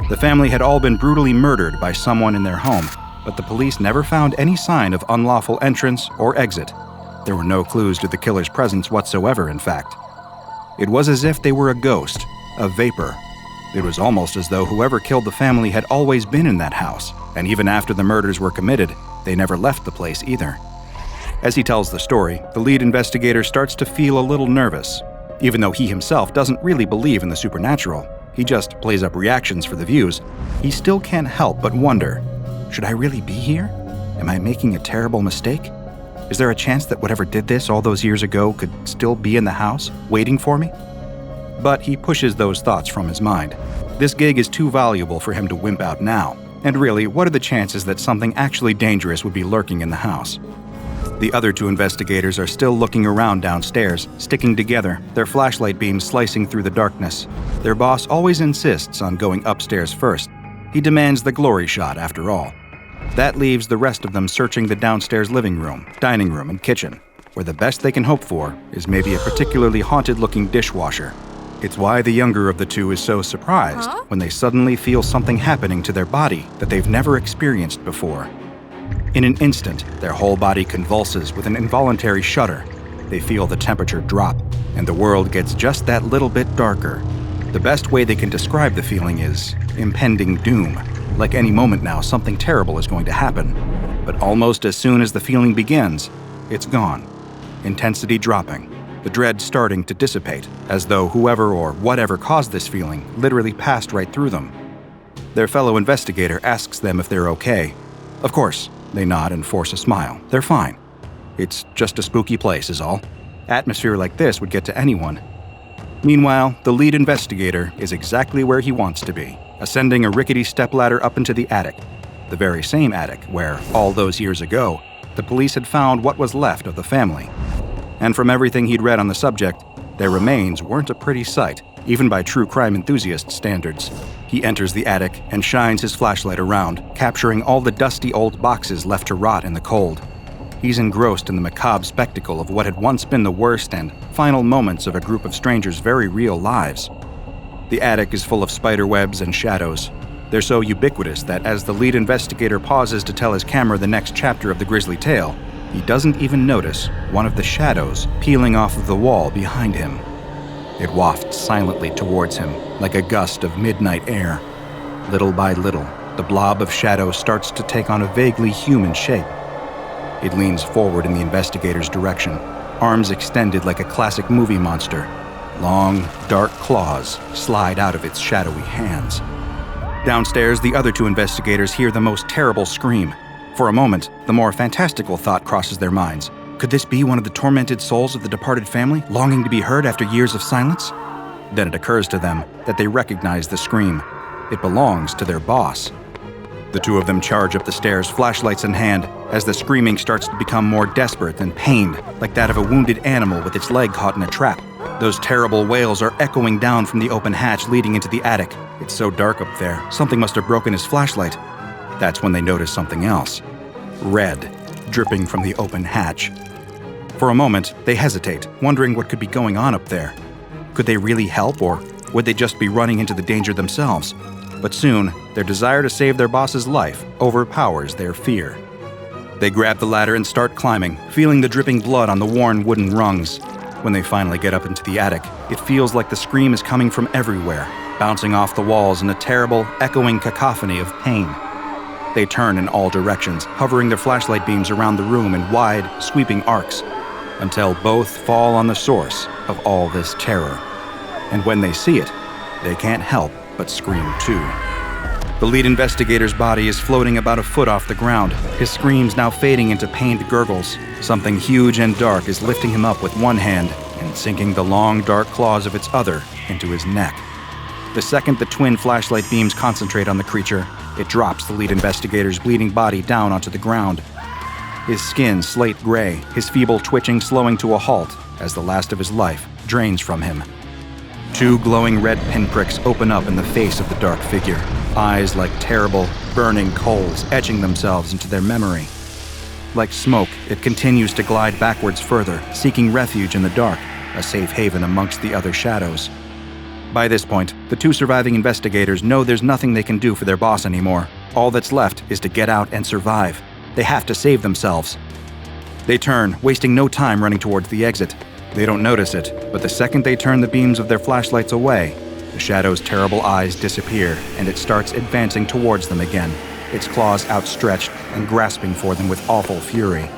The family had all been brutally murdered by someone in their home, but the police never found any sign of unlawful entrance or exit. There were no clues to the killer's presence whatsoever, in fact. It was as if they were a ghost, a vapor. It was almost as though whoever killed the family had always been in that house, and even after the murders were committed, they never left the place either. As he tells the story, the lead investigator starts to feel a little nervous. Even though he himself doesn't really believe in the supernatural, he just plays up reactions for the views, he still can't help but wonder, should I really be here? Am I making a terrible mistake? Is there a chance that whatever did this all those years ago could still be in the house, waiting for me? But he pushes those thoughts from his mind. This gig is too valuable for him to wimp out now. And really, what are the chances that something actually dangerous would be lurking in the house? The other 2 investigators are still looking around downstairs, sticking together, their flashlight beams slicing through the darkness. Their boss always insists on going upstairs first. He demands the glory shot, after all. That leaves the rest of them searching the downstairs living room, dining room, and kitchen, where the best they can hope for is maybe a particularly haunted-looking dishwasher. It's why the younger of the 2 is so surprised when they suddenly feel something happening to their body that they've never experienced before. In an instant, their whole body convulses with an involuntary shudder. They feel the temperature drop, and the world gets just that little bit darker. The best way they can describe the feeling is impending doom. Like any moment now, something terrible is going to happen. But almost as soon as the feeling begins, it's gone. Intensity dropping, the dread starting to dissipate, as though whoever or whatever caused this feeling literally passed right through them. Their fellow investigator asks them if they're okay. Of course, they nod and force a smile. They're fine. It's just a spooky place is all. Atmosphere like this would get to anyone. Meanwhile, the lead investigator is exactly where he wants to be, ascending a rickety stepladder up into the attic. The very same attic where, all those years ago, the police had found what was left of the family. And from everything he'd read on the subject, their remains weren't a pretty sight, even by true crime enthusiast standards. He enters the attic and shines his flashlight around, capturing all the dusty old boxes left to rot in the cold. He's engrossed in the macabre spectacle of what had once been the worst and final moments of a group of strangers' very real lives. The attic is full of spider webs and shadows. They're so ubiquitous that as the lead investigator pauses to tell his camera the next chapter of the grisly tale, he doesn't even notice one of the shadows peeling off of the wall behind him. It wafts silently towards him like a gust of midnight air. Little by little, the blob of shadow starts to take on a vaguely human shape. It leans forward in the investigator's direction, arms extended like a classic movie monster. Long, dark claws slide out of its shadowy hands. Downstairs, the other two investigators hear the most terrible scream. For a moment, the more fantastical thought crosses their minds. Could this be one of the tormented souls of the departed family, longing to be heard after years of silence? Then it occurs to them that they recognize the scream. It belongs to their boss. The two of them charge up the stairs, flashlights in hand, as the screaming starts to become more desperate and pained, like that of a wounded animal with its leg caught in a trap. Those terrible wails are echoing down from the open hatch leading into the attic. It's so dark up there, something must have broken his flashlight. That's when they notice something else. Red, dripping from the open hatch. For a moment, they hesitate, wondering what could be going on up there. Could they really help, or would they just be running into the danger themselves? But soon, their desire to save their boss's life overpowers their fear. They grab the ladder and start climbing, feeling the dripping blood on the worn wooden rungs. When they finally get up into the attic, it feels like the scream is coming from everywhere, bouncing off the walls in a terrible, echoing cacophony of pain. They turn in all directions, hovering their flashlight beams around the room in wide, sweeping arcs, until both fall on the source of all this terror. And when they see it, they can't help but scream too. The lead investigator's body is floating about a foot off the ground, his screams now fading into pained gurgles. Something huge and dark is lifting him up with one hand and sinking the long, dark claws of its other into his neck. The second the twin flashlight beams concentrate on the creature, it drops the lead investigator's bleeding body down onto the ground. His skin slate gray, his feeble twitching slowing to a halt as the last of his life drains from him. Two glowing red pinpricks open up in the face of the dark figure, eyes like terrible, burning coals etching themselves into their memory. Like smoke, it continues to glide backwards further, seeking refuge in the dark, a safe haven amongst the other shadows. By this point, the two surviving investigators know there's nothing they can do for their boss anymore. All that's left is to get out and survive. They have to save themselves. They turn, wasting no time running towards the exit. They don't notice it, but the second they turn the beams of their flashlights away, the shadow's terrible eyes disappear, and it starts advancing towards them again, its claws outstretched and grasping for them with awful fury.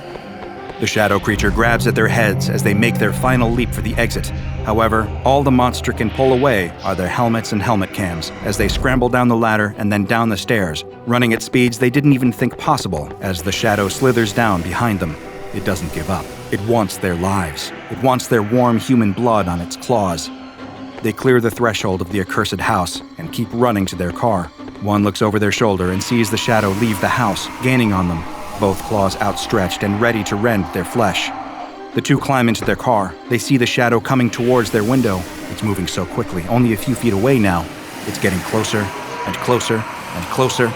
The shadow creature grabs at their heads as they make their final leap for the exit. However, all the monster can pull away are their helmets and helmet cams as they scramble down the ladder and then down the stairs, running at speeds they didn't even think possible as the shadow slithers down behind them. It doesn't give up. It wants their lives. It wants their warm human blood on its claws. They clear the threshold of the accursed house and keep running to their car. One looks over their shoulder and sees the shadow leave the house, gaining on them, both claws outstretched and ready to rend their flesh. The two climb into their car. They see the shadow coming towards their window. It's moving so quickly, only a few feet away now. It's getting closer and closer and closer.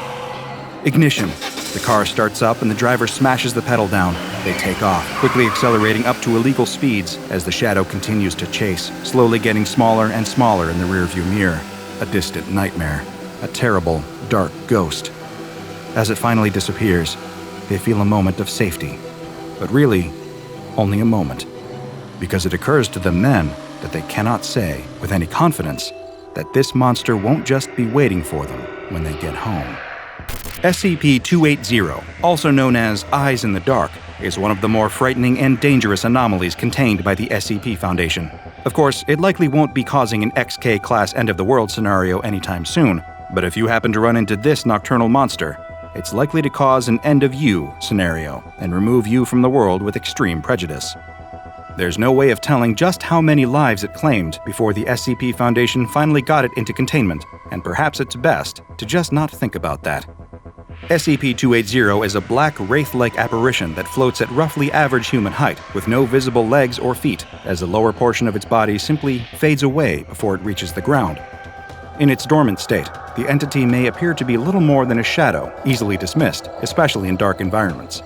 Ignition. The car starts up and the driver smashes the pedal down. They take off, quickly accelerating up to illegal speeds as the shadow continues to chase, slowly getting smaller and smaller in the rearview mirror. A distant nightmare. A terrible, dark ghost. As it finally disappears, they feel a moment of safety. But really, only a moment. Because it occurs to them then that they cannot say, with any confidence, that this monster won't just be waiting for them when they get home. SCP-428, also known as Eyes in the Dark, is one of the more frightening and dangerous anomalies contained by the SCP Foundation. Of course, it likely won't be causing an XK-class end-of-the-world scenario anytime soon, But if you happen to run into this nocturnal monster, it's likely to cause an end-of-you scenario and remove you from the world with extreme prejudice. There's no way of telling just how many lives it claimed before the SCP Foundation finally got it into containment, and perhaps it's best to just not think about that. SCP-280 is a black wraith-like apparition that floats at roughly average human height, with no visible legs or feet, as the lower portion of its body simply fades away before it reaches the ground. In its dormant state, the entity may appear to be little more than a shadow, easily dismissed, especially in dark environments.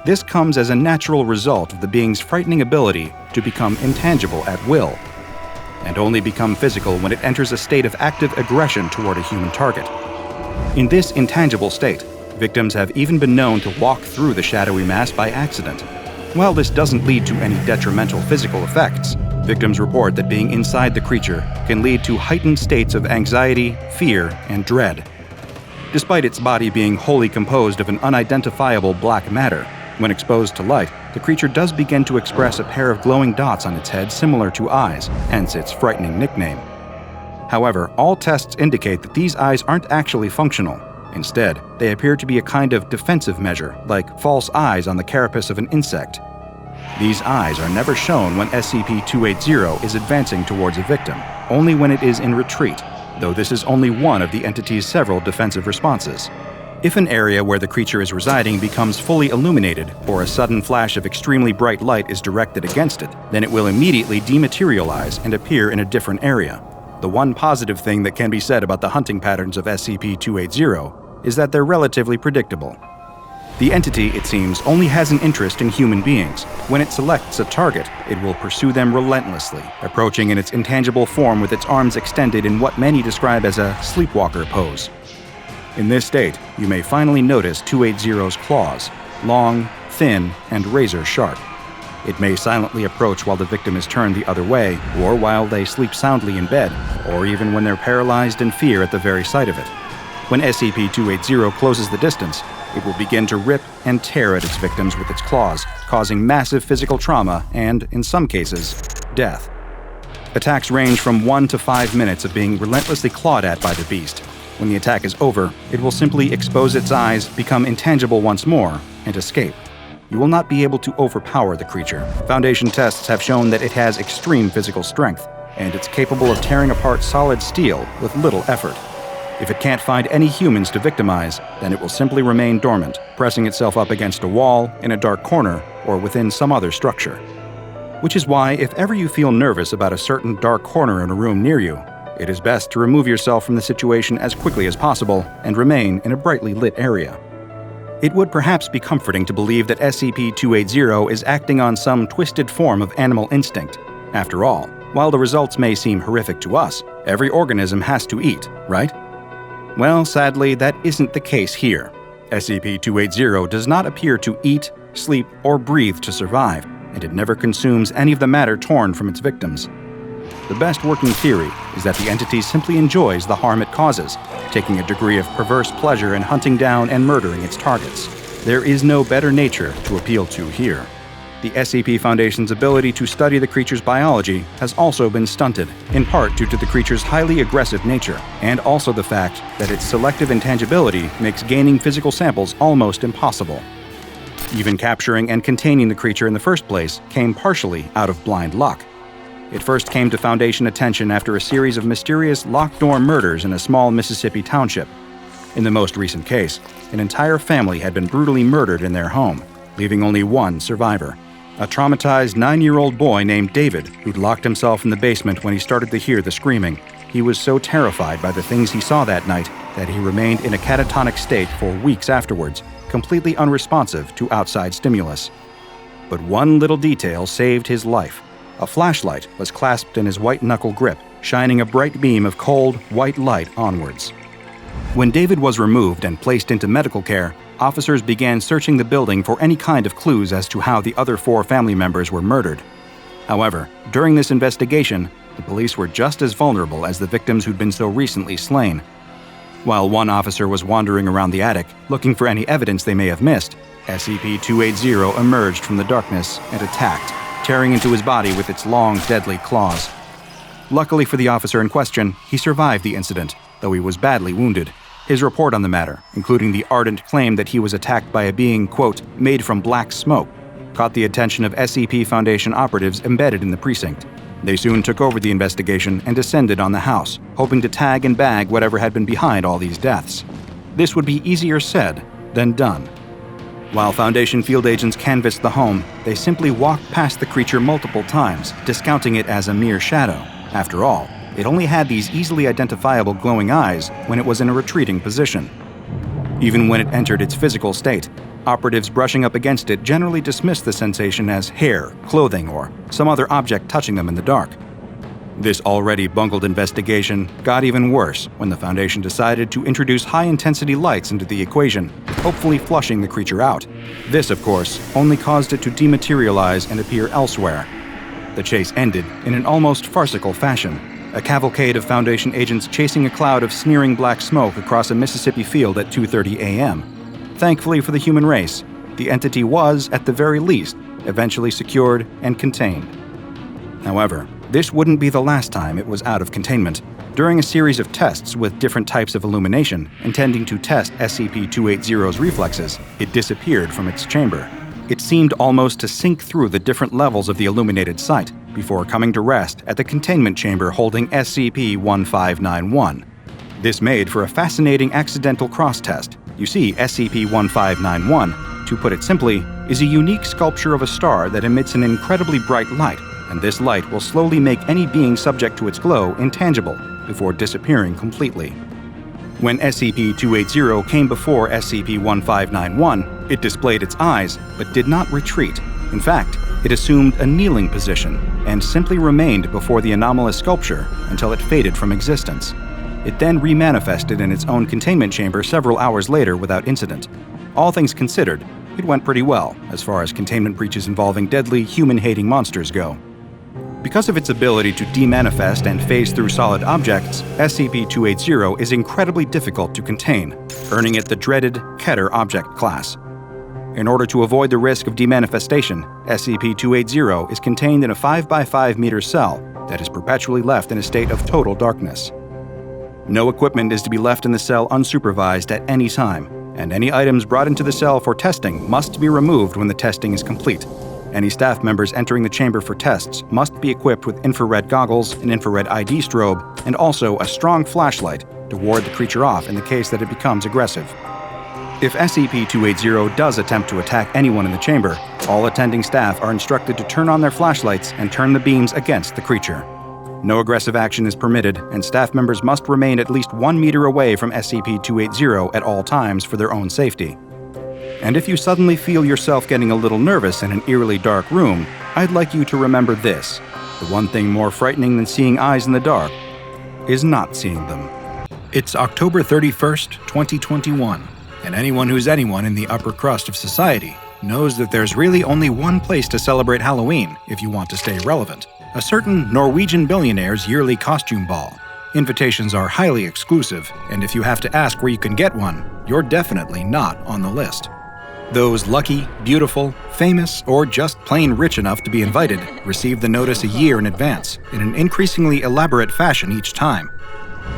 This comes as a natural result of the being's frightening ability to become intangible at will, and only become physical when it enters a state of active aggression toward a human target. In this intangible state, victims have even been known to walk through the shadowy mass by accident. While this doesn't lead to any detrimental physical effects, victims report that being inside the creature can lead to heightened states of anxiety, fear, and dread. Despite its body being wholly composed of an unidentifiable black matter, when exposed to light, the creature does begin to express a pair of glowing dots on its head similar to eyes, hence its frightening nickname. However, all tests indicate that these eyes aren't actually functional. Instead, they appear to be a kind of defensive measure, like false eyes on the carapace of an insect. These eyes are never shown when SCP-280 is advancing towards a victim, only when it is in retreat, though this is only one of the entity's several defensive responses. If an area where the creature is residing becomes fully illuminated, or a sudden flash of extremely bright light is directed against it, then it will immediately dematerialize and appear in a different area. The one positive thing that can be said about the hunting patterns of SCP-280 is that they're relatively predictable. The entity, it seems, only has an interest in human beings. When it selects a target, it will pursue them relentlessly, approaching in its intangible form with its arms extended in what many describe as a sleepwalker pose. In this state, you may finally notice 280's claws, long, thin, and razor-sharp. It may silently approach while the victim is turned the other way, or while they sleep soundly in bed, or even when they're paralyzed in fear at the very sight of it. When SCP-280 closes the distance, it will begin to rip and tear at its victims with its claws, causing massive physical trauma and, in some cases, death. Attacks range from 1 to 5 minutes of being relentlessly clawed at by the beast. When the attack is over, it will simply expose its eyes, become intangible once more, and escape. You will not be able to overpower the creature. Foundation tests have shown that it has extreme physical strength, and it's capable of tearing apart solid steel with little effort. If it can't find any humans to victimize, then it will simply remain dormant, pressing itself up against a wall, in a dark corner, or within some other structure. Which is why, if ever you feel nervous about a certain dark corner in a room near you, it is best to remove yourself from the situation as quickly as possible and remain in a brightly lit area. It would perhaps be comforting to believe that SCP-280 is acting on some twisted form of animal instinct. After all, while the results may seem horrific to us, every organism has to eat, right? Well, sadly, that isn't the case here. SCP-280 does not appear to eat, sleep, or breathe to survive, and it never consumes any of the matter torn from its victims. The best working theory is that the entity simply enjoys the harm it causes, taking a degree of perverse pleasure in hunting down and murdering its targets. There is no better nature to appeal to here. The SCP Foundation's ability to study the creature's biology has also been stunted, in part due to the creature's highly aggressive nature, and also the fact that its selective intangibility makes gaining physical samples almost impossible. Even capturing and containing the creature in the first place came partially out of blind luck. It first came to Foundation attention after a series of mysterious locked-door murders in a small Mississippi township. In the most recent case, an entire family had been brutally murdered in their home, leaving only one survivor. A traumatized 9-year-old boy named David, who'd locked himself in the basement when he started to hear the screaming. He was so terrified by the things he saw that night that he remained in a catatonic state for weeks afterwards, completely unresponsive to outside stimulus. But one little detail saved his life. A flashlight was clasped in his white-knuckle grip, shining a bright beam of cold, white light onwards. When David was removed and placed into medical care, officers began searching the building for any kind of clues as to how the other 4 family members were murdered. However, during this investigation, the police were just as vulnerable as the victims who'd been so recently slain. While one officer was wandering around the attic, looking for any evidence they may have missed, SCP-280 emerged from the darkness and attacked, tearing into his body with its long, deadly claws. Luckily for the officer in question, he survived the incident, though he was badly wounded. His report on the matter, including the ardent claim that he was attacked by a being, quote, made from black smoke, caught the attention of SCP Foundation operatives embedded in the precinct. They soon took over the investigation and descended on the house, hoping to tag and bag whatever had been behind all these deaths. This would be easier said than done. While Foundation field agents canvassed the home, they simply walked past the creature multiple times, discounting it as a mere shadow. After all, it only had these easily identifiable glowing eyes when it was in a retreating position. Even when it entered its physical state, operatives brushing up against it generally dismissed the sensation as hair, clothing, or some other object touching them in the dark. This already bungled investigation got even worse when the Foundation decided to introduce high-intensity lights into the equation, hopefully flushing the creature out. This, of course, only caused it to dematerialize and appear elsewhere. The chase ended in an almost farcical fashion, a cavalcade of Foundation agents chasing a cloud of smearing black smoke across a Mississippi field at 2:30 a.m. Thankfully for the human race, the entity was, at the very least, eventually secured and contained. However, this wouldn't be the last time it was out of containment. During a series of tests with different types of illumination, intending to test SCP-280's reflexes, it disappeared from its chamber. It seemed almost to sink through the different levels of the illuminated site, before coming to rest at the containment chamber holding SCP-1591. This made for a fascinating accidental cross-test. You see, SCP-1591, to put it simply, is a unique sculpture of a star that emits an incredibly bright light, and this light will slowly make any being subject to its glow intangible before disappearing completely. When SCP-280 came before SCP-1591, it displayed its eyes but did not retreat. In fact, it assumed a kneeling position and simply remained before the anomalous sculpture until it faded from existence. It then remanifested in its own containment chamber several hours later without incident. All things considered, it went pretty well as far as containment breaches involving deadly, human-hating monsters go. Because of its ability to demanifest and phase through solid objects, SCP-280 is incredibly difficult to contain, earning it the dreaded Keter object class. In order to avoid the risk of demanifestation, SCP-280 is contained in a 5x5 meter cell that is perpetually left in a state of total darkness. No equipment is to be left in the cell unsupervised at any time, and any items brought into the cell for testing must be removed when the testing is complete. Any staff members entering the chamber for tests must be equipped with infrared goggles, an infrared ID strobe, and also a strong flashlight to ward the creature off in the case that it becomes aggressive. If SCP-280 does attempt to attack anyone in the chamber, all attending staff are instructed to turn on their flashlights and turn the beams against the creature. No aggressive action is permitted, and staff members must remain at least 1 meter away from SCP-280 at all times for their own safety. And if you suddenly feel yourself getting a little nervous in an eerily dark room, I'd like you to remember this. The one thing more frightening than seeing eyes in the dark is not seeing them. It's October 31st, 2021, and anyone who's anyone in the upper crust of society knows that there's really only one place to celebrate Halloween if you want to stay relevant: a certain Norwegian billionaire's yearly costume ball. Invitations are highly exclusive, and if you have to ask where you can get one, you're definitely not on the list. Those lucky, beautiful, famous, or just plain rich enough to be invited receive the notice a year in advance, in an increasingly elaborate fashion each time.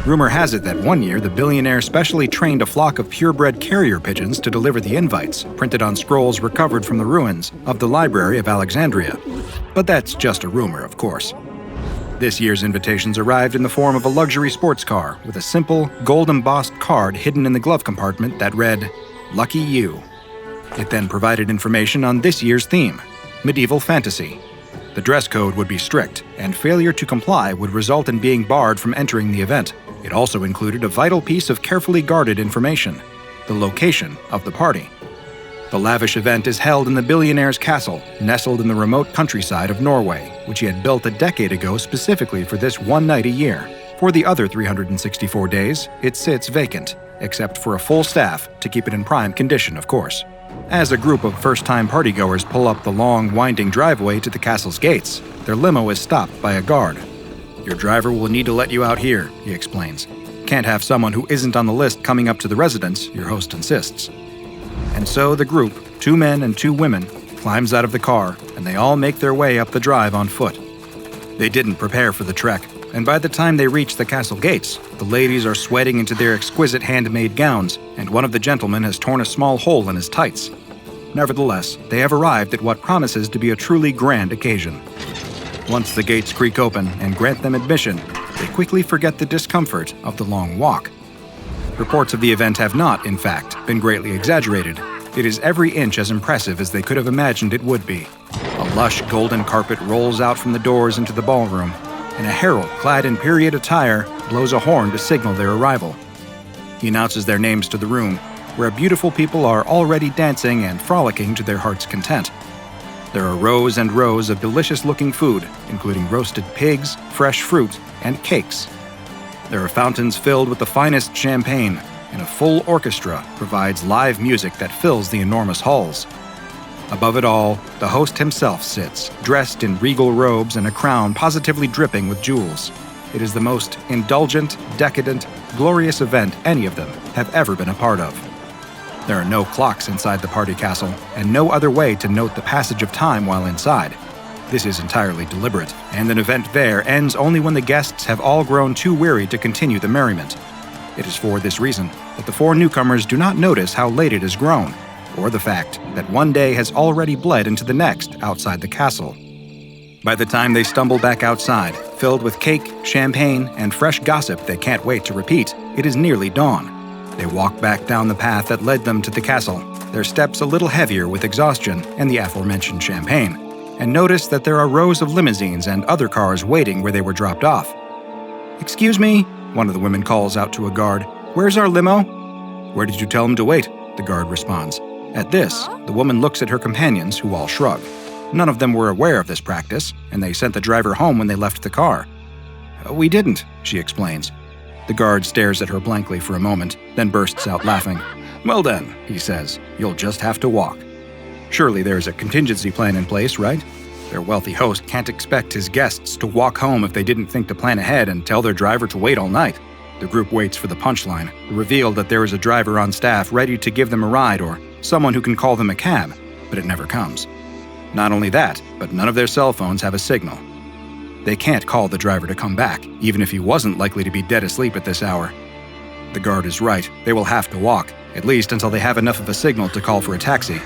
Rumor has it that one year the billionaire specially trained a flock of purebred carrier pigeons to deliver the invites, printed on scrolls recovered from the ruins of the Library of Alexandria. But that's just a rumor, of course. This year's invitations arrived in the form of a luxury sports car with a simple, gold-embossed card hidden in the glove compartment that read, "Lucky You." It then provided information on this year's theme, medieval fantasy. The dress code would be strict, and failure to comply would result in being barred from entering the event. It also included a vital piece of carefully guarded information: the location of the party. The lavish event is held in the billionaire's castle, nestled in the remote countryside of Norway, which he had built a decade ago specifically for this one night a year. For the other 364 days, it sits vacant, except for a full staff to keep it in prime condition, of course. As a group of first-time partygoers pull up the long, winding driveway to the castle's gates, their limo is stopped by a guard. "Your driver will need to let you out here," he explains. "Can't have someone who isn't on the list coming up to the residence," your host insists. And so the group, 2 men and 2 women, climbs out of the car, and they all make their way up the drive on foot. They didn't prepare for the trek. and by the time they reach the castle gates, the ladies are sweating into their exquisite handmade gowns, and one of the gentlemen has torn a small hole in his tights. Nevertheless, they have arrived at what promises to be a truly grand occasion. Once the gates creak open and grant them admission, they quickly forget the discomfort of the long walk. Reports of the event have not, in fact, been greatly exaggerated. It is every inch as impressive as they could have imagined it would be. A lush golden carpet rolls out from the doors into the ballroom, and a herald clad in period attire blows a horn to signal their arrival. He announces their names to the room, where beautiful people are already dancing and frolicking to their heart's content. There are rows and rows of delicious-looking food, including roasted pigs, fresh fruit, and cakes. There are fountains filled with the finest champagne, and a full orchestra provides live music that fills the enormous halls. Above it all, the host himself sits, dressed in regal robes and a crown positively dripping with jewels. It is the most indulgent, decadent, glorious event any of them have ever been a part of. There are no clocks inside the party castle, and no other way to note the passage of time while inside. This is entirely deliberate, and an event there ends only when the guests have all grown too weary to continue the merriment. It is for this reason that the four newcomers do not notice how late it has grown, or the fact that one day has already bled into the next outside the castle. By the time they stumble back outside, filled with cake, champagne, and fresh gossip they can't wait to repeat, it is nearly dawn. They walk back down the path that led them to the castle, their steps a little heavier with exhaustion and the aforementioned champagne, and notice that there are rows of limousines and other cars waiting where they were dropped off. "Excuse me," one of the women calls out to a guard. "Where's our limo?" "Where did you tell him to wait?" the guard responds. At this, the woman looks at her companions, who all shrug. None of them were aware of this practice, and they sent the driver home when they left the car. "We didn't," she explains. The guard stares at her blankly for a moment, then bursts out laughing. "Well then," he says, "you'll just have to walk." Surely there's a contingency plan in place, right? Their wealthy host can't expect his guests to walk home if they didn't think to plan ahead and tell their driver to wait all night. The group waits for the punchline, the reveal that there is a driver on staff ready to give them a ride or someone who can call them a cab, but it never comes. Not only that, but none of their cell phones have a signal. They can't call the driver to come back, even if he wasn't likely to be dead asleep at this hour. The guard is right, they will have to walk, at least until they have enough of a signal to call for a taxi.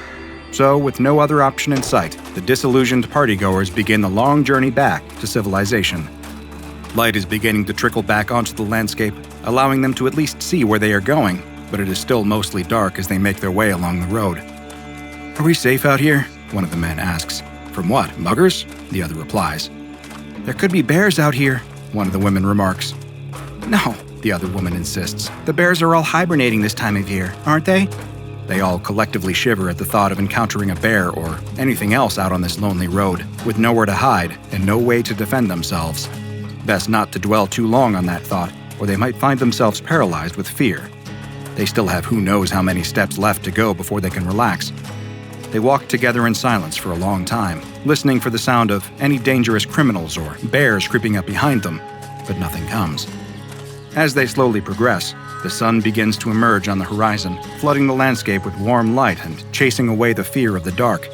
So, with no other option in sight, the disillusioned partygoers begin the long journey back to civilization. Light is beginning to trickle back onto the landscape, allowing them to at least see where they are going, but it is still mostly dark as they make their way along the road. "Are we safe out here?" one of the men asks. "From what, muggers?" the other replies. "There could be bears out here," one of the women remarks. "No," the other woman insists. "The bears are all hibernating this time of year, aren't they?" They all collectively shiver at the thought of encountering a bear or anything else out on this lonely road, with nowhere to hide and no way to defend themselves. Best not to dwell too long on that thought, or they might find themselves paralyzed with fear. They still have who knows how many steps left to go before they can relax. They walk together in silence for a long time, listening for the sound of any dangerous criminals or bears creeping up behind them, but nothing comes. As they slowly progress, the sun begins to emerge on the horizon, flooding the landscape with warm light and chasing away the fear of the dark.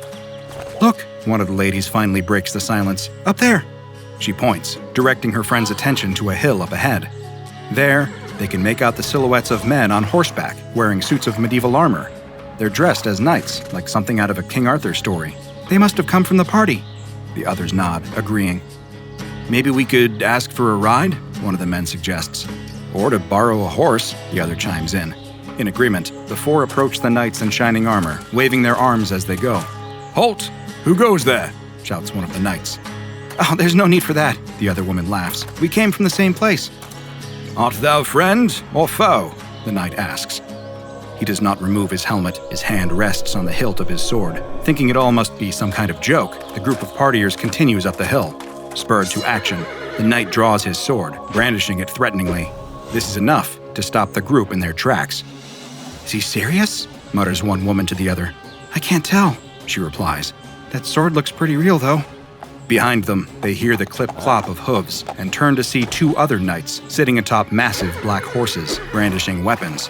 "Look," one of the ladies finally breaks the silence. "Up there!" She points, directing her friend's attention to a hill up ahead. There, they can make out the silhouettes of men on horseback, wearing suits of medieval armor. They're dressed as knights, like something out of a King Arthur story. "They must have come from the party." The others nod, agreeing. "Maybe we could ask for a ride?" one of the men suggests. "Or to borrow a horse," the other chimes in. In agreement, the four approach the knights in shining armor, waving their arms as they go. "Halt! Who goes there?" shouts one of the knights. "Oh, there's no need for that," the other woman laughs. "We came from the same place." "Art thou friend or foe?" the knight asks. He does not remove his helmet. His hand rests on the hilt of his sword. Thinking it all must be some kind of joke, the group of partiers continues up the hill. Spurred to action, the knight draws his sword, brandishing it threateningly. This is enough to stop the group in their tracks. "Is he serious?" mutters one woman to the other. "I can't tell," she replies. "That sword looks pretty real, though." Behind them, they hear the clip-clop of hooves and turn to see two other knights sitting atop massive black horses, brandishing weapons.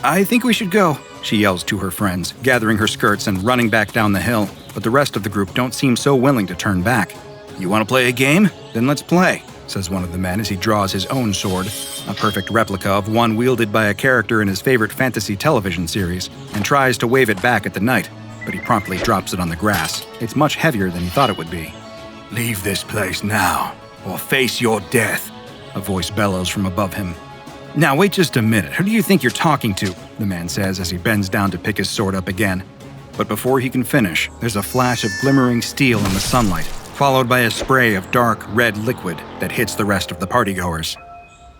"I think we should go," she yells to her friends, gathering her skirts and running back down the hill, but the rest of the group don't seem so willing to turn back. "You want to play a game? Then let's play," says one of the men as he draws his own sword, a perfect replica of one wielded by a character in his favorite fantasy television series, and tries to wave it back at the knight, but he promptly drops it on the grass. It's much heavier than he thought it would be. "Leave this place now, or face your death," a voice bellows from above him. "Now wait just a minute, who do you think you're talking to?" the man says as he bends down to pick his sword up again. But before he can finish, there's a flash of glimmering steel in the sunlight, followed by a spray of dark red liquid that hits the rest of the partygoers.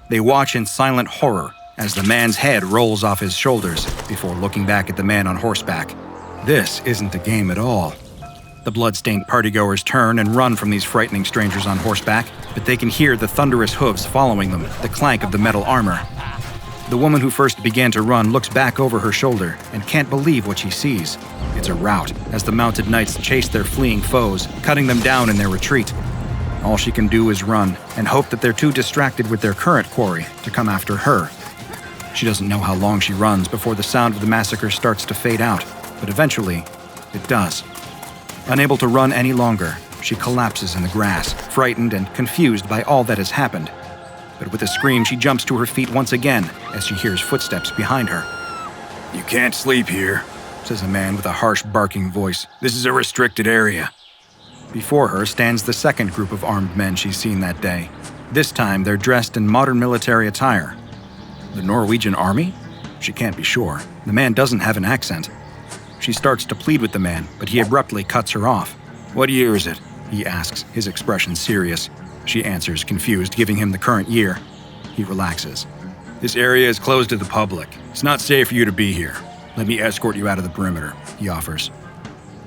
They watch in silent horror as the man's head rolls off his shoulders before looking back at the man on horseback. This isn't a game at all. The blood-stained partygoers turn and run from these frightening strangers on horseback, but they can hear the thunderous hooves following them, the clank of the metal armor. The woman who first began to run looks back over her shoulder and can't believe what she sees. It's a rout as the mounted knights chase their fleeing foes, cutting them down in their retreat. All she can do is run and hope that they're too distracted with their current quarry to come after her. She doesn't know how long she runs before the sound of the massacre starts to fade out, but eventually, it does. Unable to run any longer, she collapses in the grass, frightened and confused by all that has happened. But with a scream, she jumps to her feet once again as she hears footsteps behind her. "You can't sleep here," says a man with a harsh barking voice. "This is a restricted area." Before her stands the second group of armed men she's seen that day. This time, they're dressed in modern military attire. The Norwegian army? She can't be sure. The man doesn't have an accent. She starts to plead with the man, but he abruptly cuts her off. "What year is it?" he asks, his expression serious. She answers, confused, giving him the current year. He relaxes. "This area is closed to the public. It's not safe for you to be here. Let me escort you out of the perimeter," he offers.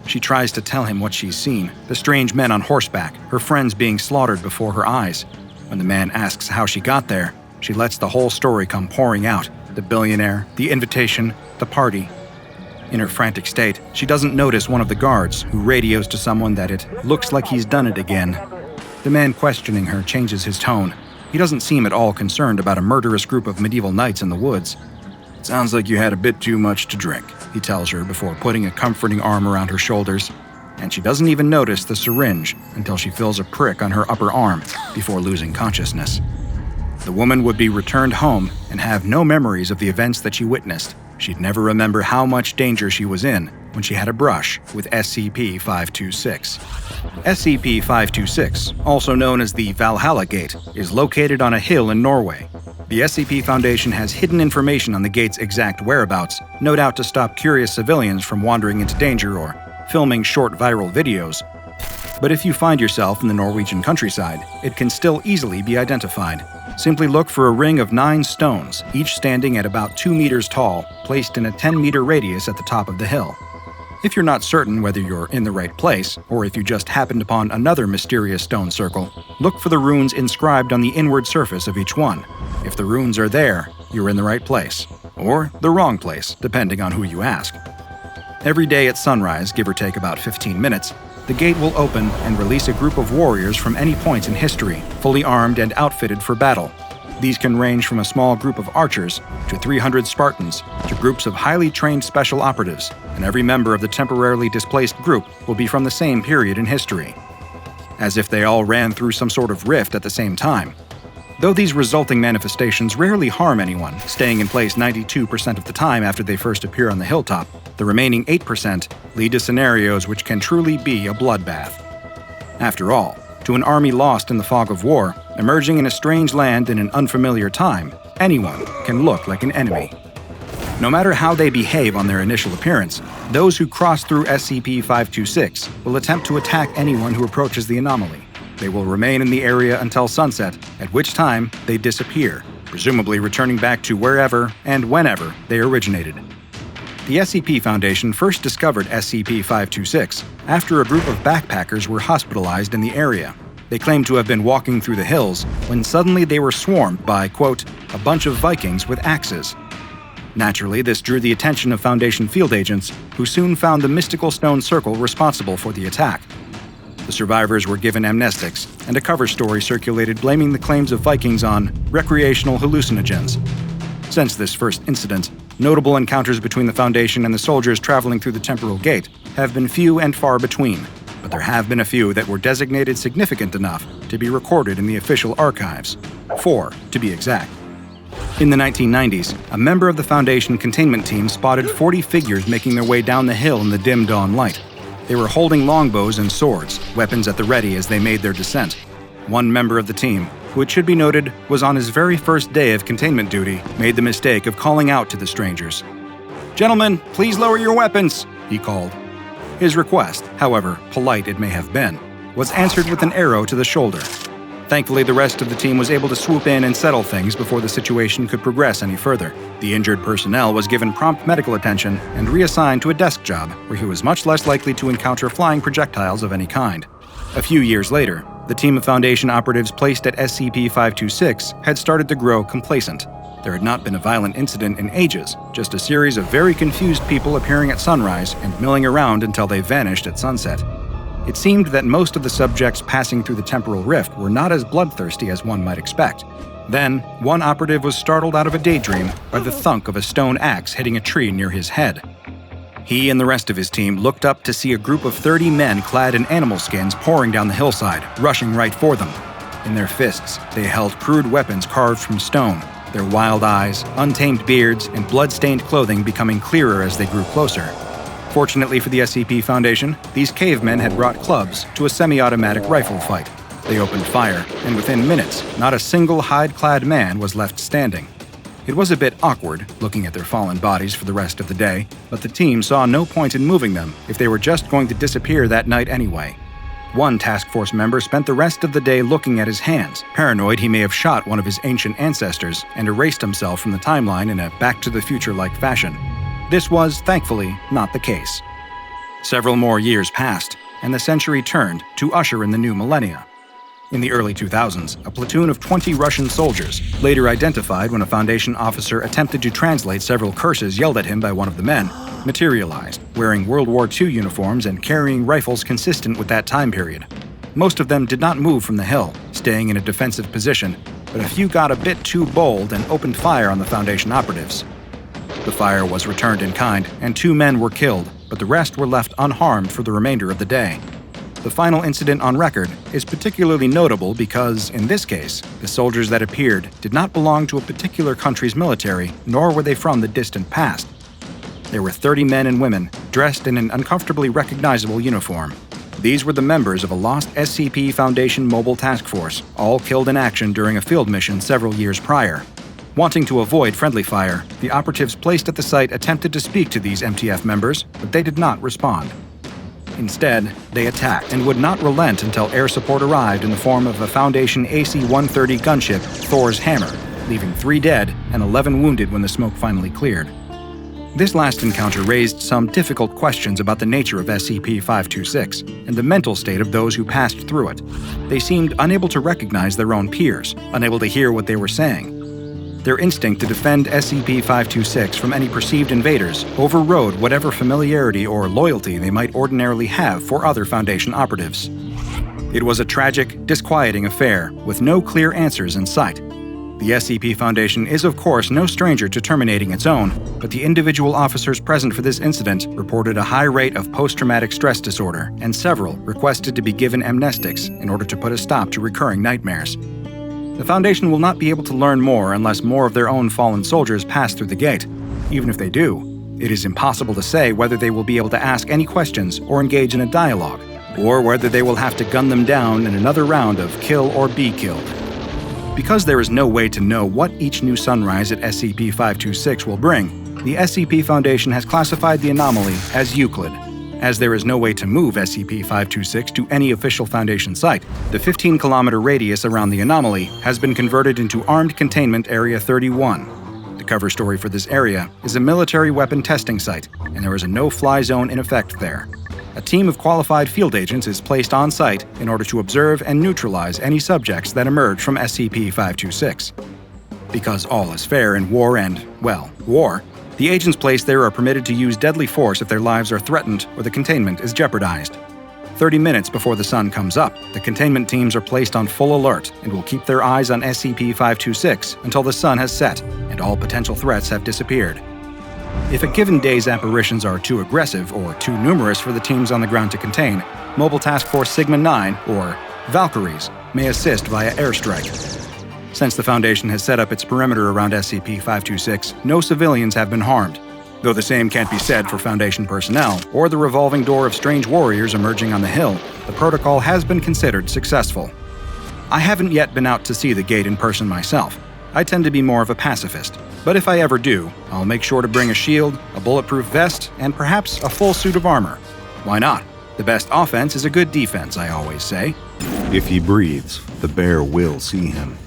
She tries to tell him what she's seen, the strange men on horseback, her friends being slaughtered before her eyes. When the man asks how she got there, she lets the whole story come pouring out. The billionaire, the invitation, the party. In her frantic state, she doesn't notice one of the guards, who radios to someone that it looks like he's done it again. The man questioning her changes his tone. He doesn't seem at all concerned about a murderous group of medieval knights in the woods. "Sounds like you had a bit too much to drink," he tells her before putting a comforting arm around her shoulders. And she doesn't even notice the syringe until she feels a prick on her upper arm before losing consciousness. The woman would be returned home and have no memories of the events that she witnessed. She'd never remember how much danger she was in when she had a brush with SCP-526. SCP-526, also known as the Valhalla Gate, is located on a hill in Norway. The SCP Foundation has hidden information on the gate's exact whereabouts, no doubt to stop curious civilians from wandering into danger or filming short viral videos. But if you find yourself in the Norwegian countryside, it can still easily be identified. Simply look for a ring of 9 stones, each standing at about 2 meters tall, placed in a 10-meter radius at the top of the hill. If you're not certain whether you're in the right place, or if you just happened upon another mysterious stone circle, look for the runes inscribed on the inward surface of each one. If the runes are there, you're in the right place. Or the wrong place, depending on who you ask. Every day at sunrise, give or take about 15 minutes, the gate will open and release a group of warriors from any point in history, fully armed and outfitted for battle. These can range from a small group of archers to 300 Spartans to groups of highly trained special operatives, and every member of the temporarily displaced group will be from the same period in history. As if they all ran through some sort of rift at the same time. Though these resulting manifestations rarely harm anyone, staying in place 92% of the time after they first appear on the hilltop, the remaining 8% lead to scenarios which can truly be a bloodbath. After all, to an army lost in the fog of war, emerging in a strange land in an unfamiliar time, anyone can look like an enemy. No matter how they behave on their initial appearance, those who cross through SCP-526 will attempt to attack anyone who approaches the anomaly. They will remain in the area until sunset, at which time they disappear, presumably returning back to wherever and whenever they originated. The SCP Foundation first discovered SCP-526 after a group of backpackers were hospitalized in the area. They claimed to have been walking through the hills when suddenly they were swarmed by, quote, a bunch of Vikings with axes. Naturally, this drew the attention of Foundation field agents, who soon found the mystical stone circle responsible for the attack. The survivors were given amnestics, and a cover story circulated blaming the claims of Vikings on recreational hallucinogens. Since this first incident, notable encounters between the Foundation and the soldiers traveling through the temporal gate have been few and far between, but there have been a few that were designated significant enough to be recorded in the official archives. 4, to be exact. In the 1990s, a member of the Foundation containment team spotted 40 figures making their way down the hill in the dim dawn light. They were holding longbows and swords, weapons at the ready as they made their descent. One member of the team, who it should be noted was on his very first day of containment duty, made the mistake of calling out to the strangers. "Gentlemen, please lower your weapons," he called. His request, however polite it may have been, was answered with an arrow to the shoulder. Thankfully, the rest of the team was able to swoop in and settle things before the situation could progress any further. The injured personnel was given prompt medical attention and reassigned to a desk job where he was much less likely to encounter flying projectiles of any kind. A few years later, the team of Foundation operatives placed at SCP-526 had started to grow complacent. There had not been a violent incident in ages, just a series of very confused people appearing at sunrise and milling around until they vanished at sunset. It seemed that most of the subjects passing through the temporal rift were not as bloodthirsty as one might expect. Then, one operative was startled out of a daydream by the thunk of a stone axe hitting a tree near his head. He and the rest of his team looked up to see a group of 30 men clad in animal skins pouring down the hillside, rushing right for them. In their fists, they held crude weapons carved from stone, their wild eyes, untamed beards, and blood-stained clothing becoming clearer as they grew closer. Fortunately for the SCP Foundation, these cavemen had brought clubs to a semi-automatic rifle fight. They opened fire, and within minutes, not a single hide-clad man was left standing. It was a bit awkward, looking at their fallen bodies for the rest of the day, but the team saw no point in moving them if they were just going to disappear that night anyway. One task force member spent the rest of the day looking at his hands, paranoid he may have shot one of his ancient ancestors and erased himself from the timeline in a Back to the Future-like fashion. This was, thankfully, not the case. Several more years passed, and the century turned to usher in the new millennia. In the early 2000s, a platoon of 20 Russian soldiers, later identified when a Foundation officer attempted to translate several curses yelled at him by one of the men, materialized, wearing World War II uniforms and carrying rifles consistent with that time period. Most of them did not move from the hill, staying in a defensive position, but a few got a bit too bold and opened fire on the Foundation operatives. The fire was returned in kind, and 2 men were killed, but the rest were left unharmed for the remainder of the day. The final incident on record is particularly notable because, in this case, the soldiers that appeared did not belong to a particular country's military, nor were they from the distant past. There were 30 men and women, dressed in an uncomfortably recognizable uniform. These were the members of a lost SCP Foundation Mobile Task Force, all killed in action during a field mission several years prior. Wanting to avoid friendly fire, the operatives placed at the site attempted to speak to these MTF members, but they did not respond. Instead, they attacked and would not relent until air support arrived in the form of a Foundation AC-130 gunship, Thor's Hammer, leaving 3 dead and 11 wounded when the smoke finally cleared. This last encounter raised some difficult questions about the nature of SCP-526 and the mental state of those who passed through it. They seemed unable to recognize their own peers, unable to hear what they were saying. Their instinct to defend SCP-526 from any perceived invaders overrode whatever familiarity or loyalty they might ordinarily have for other Foundation operatives. It was a tragic, disquieting affair with no clear answers in sight. The SCP Foundation is of course no stranger to terminating its own, but the individual officers present for this incident reported a high rate of post-traumatic stress disorder, and several requested to be given amnestics in order to put a stop to recurring nightmares. The Foundation will not be able to learn more unless more of their own fallen soldiers pass through the gate. Even if they do, it is impossible to say whether they will be able to ask any questions or engage in a dialogue, or whether they will have to gun them down in another round of kill or be killed. Because there is no way to know what each new sunrise at SCP-526 will bring, the SCP Foundation has classified the anomaly as Euclid. As there is no way to move SCP-526 to any official Foundation site, the 15-kilometer radius around the anomaly has been converted into Armed Containment Area 31. The cover story for this area is a military weapon testing site, and there is a no-fly zone in effect there. A team of qualified field agents is placed on site in order to observe and neutralize any subjects that emerge from SCP-526. Because all is fair in war and, well, war, the agents placed there are permitted to use deadly force if their lives are threatened or the containment is jeopardized. 30 minutes before the sun comes up, the containment teams are placed on full alert and will keep their eyes on SCP-526 until the sun has set and all potential threats have disappeared. If a given day's apparitions are too aggressive or too numerous for the teams on the ground to contain, Mobile Task Force Sigma-9, or Valkyries, may assist via airstrike. Since the Foundation has set up its perimeter around SCP-526, no civilians have been harmed, though the same can't be said for Foundation personnel or the revolving door of strange warriors emerging on the hill. The protocol has been considered successful. I haven't yet been out to see the gate in person myself. I tend to be more of a pacifist, but if I ever do, I'll make sure to bring a shield, a bulletproof vest, and perhaps a full suit of armor. Why not? The best offense is a good defense, I always say. If he breathes, the bear will see him.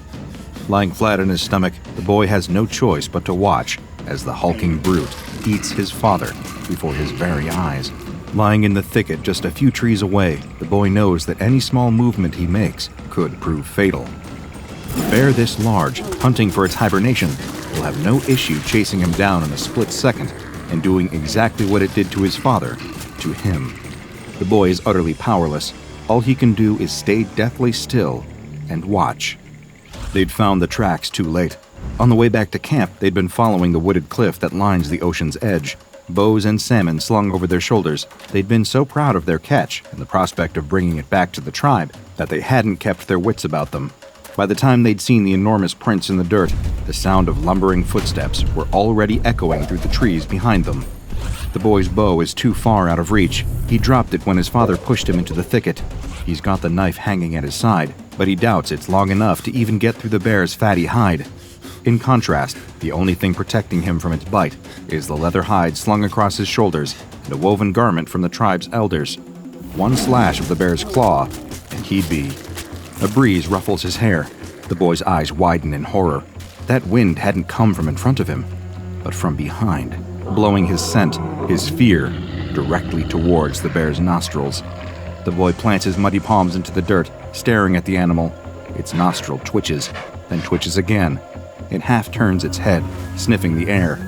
Lying flat on his stomach, the boy has no choice but to watch as the hulking brute eats his father before his very eyes. Lying in the thicket just a few trees away, the boy knows that any small movement he makes could prove fatal. A bear this large, hunting for its hibernation, will have no issue chasing him down in a split second and doing exactly what it did to his father, to him. The boy is utterly powerless. All he can do is stay deathly still and watch. They'd found the tracks too late. On the way back to camp, they'd been following the wooded cliff that lines the ocean's edge. Bows and salmon slung over their shoulders, they'd been so proud of their catch and the prospect of bringing it back to the tribe that they hadn't kept their wits about them. By the time they'd seen the enormous prints in the dirt, the sound of lumbering footsteps were already echoing through the trees behind them. The boy's bow is too far out of reach. He dropped it when his father pushed him into the thicket. He's got the knife hanging at his side, but he doubts it's long enough to even get through the bear's fatty hide. In contrast, the only thing protecting him from its bite is the leather hide slung across his shoulders and a woven garment from the tribe's elders. One slash of the bear's claw, and he'd be. A breeze ruffles his hair. The boy's eyes widen in horror. That wind hadn't come from in front of him, but from behind, blowing his scent, his fear, directly towards the bear's nostrils. The boy plants his muddy palms into the dirt, staring at the animal. Its nostril twitches, then twitches again. It half turns its head, sniffing the air.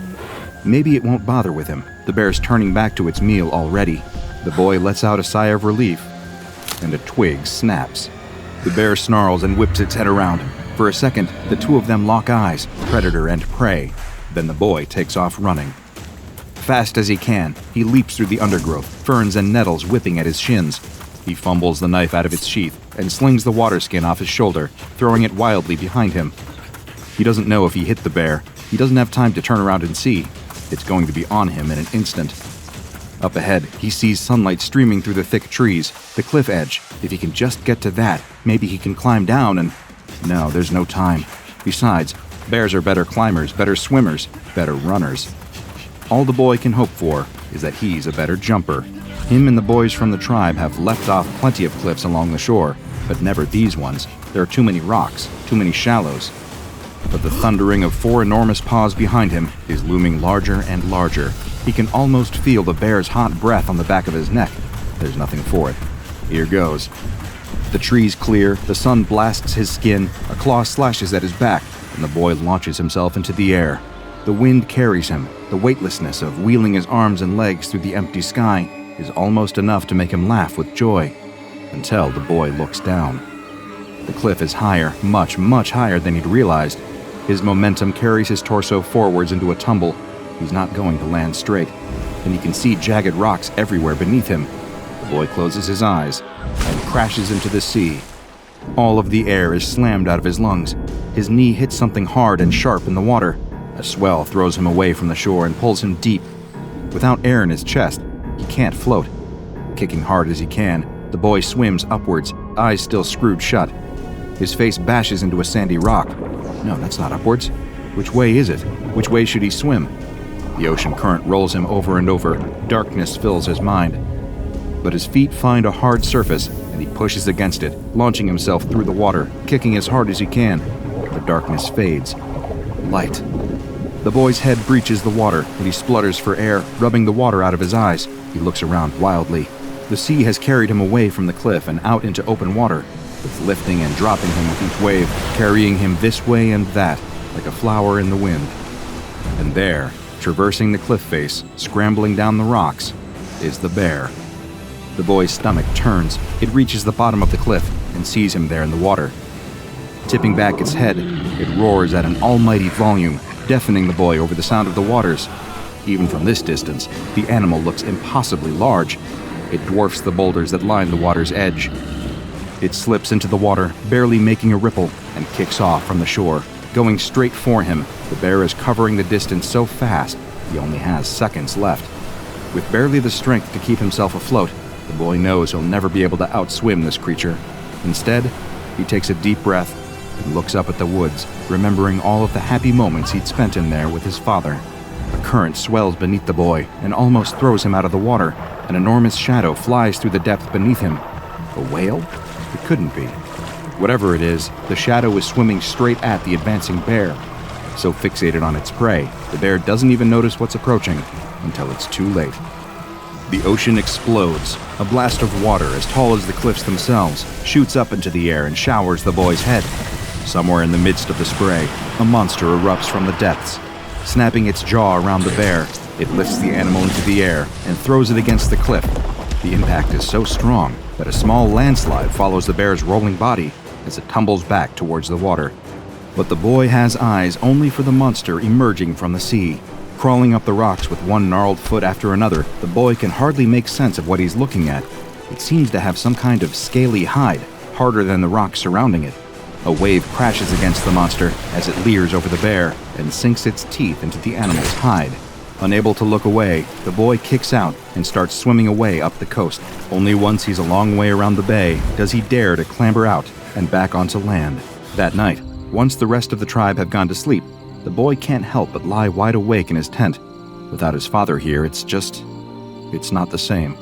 Maybe it won't bother with him. The bear's turning back to its meal already. The boy lets out a sigh of relief, and a twig snaps. The bear snarls and whips its head around. For a second, the two of them lock eyes, predator and prey. Then the boy takes off running. Fast as he can, he leaps through the undergrowth, ferns and nettles whipping at his shins. He fumbles the knife out of its sheath and slings the water skin off his shoulder, throwing it wildly behind him. He doesn't know if he hit the bear. He doesn't have time to turn around and see. It's going to be on him in an instant. Up ahead, he sees sunlight streaming through the thick trees, the cliff edge. If he can just get to that, maybe he can climb down and... No, there's no time. Besides, bears are better climbers, better swimmers, better runners. All the boy can hope for is that he's a better jumper. Him and the boys from the tribe have leapt off plenty of cliffs along the shore, but never these ones. There are too many rocks, too many shallows. But the thundering of four enormous paws behind him is looming larger and larger. He can almost feel the bear's hot breath on the back of his neck. There's nothing for it. Here goes. The trees clear, the sun blasts his skin, a claw slashes at his back, and the boy launches himself into the air. The wind carries him. The weightlessness of wheeling his arms and legs through the empty sky is almost enough to make him laugh with joy, until the boy looks down. The cliff is higher, much, much higher than he'd realized. His momentum carries his torso forwards into a tumble. He's not going to land straight, and he can see jagged rocks everywhere beneath him. The boy closes his eyes and crashes into the sea. All of the air is slammed out of his lungs. His knee hits something hard and sharp in the water. A swell throws him away from the shore and pulls him deep. Without air in his chest, he can't float. Kicking hard as he can, the boy swims upwards, eyes still screwed shut. His face bashes into a sandy rock. No, that's not upwards. Which way is it? Which way should he swim? The ocean current rolls him over and over. Darkness fills his mind. But his feet find a hard surface, and he pushes against it, launching himself through the water, kicking as hard as he can. The darkness fades. Light. The boy's head breaches the water, and he splutters for air, rubbing the water out of his eyes. He looks around wildly. The sea has carried him away from the cliff and out into open water. It's lifting and dropping him with each wave, carrying him this way and that, like a flower in the wind. And there, traversing the cliff face, scrambling down the rocks, is the bear. The boy's stomach turns. It reaches the bottom of the cliff and sees him there in the water. Tipping back its head, it roars at an almighty volume, deafening the boy over the sound of the waters. Even from this distance, the animal looks impossibly large. It dwarfs the boulders that line the water's edge. It slips into the water, barely making a ripple, and kicks off from the shore. Going straight for him, the bear is covering the distance so fast, he only has seconds left. With barely the strength to keep himself afloat, the boy knows he'll never be able to outswim this creature. Instead, he takes a deep breath and looks up at the woods, remembering all of the happy moments he'd spent in there with his father. A current swells beneath the boy and almost throws him out of the water. An enormous shadow flies through the depth beneath him. A whale? It couldn't be. Whatever it is, the shadow is swimming straight at the advancing bear. So fixated on its prey, the bear doesn't even notice what's approaching until it's too late. The ocean explodes. A blast of water as tall as the cliffs themselves shoots up into the air and showers the boy's head. Somewhere in the midst of the spray, a monster erupts from the depths. Snapping its jaw around the bear, it lifts the animal into the air and throws it against the cliff. The impact is so strong that a small landslide follows the bear's rolling body as it tumbles back towards the water. But the boy has eyes only for the monster emerging from the sea. Crawling up the rocks with one gnarled foot after another, the boy can hardly make sense of what he's looking at. It seems to have some kind of scaly hide, harder than the rocks surrounding it. A wave crashes against the monster as it leers over the bear and sinks its teeth into the animal's hide. Unable to look away, the boy kicks out and starts swimming away up the coast. Only once he's a long way around the bay does he dare to clamber out and back onto land. That night, once the rest of the tribe have gone to sleep, the boy can't help but lie wide awake in his tent. Without his father here, it's not the same.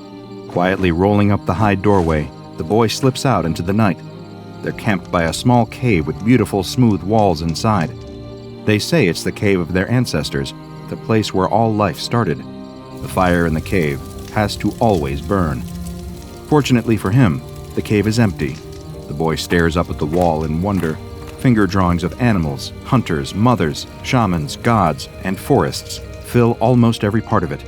Quietly rolling up the hide doorway, the boy slips out into the night. They're camped by a small cave with beautiful smooth walls inside. They say it's the cave of their ancestors, the place where all life started. The fire in the cave has to always burn. Fortunately for him, the cave is empty. The boy stares up at the wall in wonder. Finger drawings of animals, hunters, mothers, shamans, gods, and forests fill almost every part of it.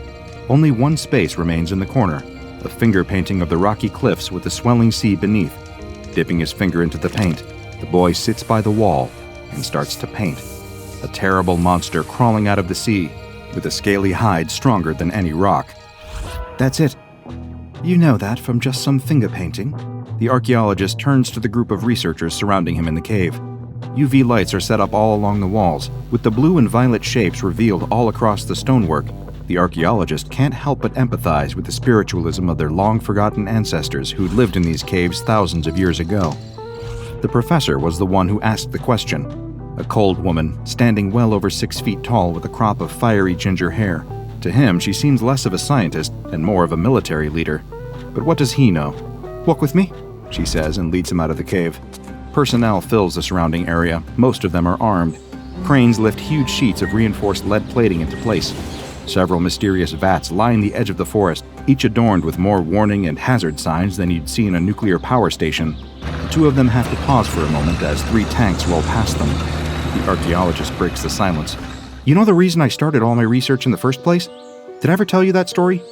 Only one space remains in the corner, a finger painting of the rocky cliffs with the swelling sea beneath. Dipping his finger into the paint, the boy sits by the wall and starts to paint. A terrible monster crawling out of the sea, with a scaly hide stronger than any rock. That's it. You know that from just some finger painting. The archaeologist turns to the group of researchers surrounding him in the cave. UV lights are set up all along the walls, with the blue and violet shapes revealed all across the stonework. The archaeologist can't help but empathize with the spiritualism of their long-forgotten ancestors who'd lived in these caves thousands of years ago. The professor was the one who asked the question, a cold woman, standing well over 6 feet tall with a crop of fiery ginger hair. To him, she seems less of a scientist and more of a military leader. But what does he know? "Walk with me," she says and leads him out of the cave. Personnel fills the surrounding area. Most of them are armed. Cranes lift huge sheets of reinforced lead plating into place. Several mysterious vats line the edge of the forest, each adorned with more warning and hazard signs than you'd see in a nuclear power station. The two of them have to pause for a moment as 3 tanks roll past them. The archaeologist breaks the silence. "You know the reason I started all my research in the first place? Did I ever tell you that story?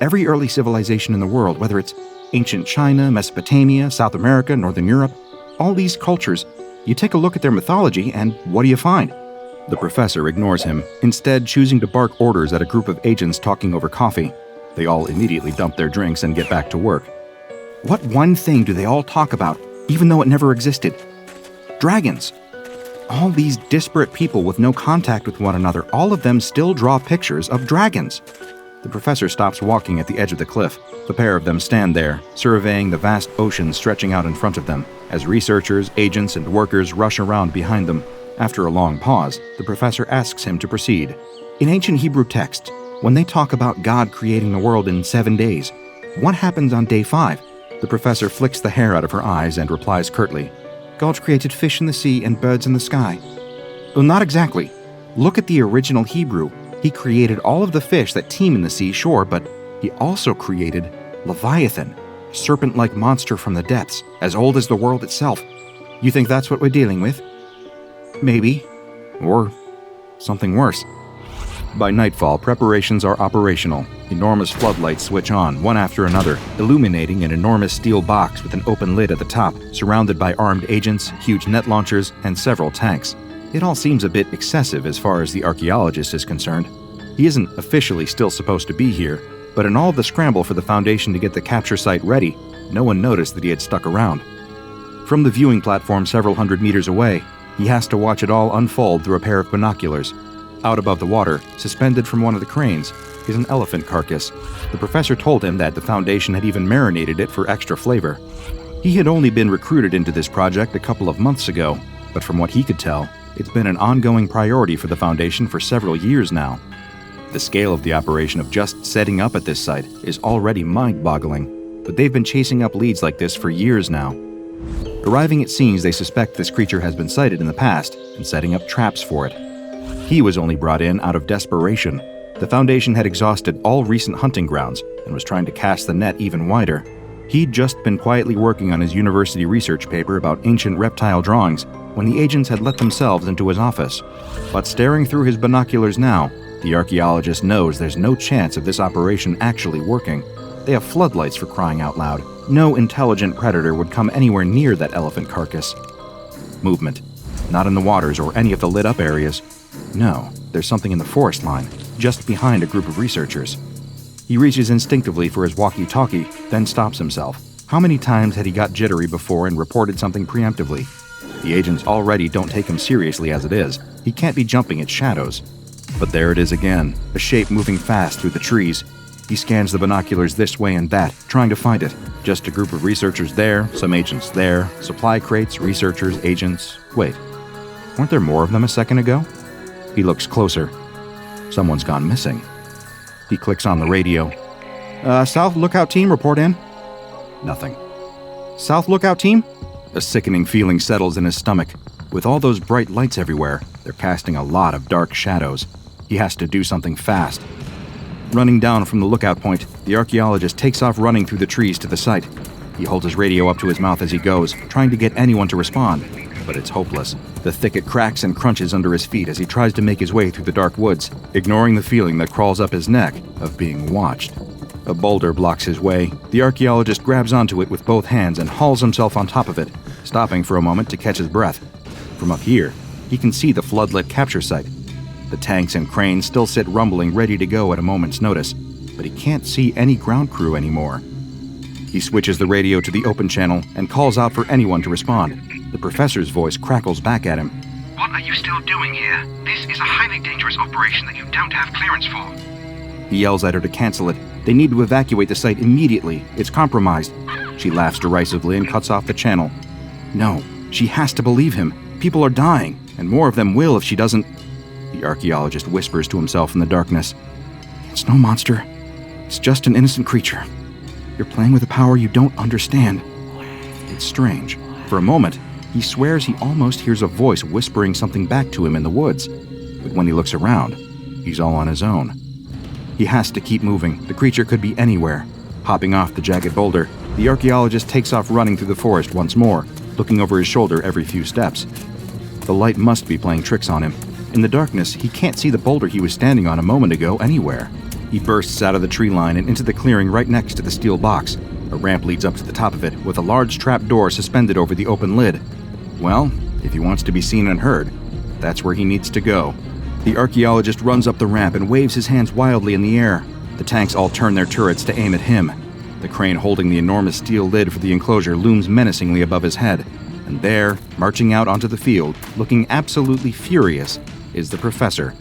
Every early civilization in the world, whether it's ancient China, Mesopotamia, South America, Northern Europe, all these cultures, you take a look at their mythology and what do you find?" The professor ignores him, instead choosing to bark orders at a group of agents talking over coffee. They all immediately dump their drinks and get back to work. What one thing do they all talk about, even though it never existed? Dragons. All these disparate people with no contact with one another, all of them still draw pictures of dragons. The professor stops walking at the edge of the cliff. The pair of them stand there, surveying the vast ocean stretching out in front of them, as researchers, agents, and workers rush around behind them. After a long pause, the professor asks him to proceed. In ancient Hebrew texts, when they talk about God creating the world in 7 days, what happens on day 5? The professor flicks the hair out of her eyes and replies curtly, "God created fish in the sea and birds in the sky." Well, not exactly. Look at the original Hebrew. He created all of the fish that teem in the sea, sure, but he also created Leviathan, a serpent-like monster from the depths, as old as the world itself. You think that's what we're dealing with? Maybe. Or something worse. By nightfall, preparations are operational. Enormous floodlights switch on, one after another, illuminating an enormous steel box with an open lid at the top, surrounded by armed agents, huge net launchers, and several tanks. It all seems a bit excessive as far as the archaeologist is concerned. He isn't officially still supposed to be here, but in all the scramble for the Foundation to get the capture site ready, no one noticed that he had stuck around. From the viewing platform several hundred meters away, he has to watch it all unfold through a pair of binoculars. Out above the water, suspended from one of the cranes, is an elephant carcass. The professor told him that the Foundation had even marinated it for extra flavor. He had only been recruited into this project a couple of months ago, but from what he could tell, it's been an ongoing priority for the Foundation for several years now. The scale of the operation of just setting up at this site is already mind-boggling, but they've been chasing up leads like this for years now. Arriving at scenes, they suspect this creature has been sighted in the past and setting up traps for it. He was only brought in out of desperation. The Foundation had exhausted all recent hunting grounds and was trying to cast the net even wider. He'd just been quietly working on his university research paper about ancient reptile drawings when the agents had let themselves into his office. But staring through his binoculars now, the archaeologist knows there's no chance of this operation actually working. They have floodlights, for crying out loud. No intelligent predator would come anywhere near that elephant carcass. Movement. Not in the waters or any of the lit-up areas. No, there's something in the forest line, just behind a group of researchers. He reaches instinctively for his walkie-talkie, then stops himself. How many times had he got jittery before and reported something preemptively? The agents already don't take him seriously as it is. He can't be jumping at shadows. But there it is again, a shape moving fast through the trees. He scans the binoculars this way and that, trying to find it. Just a group of researchers there, some agents there, supply crates, researchers, agents. Wait, weren't there more of them a second ago? He looks closer. Someone's gone missing. He clicks on the radio. South Lookout Team, report in. Nothing. South Lookout Team? A sickening feeling settles in his stomach. With all those bright lights everywhere, they're casting a lot of dark shadows. He has to do something fast. Running down from the lookout point, the archaeologist takes off running through the trees to the site. He holds his radio up to his mouth as he goes, trying to get anyone to respond. But it's hopeless. The thicket cracks and crunches under his feet as he tries to make his way through the dark woods, ignoring the feeling that crawls up his neck of being watched. A boulder blocks his way. The archaeologist grabs onto it with both hands and hauls himself on top of it, stopping for a moment to catch his breath. From up here, he can see the floodlit capture site. The tanks and cranes still sit rumbling, ready to go at a moment's notice, but he can't see any ground crew anymore. He switches the radio to the open channel and calls out for anyone to respond. The professor's voice crackles back at him. What are you still doing here? This is a highly dangerous operation that you don't have clearance for. He yells at her to cancel it. They need to evacuate the site immediately. It's compromised. She laughs derisively and cuts off the channel. No, she has to believe him. People are dying, and more of them will if she doesn't. The archaeologist whispers to himself in the darkness. It's no monster. It's just an innocent creature. You're playing with a power you don't understand. It's strange. For a moment, he swears he almost hears a voice whispering something back to him in the woods. But when he looks around, he's all on his own. He has to keep moving. The creature could be anywhere. Hopping off the jagged boulder, the archaeologist takes off running through the forest once more, looking over his shoulder every few steps. The light must be playing tricks on him. In the darkness, he can't see the boulder he was standing on a moment ago anywhere. He bursts out of the tree line and into the clearing right next to the steel box. A ramp leads up to the top of it, with a large trap door suspended over the open lid. Well, if he wants to be seen and heard, that's where he needs to go. The archaeologist runs up the ramp and waves his hands wildly in the air. The tanks all turn their turrets to aim at him. The crane holding the enormous steel lid for the enclosure looms menacingly above his head. And there, marching out onto the field, looking absolutely furious, is the professor.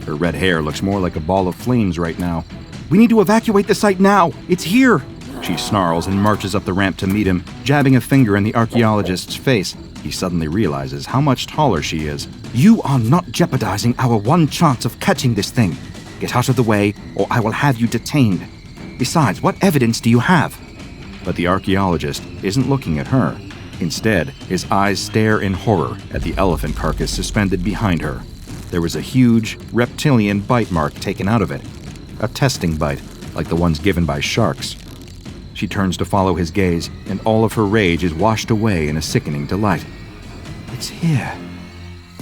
Her red hair looks more like a ball of flames right now. We need to evacuate the site now! It's here! She snarls and marches up the ramp to meet him, jabbing a finger in the archaeologist's face. He suddenly realizes how much taller she is. You are not jeopardizing our one chance of catching this thing. Get out of the way, or I will have you detained. Besides, what evidence do you have? But the archaeologist isn't looking at her. Instead, his eyes stare in horror at the elephant carcass suspended behind her. There was a huge, reptilian bite mark taken out of it. A testing bite, like the ones given by sharks. She turns to follow his gaze, and all of her rage is washed away in a sickening delight. It's here.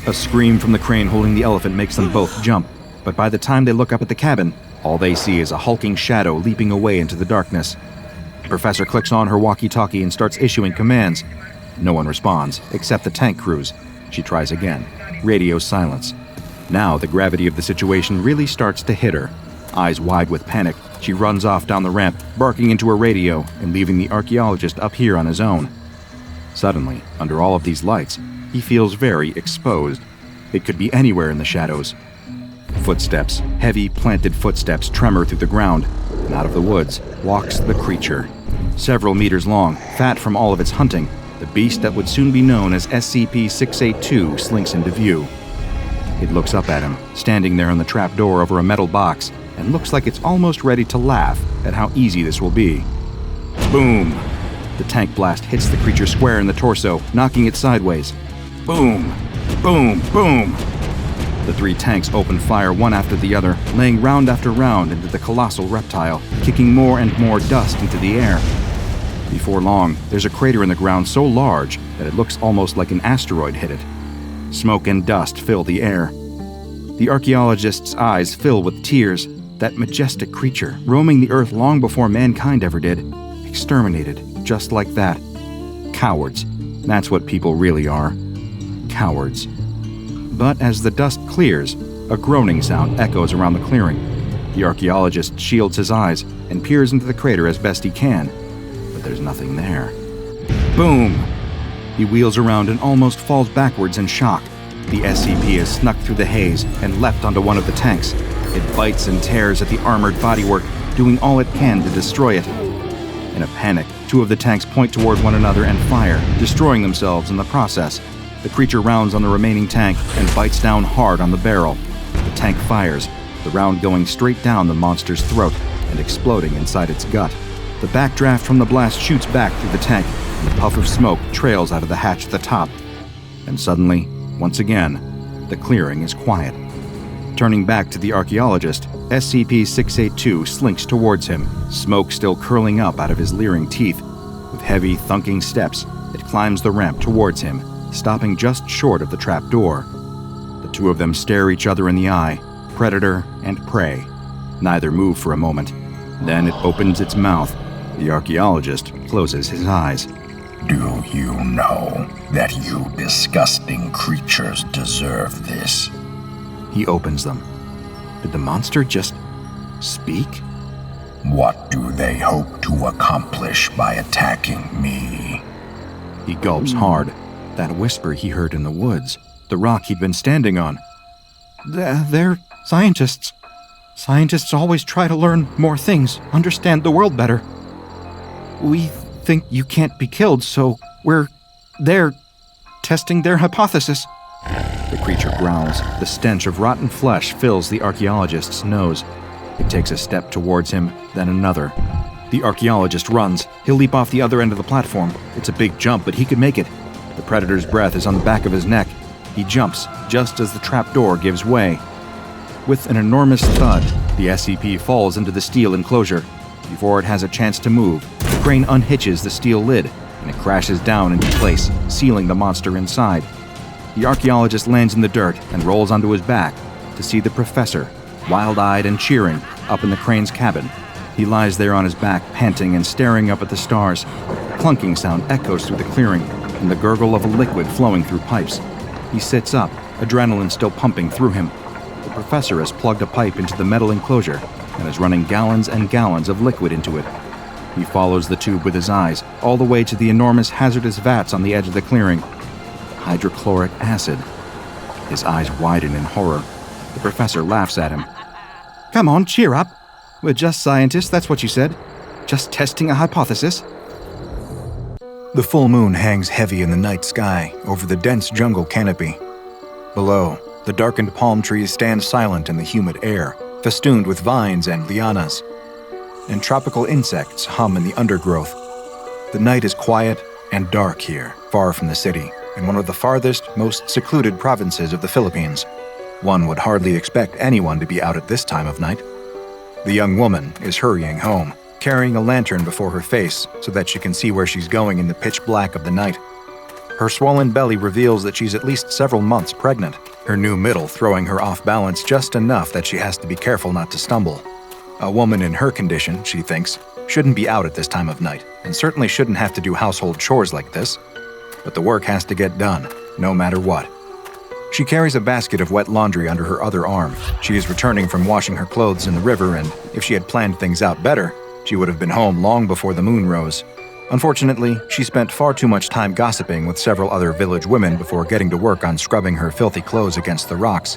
A scream from the crane holding the elephant makes them both jump, but by the time they look up at the cabin, all they see is a hulking shadow leaping away into the darkness. The professor clicks on her walkie-talkie and starts issuing commands. No one responds, except the tank crews. She tries again. Radio silence. Now the gravity of the situation really starts to hit her. Eyes wide with panic, she runs off down the ramp, barking into her radio and leaving the archaeologist up here on his own. Suddenly, under all of these lights, he feels very exposed. It could be anywhere in the shadows. Footsteps, heavy, planted footsteps tremor through the ground, and out of the woods walks the creature. Several meters long, fat from all of its hunting, the beast that would soon be known as SCP-682 slinks into view. It looks up at him, standing there on the trapdoor over a metal box, and looks like it's almost ready to laugh at how easy this will be. Boom! The tank blast hits the creature square in the torso, knocking it sideways. Boom! Boom! Boom! The three tanks open fire one after the other, laying round after round into the colossal reptile, kicking more and more dust into the air. Before long, there's a crater in the ground so large that it looks almost like an asteroid hit it. Smoke and dust fill the air. The archaeologist's eyes fill with tears. That majestic creature, roaming the earth long before mankind ever did, exterminated just like that. Cowards. That's what people really are. Cowards. But as the dust clears, a groaning sound echoes around the clearing. The archaeologist shields his eyes and peers into the crater as best he can, but there's nothing there. Boom! He wheels around and almost falls backwards in shock. The SCP has snuck through the haze and leapt onto one of the tanks. It bites and tears at the armored bodywork, doing all it can to destroy it. In a panic, two of the tanks point toward one another and fire, destroying themselves in the process. The creature rounds on the remaining tank and bites down hard on the barrel. The tank fires, the round going straight down the monster's throat and exploding inside its gut. The backdraft from the blast shoots back through the tank, and a puff of smoke trails out of the hatch at the top. And suddenly, once again, the clearing is quiet. Turning back to the archaeologist, SCP-682 slinks towards him, smoke still curling up out of his leering teeth. With heavy, thunking steps, it climbs the ramp towards him, stopping just short of the trap door. The two of them stare each other in the eye, predator and prey. Neither move for a moment. Then it opens its mouth. The archaeologist closes his eyes. Do you know that you disgusting creatures deserve this? He opens them. Did the monster just speak? What do they hope to accomplish by attacking me? He gulps hard. That whisper he heard in the woods, the rock he'd been standing on. They're scientists. Scientists always try to learn more things, understand the world better. We think you can't be killed, so they're testing their hypothesis. The creature growls. The stench of rotten flesh fills the archaeologist's nose. It takes a step towards him, then another. The archaeologist runs. He'll leap off the other end of the platform. It's a big jump, but he could make it. The predator's breath is on the back of his neck. He jumps just as the trapdoor gives way. With an enormous thud, the SCP falls into the steel enclosure. Before it has a chance to move, the crane unhitches the steel lid, and it crashes down into place, sealing the monster inside. The archaeologist lands in the dirt and rolls onto his back to see the professor, wild-eyed and cheering, up in the crane's cabin. He lies there on his back, panting and staring up at the stars. A clunking sound echoes through the clearing, and the gurgle of a liquid flowing through pipes. He sits up, adrenaline still pumping through him. The professor has plugged a pipe into the metal enclosure and is running gallons and gallons of liquid into it. He follows the tube with his eyes, all the way to the enormous hazardous vats on the edge of the clearing. Hydrochloric acid. His eyes widen in horror. The professor laughs at him. Come on, cheer up. We're just scientists, that's what you said. Just testing a hypothesis. The full moon hangs heavy in the night sky over the dense jungle canopy. Below, the darkened palm trees stand silent in the humid air, festooned with vines and lianas. And tropical insects hum in the undergrowth. The night is quiet and dark here, far from the city, in one of the farthest, most secluded provinces of the Philippines. One would hardly expect anyone to be out at this time of night. The young woman is hurrying home, carrying a lantern before her face so that she can see where she's going in the pitch black of the night. Her swollen belly reveals that she's at least several months pregnant, her new middle throwing her off balance just enough that she has to be careful not to stumble. A woman in her condition, she thinks, shouldn't be out at this time of night, and certainly shouldn't have to do household chores like this. But the work has to get done, no matter what. She carries a basket of wet laundry under her other arm. She is returning from washing her clothes in the river, and if she had planned things out better, she would have been home long before the moon rose. Unfortunately, she spent far too much time gossiping with several other village women before getting to work on scrubbing her filthy clothes against the rocks.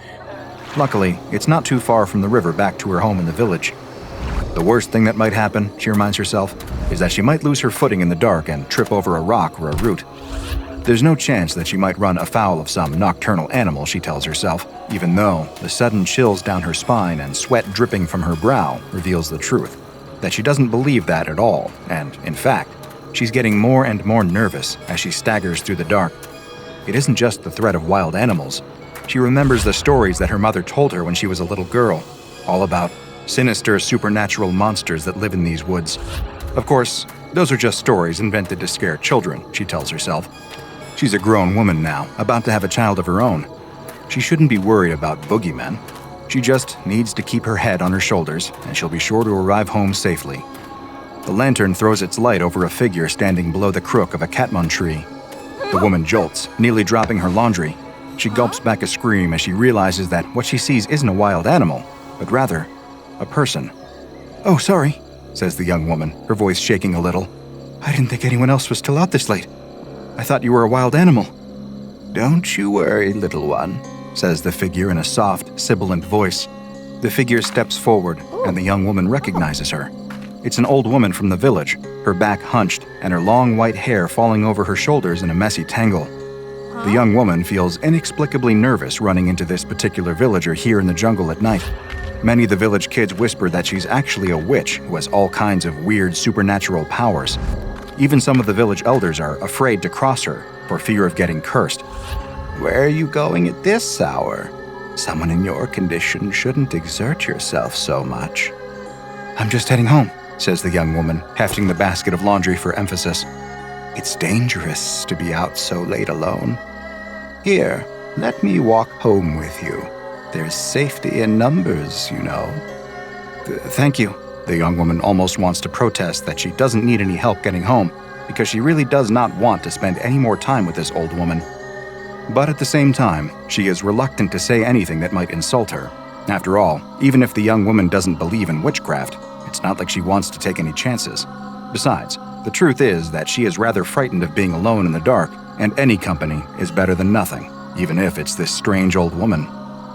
Luckily, it's not too far from the river back to her home in the village. The worst thing that might happen, she reminds herself, is that she might lose her footing in the dark and trip over a rock or a root. There's no chance that she might run afoul of some nocturnal animal, she tells herself, even though the sudden chills down her spine and sweat dripping from her brow reveals the truth, that she doesn't believe that at all, and, in fact, she's getting more and more nervous as she staggers through the dark. It isn't just the threat of wild animals. She remembers the stories that her mother told her when she was a little girl, all about sinister supernatural monsters that live in these woods. Of course, those are just stories invented to scare children, she tells herself. She's a grown woman now, about to have a child of her own. She shouldn't be worried about boogeymen. She just needs to keep her head on her shoulders, and she'll be sure to arrive home safely. The lantern throws its light over a figure standing below the crook of a catmon tree. The woman jolts, nearly dropping her laundry. She gulps back a scream as she realizes that what she sees isn't a wild animal, but rather a person. "Oh, sorry," says the young woman, her voice shaking a little. "I didn't think anyone else was still out this late. I thought you were a wild animal." "Don't you worry, little one," says the figure in a soft, sibilant voice. The figure steps forward, and the young woman recognizes her. It's an old woman from the village, her back hunched and her long white hair falling over her shoulders in a messy tangle. The young woman feels inexplicably nervous running into this particular villager here in the jungle at night. Many of the village kids whisper that she's actually a witch who has all kinds of weird supernatural powers. Even some of the village elders are afraid to cross her for fear of getting cursed. "Where are you going at this hour? Someone in your condition shouldn't exert yourself so much." "I'm just heading home," says the young woman, hefting the basket of laundry for emphasis. "It's dangerous to be out so late alone. Here, let me walk home with you. There's safety in numbers, you know." Thank you." The young woman almost wants to protest that she doesn't need any help getting home because she really does not want to spend any more time with this old woman. But at the same time, she is reluctant to say anything that might insult her. After all, even if the young woman doesn't believe in witchcraft, it's not like she wants to take any chances. Besides, the truth is that she is rather frightened of being alone in the dark, and any company is better than nothing, even if it's this strange old woman.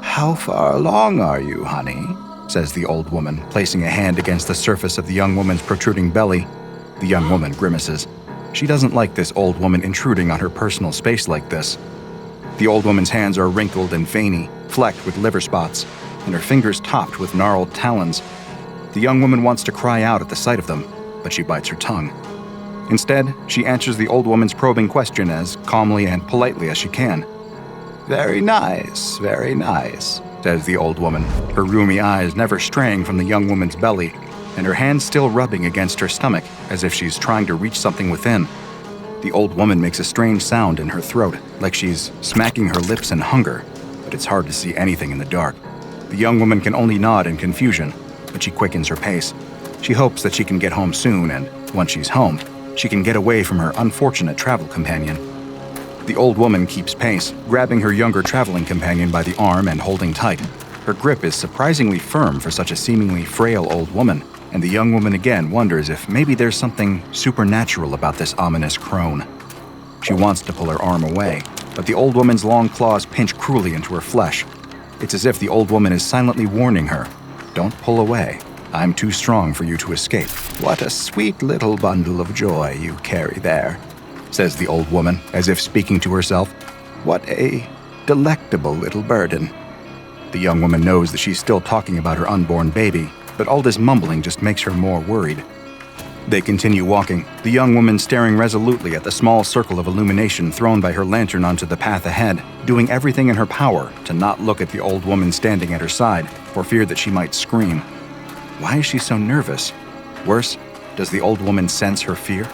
"How far along are you, honey?" says the old woman, placing a hand against the surface of the young woman's protruding belly. The young woman grimaces. She doesn't like this old woman intruding on her personal space like this. The old woman's hands are wrinkled and veiny, flecked with liver spots, and her fingers topped with gnarled talons. The young woman wants to cry out at the sight of them, but she bites her tongue. Instead, she answers the old woman's probing question as calmly and politely as she can. Very nice, says the old woman, her rheumy eyes never straying from the young woman's belly, and her hands still rubbing against her stomach as if she's trying to reach something within. The old woman makes a strange sound in her throat, like she's smacking her lips in hunger, but it's hard to see anything in the dark. The young woman can only nod in confusion, but she quickens her pace. She hopes that she can get home soon, and once she's home, she can get away from her unfortunate travel companion. The old woman keeps pace, grabbing her younger traveling companion by the arm and holding tight. Her grip is surprisingly firm for such a seemingly frail old woman, and the young woman again wonders if maybe there's something supernatural about this ominous crone. She wants to pull her arm away, but the old woman's long claws pinch cruelly into her flesh. It's as if the old woman is silently warning her, "Don't pull away. I'm too strong for you to escape." "What a sweet little bundle of joy you carry there," says the old woman, as if speaking to herself. "What a delectable little burden." The young woman knows that she's still talking about her unborn baby, but all this mumbling just makes her more worried. They continue walking, the young woman staring resolutely at the small circle of illumination thrown by her lantern onto the path ahead, doing everything in her power to not look at the old woman standing at her side, for fear that she might scream. Why is she so nervous? Worse, does the old woman sense her fear?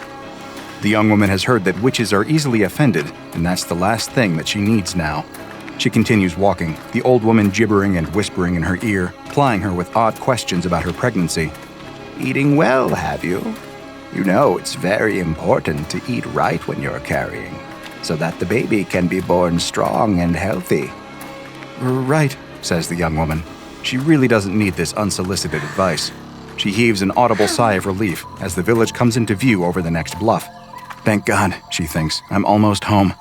The young woman has heard that witches are easily offended, and that's the last thing that she needs now. She continues walking, the old woman gibbering and whispering in her ear, plying her with odd questions about her pregnancy. "Eating well, have you? You know it's very important to eat right when you're carrying, so that the baby can be born strong and healthy. Right, says the young woman. She really doesn't need this unsolicited advice. She heaves an audible sigh of relief as the village comes into view over the next bluff. Thank God, she thinks, I'm almost home.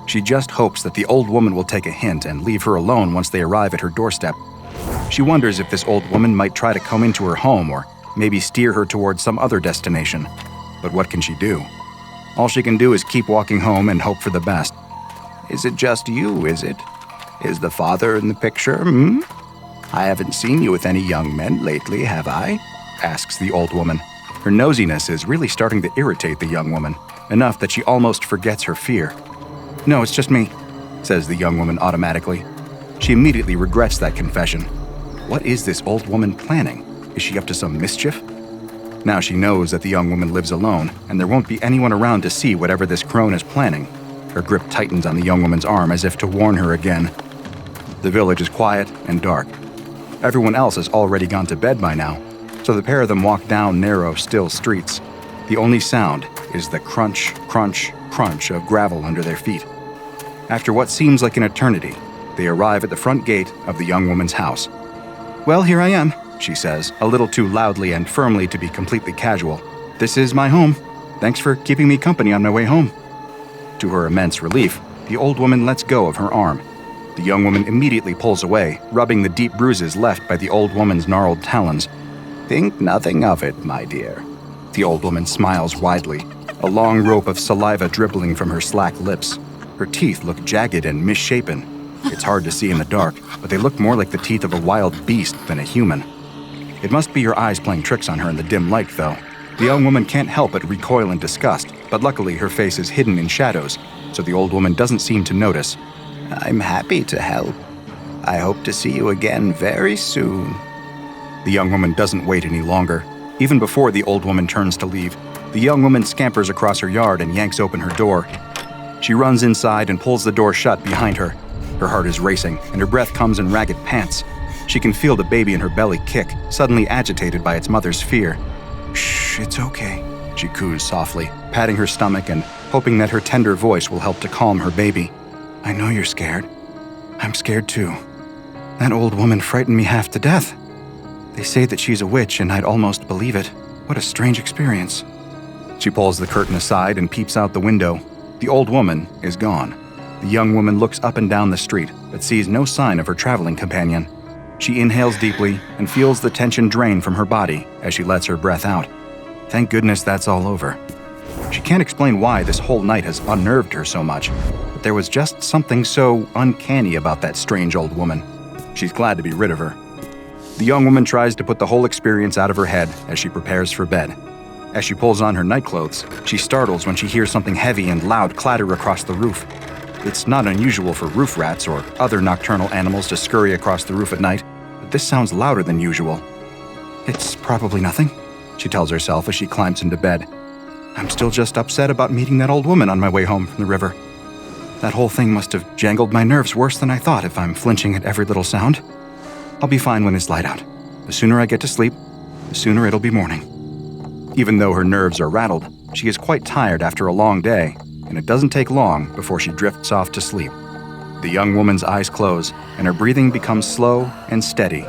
She just hopes that the old woman will take a hint and leave her alone once they arrive at her doorstep. She wonders if this old woman might try to come into her home or maybe steer her towards some other destination. But what can she do? All she can do is keep walking home and hope for the best. Is it just you, is it? Is the father in the picture, I haven't seen you with any young men lately, have I? Asks the old woman. Her nosiness is really starting to irritate the young woman, enough that she almost forgets her fear. No, it's just me, says the young woman automatically. She immediately regrets that confession. What is this old woman planning? Is she up to some mischief? Now she knows that the young woman lives alone, and there won't be anyone around to see whatever this crone is planning. Her grip tightens on the young woman's arm as if to warn her again. The village is quiet and dark. Everyone else has already gone to bed by now, so the pair of them walk down narrow, still streets. The only sound is the crunch, crunch, crunch of gravel under their feet. After what seems like an eternity, they arrive at the front gate of the young woman's house. Well, here I am, she says, a little too loudly and firmly to be completely casual. This is my home. Thanks for keeping me company on my way home. To her immense relief, the old woman lets go of her arm. The young woman immediately pulls away, rubbing the deep bruises left by the old woman's gnarled talons. Think nothing of it, my dear. The old woman smiles widely, a long rope of saliva dribbling from her slack lips. Her teeth look jagged and misshapen. It's hard to see in the dark, but they look more like the teeth of a wild beast than a human. It must be her eyes playing tricks on her in the dim light, though. The young woman can't help but recoil in disgust, but luckily her face is hidden in shadows, so the old woman doesn't seem to notice. I'm happy to help. I hope to see you again very soon. The young woman doesn't wait any longer. Even before the old woman turns to leave, the young woman scampers across her yard and yanks open her door. She runs inside and pulls the door shut behind her. Her heart is racing, and her breath comes in ragged pants. She can feel the baby in her belly kick, suddenly agitated by its mother's fear. Shh, it's okay, she coos softly, patting her stomach and hoping that her tender voice will help to calm her baby. I know you're scared. I'm scared too. That old woman frightened me half to death. They say that she's a witch, and I'd almost believe it. What a strange experience. She pulls the curtain aside and peeps out the window. The old woman is gone. The young woman looks up and down the street, but sees no sign of her traveling companion. She inhales deeply and feels the tension drain from her body as she lets her breath out. Thank goodness that's all over. She can't explain why this whole night has unnerved her so much, but there was just something so uncanny about that strange old woman. She's glad to be rid of her. The young woman tries to put the whole experience out of her head as she prepares for bed. As she pulls on her nightclothes, she startles when she hears something heavy and loud clatter across the roof. It's not unusual for roof rats or other nocturnal animals to scurry across the roof at night, but this sounds louder than usual. It's probably nothing, she tells herself as she climbs into bed. I'm still just upset about meeting that old woman on my way home from the river. That whole thing must have jangled my nerves worse than I thought if I'm flinching at every little sound. I'll be fine when it's light out. The sooner I get to sleep, the sooner it'll be morning. Even though her nerves are rattled, she is quite tired after a long day, and it doesn't take long before she drifts off to sleep. The young woman's eyes close, and her breathing becomes slow and steady,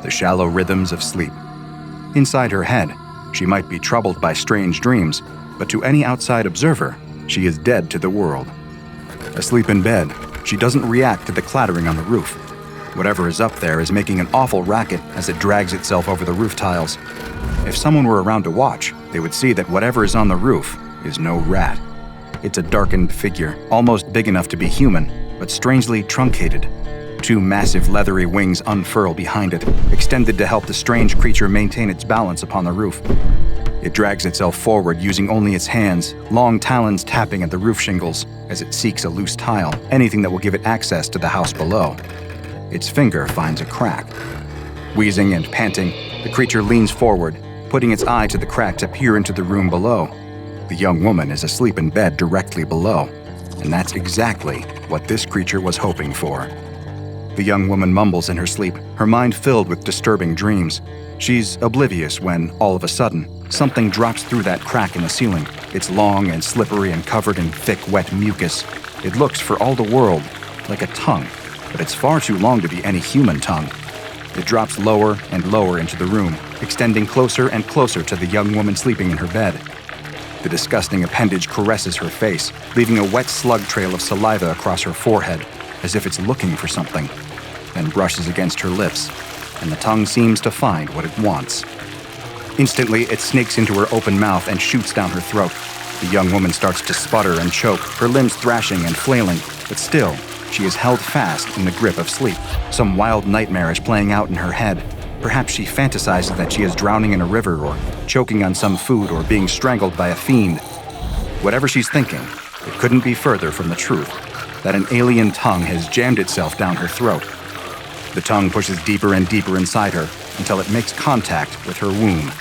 the shallow rhythms of sleep. Inside her head, she might be troubled by strange dreams, but to any outside observer, she is dead to the world. Asleep in bed, she doesn't react to the clattering on the roof. Whatever is up there is making an awful racket as it drags itself over the roof tiles. If someone were around to watch, they would see that whatever is on the roof is no rat. It's a darkened figure, almost big enough to be human, but strangely truncated. Two massive leathery wings unfurl behind it, extended to help the strange creature maintain its balance upon the roof. It drags itself forward using only its hands, long talons tapping at the roof shingles as it seeks a loose tile, anything that will give it access to the house below. Its finger finds a crack. Wheezing and panting, the creature leans forward, putting its eye to the crack to peer into the room below. The young woman is asleep in bed directly below, and that's exactly what this creature was hoping for. The young woman mumbles in her sleep, her mind filled with disturbing dreams. She's oblivious when, all of a sudden, something drops through that crack in the ceiling. It's long and slippery and covered in thick, wet mucus. It looks, for all the world, like a tongue. but it's far too long to be any human tongue. It drops lower and lower into the room, extending closer and closer to the young woman sleeping in her bed. The disgusting appendage caresses her face, leaving a wet slug trail of saliva across her forehead, as if it's looking for something, then brushes against her lips, and the tongue seems to find what it wants. Instantly, it snakes into her open mouth and shoots down her throat. The young woman starts to sputter and choke, her limbs thrashing and flailing, but still, she is held fast in the grip of sleep. Some wild nightmare is playing out in her head. Perhaps she fantasizes that she is drowning in a river or choking on some food or being strangled by a fiend. Whatever she's thinking, it couldn't be further from the truth, that an alien tongue has jammed itself down her throat. The tongue pushes deeper and deeper inside her until it makes contact with her womb.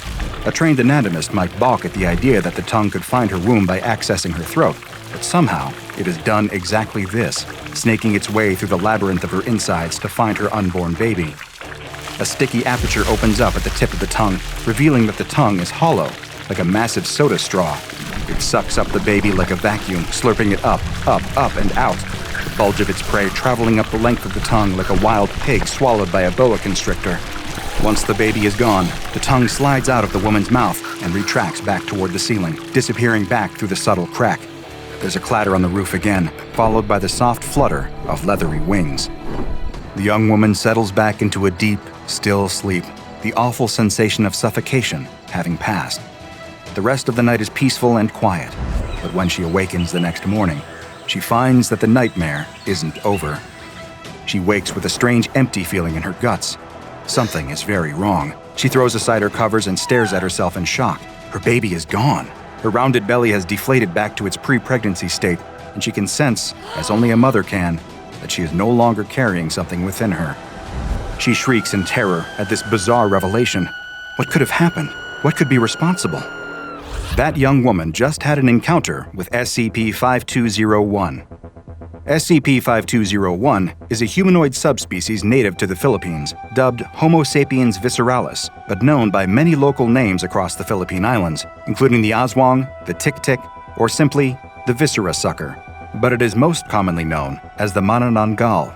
A trained anatomist might balk at the idea that the tongue could find her womb by accessing her throat, but somehow it has done exactly this, snaking its way through the labyrinth of her insides to find her unborn baby. A sticky aperture opens up at the tip of the tongue, revealing that the tongue is hollow, like a massive soda straw. It sucks up the baby like a vacuum, slurping it up, and out. The bulge of its prey traveling up the length of the tongue like a wild pig swallowed by a boa constrictor. Once the baby is gone, the tongue slides out of the woman's mouth and retracts back toward the ceiling, disappearing back through the subtle crack. There's a clatter on the roof again, followed by the soft flutter of leathery wings. The young woman settles back into a deep, still sleep, the awful sensation of suffocation having passed. The rest of the night is peaceful and quiet, but when she awakens the next morning, she finds that the nightmare isn't over. She wakes with a strange empty feeling in her guts. Something is very wrong. She throws aside her covers and stares at herself in shock. Her baby is gone. Her rounded belly has deflated back to its pre-pregnancy state, and she can sense, as only a mother can, that she is no longer carrying something within her. She shrieks in terror at this bizarre revelation. What could have happened? What could be responsible? That young woman just had an encounter with SCP-5201. SCP-5201 is a humanoid subspecies native to the Philippines, dubbed Homo sapiens visceralis, but known by many local names across the Philippine Islands, including the Aswang, the Tik-Tik, or simply the Viscera Sucker. But it is most commonly known as the Manananggal.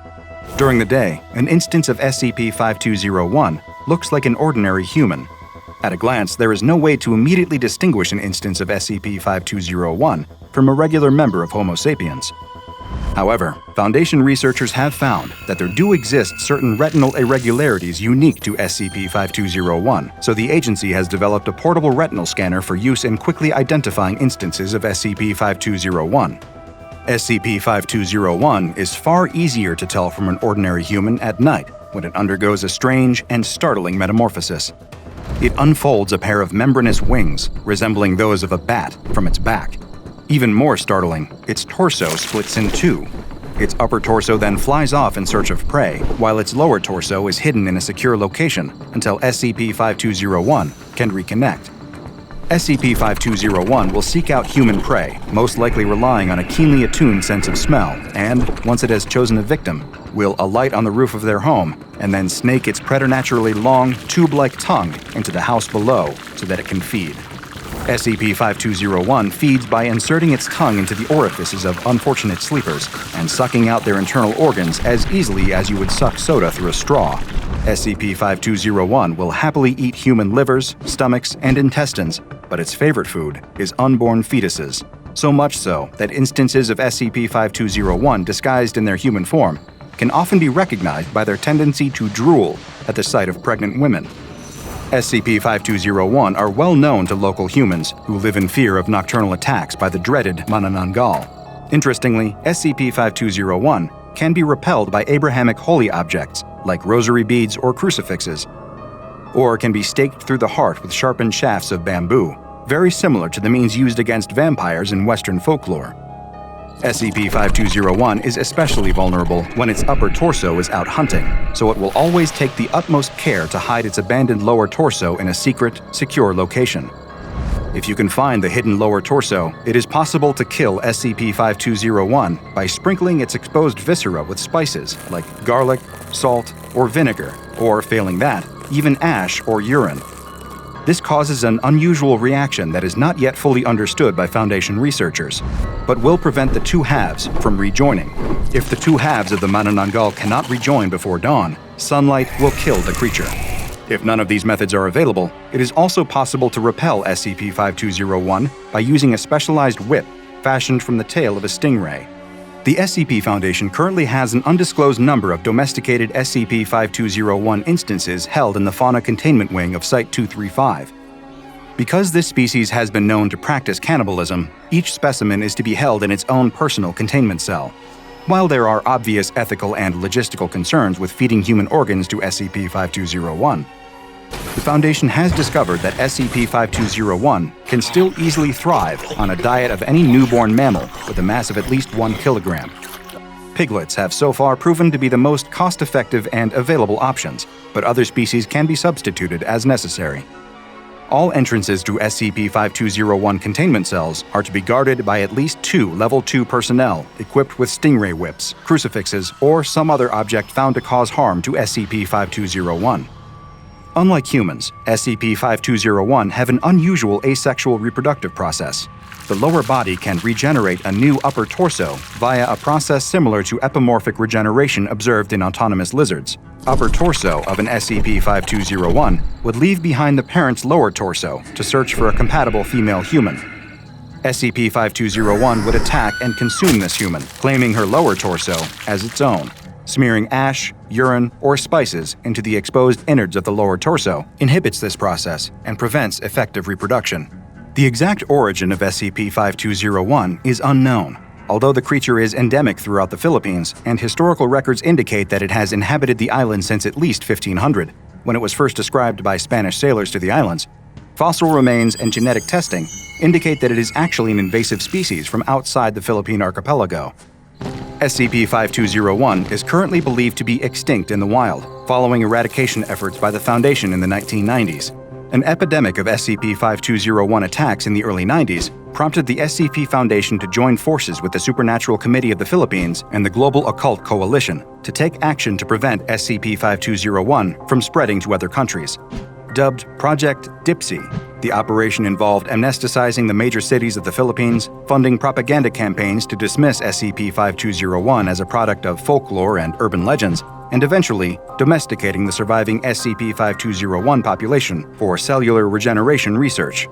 During the day, an instance of SCP-5201 looks like an ordinary human. At a glance, there is no way to immediately distinguish an instance of SCP-5201 from a regular member of Homo sapiens. However, Foundation researchers have found that there do exist certain retinal irregularities unique to SCP-5201, so the agency has developed a portable retinal scanner for use in quickly identifying instances of SCP-5201. SCP-5201 is far easier to tell from an ordinary human at night when it undergoes a strange and startling metamorphosis. It unfolds a pair of membranous wings, resembling those of a bat, from its back. Even more startling, its torso splits in two. Its upper torso then flies off in search of prey, while its lower torso is hidden in a secure location until SCP-5201 can reconnect. SCP-5201 will seek out human prey, most likely relying on a keenly attuned sense of smell, and, once it has chosen a victim, will alight on the roof of their home and then snake its preternaturally long, tube-like tongue into the house below so that it can feed. SCP-5201 feeds by inserting its tongue into the orifices of unfortunate sleepers and sucking out their internal organs as easily as you would suck soda through a straw. SCP-5201 will happily eat human livers, stomachs, and intestines, but its favorite food is unborn fetuses. So much so that instances of SCP-5201 disguised in their human form can often be recognized by their tendency to drool at the sight of pregnant women. SCP-5201 are well known to local humans who live in fear of nocturnal attacks by the dreaded Manananggal. Interestingly, SCP-5201 can be repelled by Abrahamic holy objects like rosary beads or crucifixes, or can be staked through the heart with sharpened shafts of bamboo, very similar to the means used against vampires in Western folklore. SCP-5201 is especially vulnerable when its upper torso is out hunting, so it will always take the utmost care to hide its abandoned lower torso in a secret, secure location. If you can find the hidden lower torso, it is possible to kill SCP-5201 by sprinkling its exposed viscera with spices like garlic, salt, or vinegar, or failing that, even ash or urine. This causes an unusual reaction that is not yet fully understood by Foundation researchers, but will prevent the two halves from rejoining. If the two halves of the Manananggal cannot rejoin before dawn, sunlight will kill the creature. If none of these methods are available, it is also possible to repel SCP-5201 by using a specialized whip fashioned from the tail of a stingray. The SCP Foundation currently has an undisclosed number of domesticated SCP-5201 instances held in the Fauna Containment Wing of Site-235. Because this species has been known to practice cannibalism, each specimen is to be held in its own personal containment cell. While there are obvious ethical and logistical concerns with feeding human organs to SCP-5201, the Foundation has discovered that SCP-5201 can still easily thrive on a diet of any newborn mammal with a mass of at least 1 kilogram. Piglets have so far proven to be the most cost-effective and available options, but other species can be substituted as necessary. All entrances to SCP-5201 containment cells are to be guarded by at least 2 Level 2 personnel equipped with stingray whips, crucifixes, or some other object found to cause harm to SCP-5201. Unlike humans, SCP-5201 have an unusual asexual reproductive process. The lower body can regenerate a new upper torso via a process similar to epimorphic regeneration observed in autonomous lizards. Upper torso of an SCP-5201 would leave behind the parent's lower torso to search for a compatible female human. SCP-5201 would attack and consume this human, claiming her lower torso as its own. Smearing ash, urine, or spices into the exposed innards of the lower torso inhibits this process and prevents effective reproduction. The exact origin of SCP-5201 is unknown, although the creature is endemic throughout the Philippines, and historical records indicate that it has inhabited the island since at least 1500, when it was first described by Spanish sailors to the islands. Fossil remains and genetic testing indicate that it is actually an invasive species from outside the Philippine archipelago. SCP-5201 is currently believed to be extinct in the wild, following eradication efforts by the Foundation in the 1990s. An epidemic of SCP-5201 attacks in the early 90s prompted the SCP Foundation to join forces with the Supernatural Committee of the Philippines and the Global Occult Coalition to take action to prevent SCP-5201 from spreading to other countries. Dubbed Project Dipsy, the operation involved amnesticizing the major cities of the Philippines, funding propaganda campaigns to dismiss SCP-5201 as a product of folklore and urban legends, and eventually domesticating the surviving SCP-5201 population for cellular regeneration research.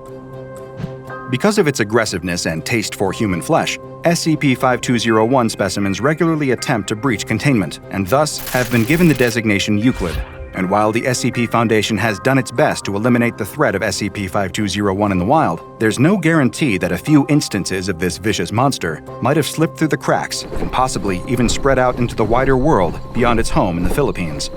Because of its aggressiveness and taste for human flesh, SCP-5201 specimens regularly attempt to breach containment, and thus have been given the designation Euclid. And while the SCP Foundation has done its best to eliminate the threat of SCP-5201 in the wild, there's no guarantee that a few instances of this vicious monster might have slipped through the cracks and possibly even spread out into the wider world beyond its home in the Philippines.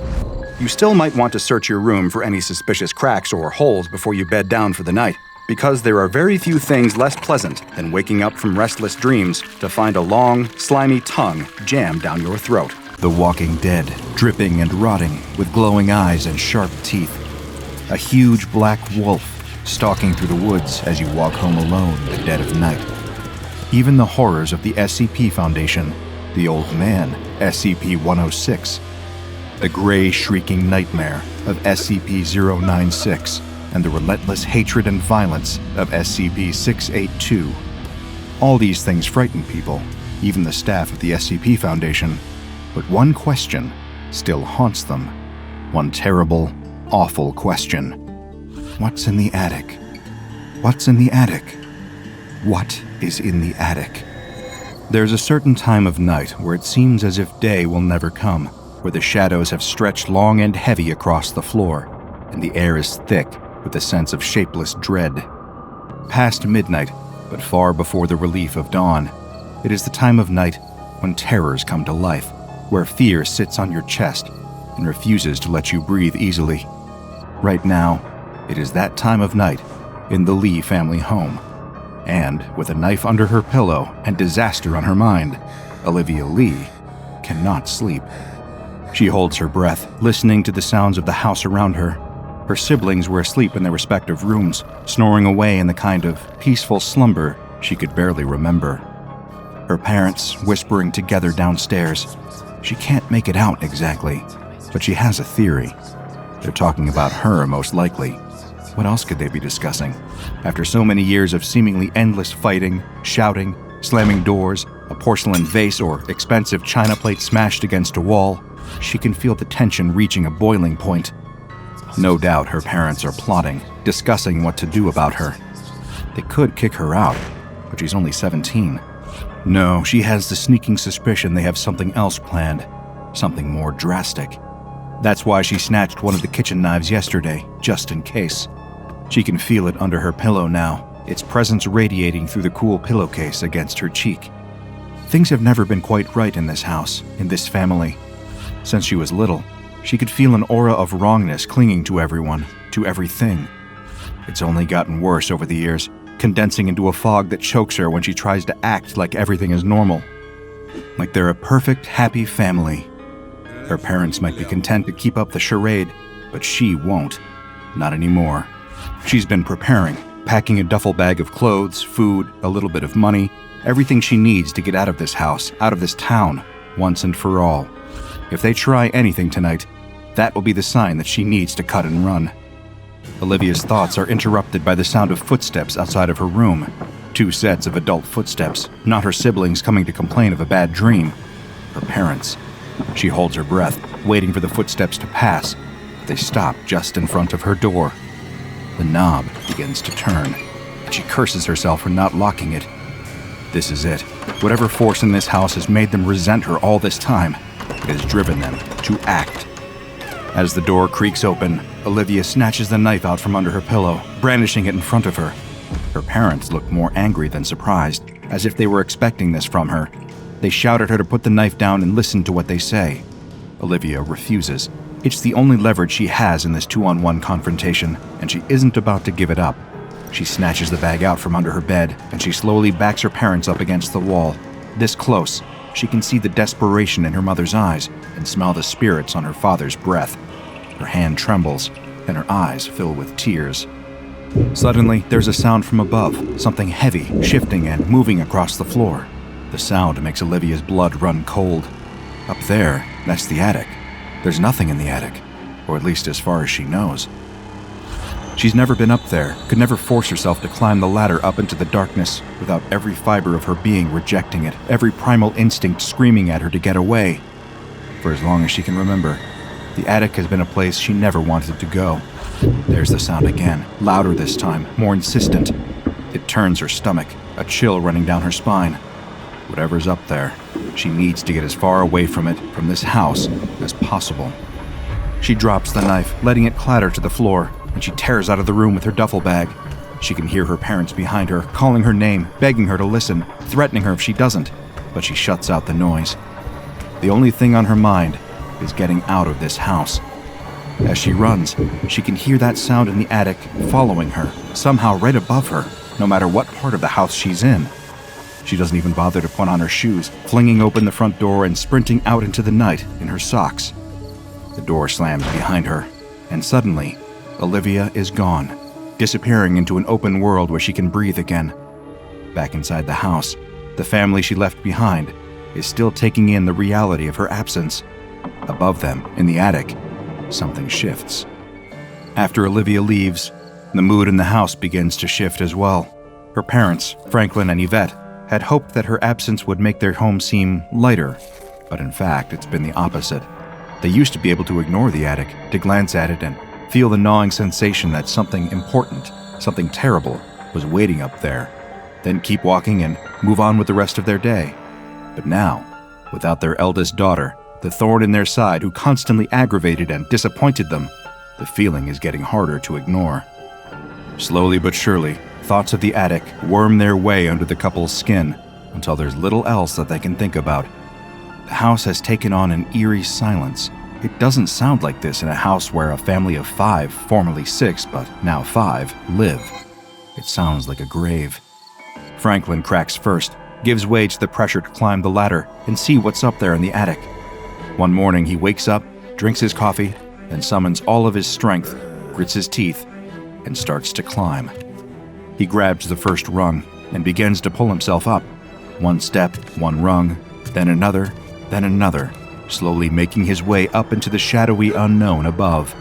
You still might want to search your room for any suspicious cracks or holes before you bed down for the night, because there are very few things less pleasant than waking up from restless dreams to find a long, slimy tongue jammed down your throat. The Walking Dead, dripping and rotting, with glowing eyes and sharp teeth. A huge black wolf stalking through the woods as you walk home alone in the dead of night. Even the horrors of the SCP Foundation, the old man, SCP-106, the gray shrieking nightmare of SCP-096, and the relentless hatred and violence of SCP-682. All these things frighten people, even the staff of the SCP Foundation. But one question still haunts them. One terrible, awful question. What's in the attic? What's in the attic? What is in the attic? There's a certain time of night where it seems as if day will never come, where the shadows have stretched long and heavy across the floor, and the air is thick with a sense of shapeless dread. Past midnight, but far before the relief of dawn, it is the time of night when terrors come to life, where fear sits on your chest and refuses to let you breathe easily. Right now, it is that time of night in the Lee family home. And with a knife under her pillow and disaster on her mind, Olivia Lee cannot sleep. She holds her breath, listening to the sounds of the house around her. Her siblings were asleep in their respective rooms, snoring away in the kind of peaceful slumber she could barely remember. Her parents whispering together downstairs. She can't make it out exactly, but she has a theory. They're talking about her, most likely. What else could they be discussing? After so many years of seemingly endless fighting, shouting, slamming doors, a porcelain vase or expensive china plate smashed against a wall, she can feel the tension reaching a boiling point. No doubt her parents are plotting, discussing what to do about her. They could kick her out, but she's only 17. No, she has the sneaking suspicion they have something else planned, something more drastic. That's why she snatched one of the kitchen knives yesterday, just in case. She can feel it under her pillow now, its presence radiating through the cool pillowcase against her cheek. Things have never been quite right in this house, in this family. Since she was little, she could feel an aura of wrongness clinging to everyone, to everything. It's only gotten worse over the years, condensing into a fog that chokes her when she tries to act like everything is normal. Like they're a perfect, happy family. Her parents might be content to keep up the charade, but she won't. Not anymore. She's been preparing, packing a duffel bag of clothes, food, a little bit of money, everything she needs to get out of this house, out of this town, once and for all. If they try anything tonight, that will be the sign that she needs to cut and run. Olivia's thoughts are interrupted by the sound of footsteps outside of her room. 2 sets of adult footsteps, not her siblings coming to complain of a bad dream. Her parents. She holds her breath, waiting for the footsteps to pass, but they stop just in front of her door. The knob begins to turn, and she curses herself for not locking it. This is it. Whatever force in this house has made them resent her all this time, it has driven them to act. As the door creaks open, Olivia snatches the knife out from under her pillow, brandishing it in front of her. Her parents look more angry than surprised, as if they were expecting this from her. They shout at her to put the knife down and listen to what they say. Olivia refuses. It's the only leverage she has in this 2-on-1 confrontation, and she isn't about to give it up. She snatches the bag out from under her bed, and she slowly backs her parents up against the wall. This close, she can see the desperation in her mother's eyes and smell the spirits on her father's breath. Her hand trembles, and her eyes fill with tears. Suddenly, there's a sound from above, something heavy, shifting and moving across the floor. The sound makes Olivia's blood run cold. Up there, that's the attic. There's nothing in the attic, or at least as far as she knows. She's never been up there, could never force herself to climb the ladder up into the darkness without every fiber of her being rejecting it, every primal instinct screaming at her to get away. For as long as she can remember, the attic has been a place she never wanted to go. There's the sound again, louder this time, more insistent. It turns her stomach, a chill running down her spine. Whatever's up there, she needs to get as far away from it, from this house, as possible. She drops the knife, letting it clatter to the floor, and she tears out of the room with her duffel bag. She can hear her parents behind her, calling her name, begging her to listen, threatening her if she doesn't, but she shuts out the noise. The only thing on her mind is getting out of this house. As she runs, she can hear that sound in the attic following her, somehow right above her, no matter what part of the house she's in. She doesn't even bother to put on her shoes, flinging open the front door and sprinting out into the night in her socks. The door slams behind her, and suddenly, Olivia is gone, disappearing into an open world where she can breathe again. Back inside the house, the family she left behind is still taking in the reality of her absence. Above them, in the attic, something shifts. After Olivia leaves, the mood in the house begins to shift as well. Her parents, Franklin and Yvette, had hoped that her absence would make their home seem lighter, but in fact, it's been the opposite. They used to be able to ignore the attic, to glance at it and feel the gnawing sensation that something important, something terrible, was waiting up there, then keep walking and move on with the rest of their day. But now, without their eldest daughter, the thorn in their side who constantly aggravated and disappointed them, the feeling is getting harder to ignore. Slowly but surely, thoughts of the attic worm their way under the couple's skin until there's little else that they can think about. The house has taken on an eerie silence. It doesn't sound like this in a house where a family of 5, formerly 6, but now 5, live. It sounds like a grave. Franklin cracks first, gives way to the pressure to climb the ladder and see what's up there in the attic. One morning he wakes up, drinks his coffee, then summons all of his strength, grits his teeth, and starts to climb. He grabs the first rung and begins to pull himself up. One step, one rung, then another, slowly making his way up into the shadowy unknown above.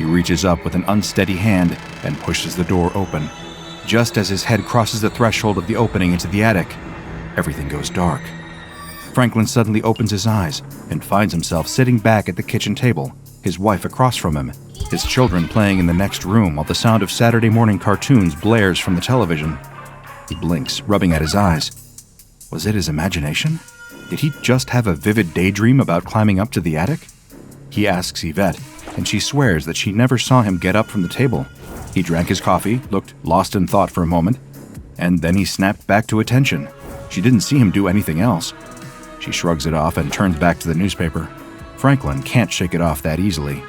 He reaches up with an unsteady hand and pushes the door open. Just as his head crosses the threshold of the opening into the attic, everything goes dark. Franklin suddenly opens his eyes and finds himself sitting back at the kitchen table, his wife across from him, his children playing in the next room while the sound of Saturday morning cartoons blares from the television. He blinks, rubbing at his eyes. Was it his imagination? Did he just have a vivid daydream about climbing up to the attic? He asks Yvette, and she swears that she never saw him get up from the table. He drank his coffee, looked lost in thought for a moment, and then he snapped back to attention. She didn't see him do anything else. She shrugs it off and turns back to the newspaper. Franklin can't shake it off that easily.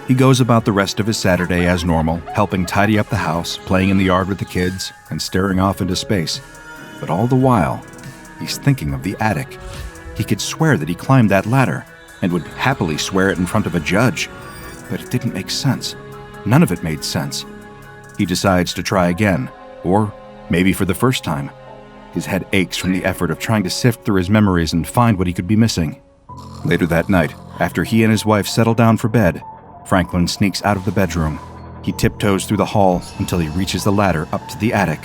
He goes about the rest of his Saturday as normal, helping tidy up the house, playing in the yard with the kids, and staring off into space. But all the while, he's thinking of the attic. He could swear that he climbed that ladder, and would happily swear it in front of a judge. But it didn't make sense. None of it made sense. He decides to try again, or maybe for the first time. His head aches from the effort of trying to sift through his memories and find what he could be missing. Later that night, after he and his wife settle down for bed, Franklin sneaks out of the bedroom. He tiptoes through the hall until he reaches the ladder up to the attic.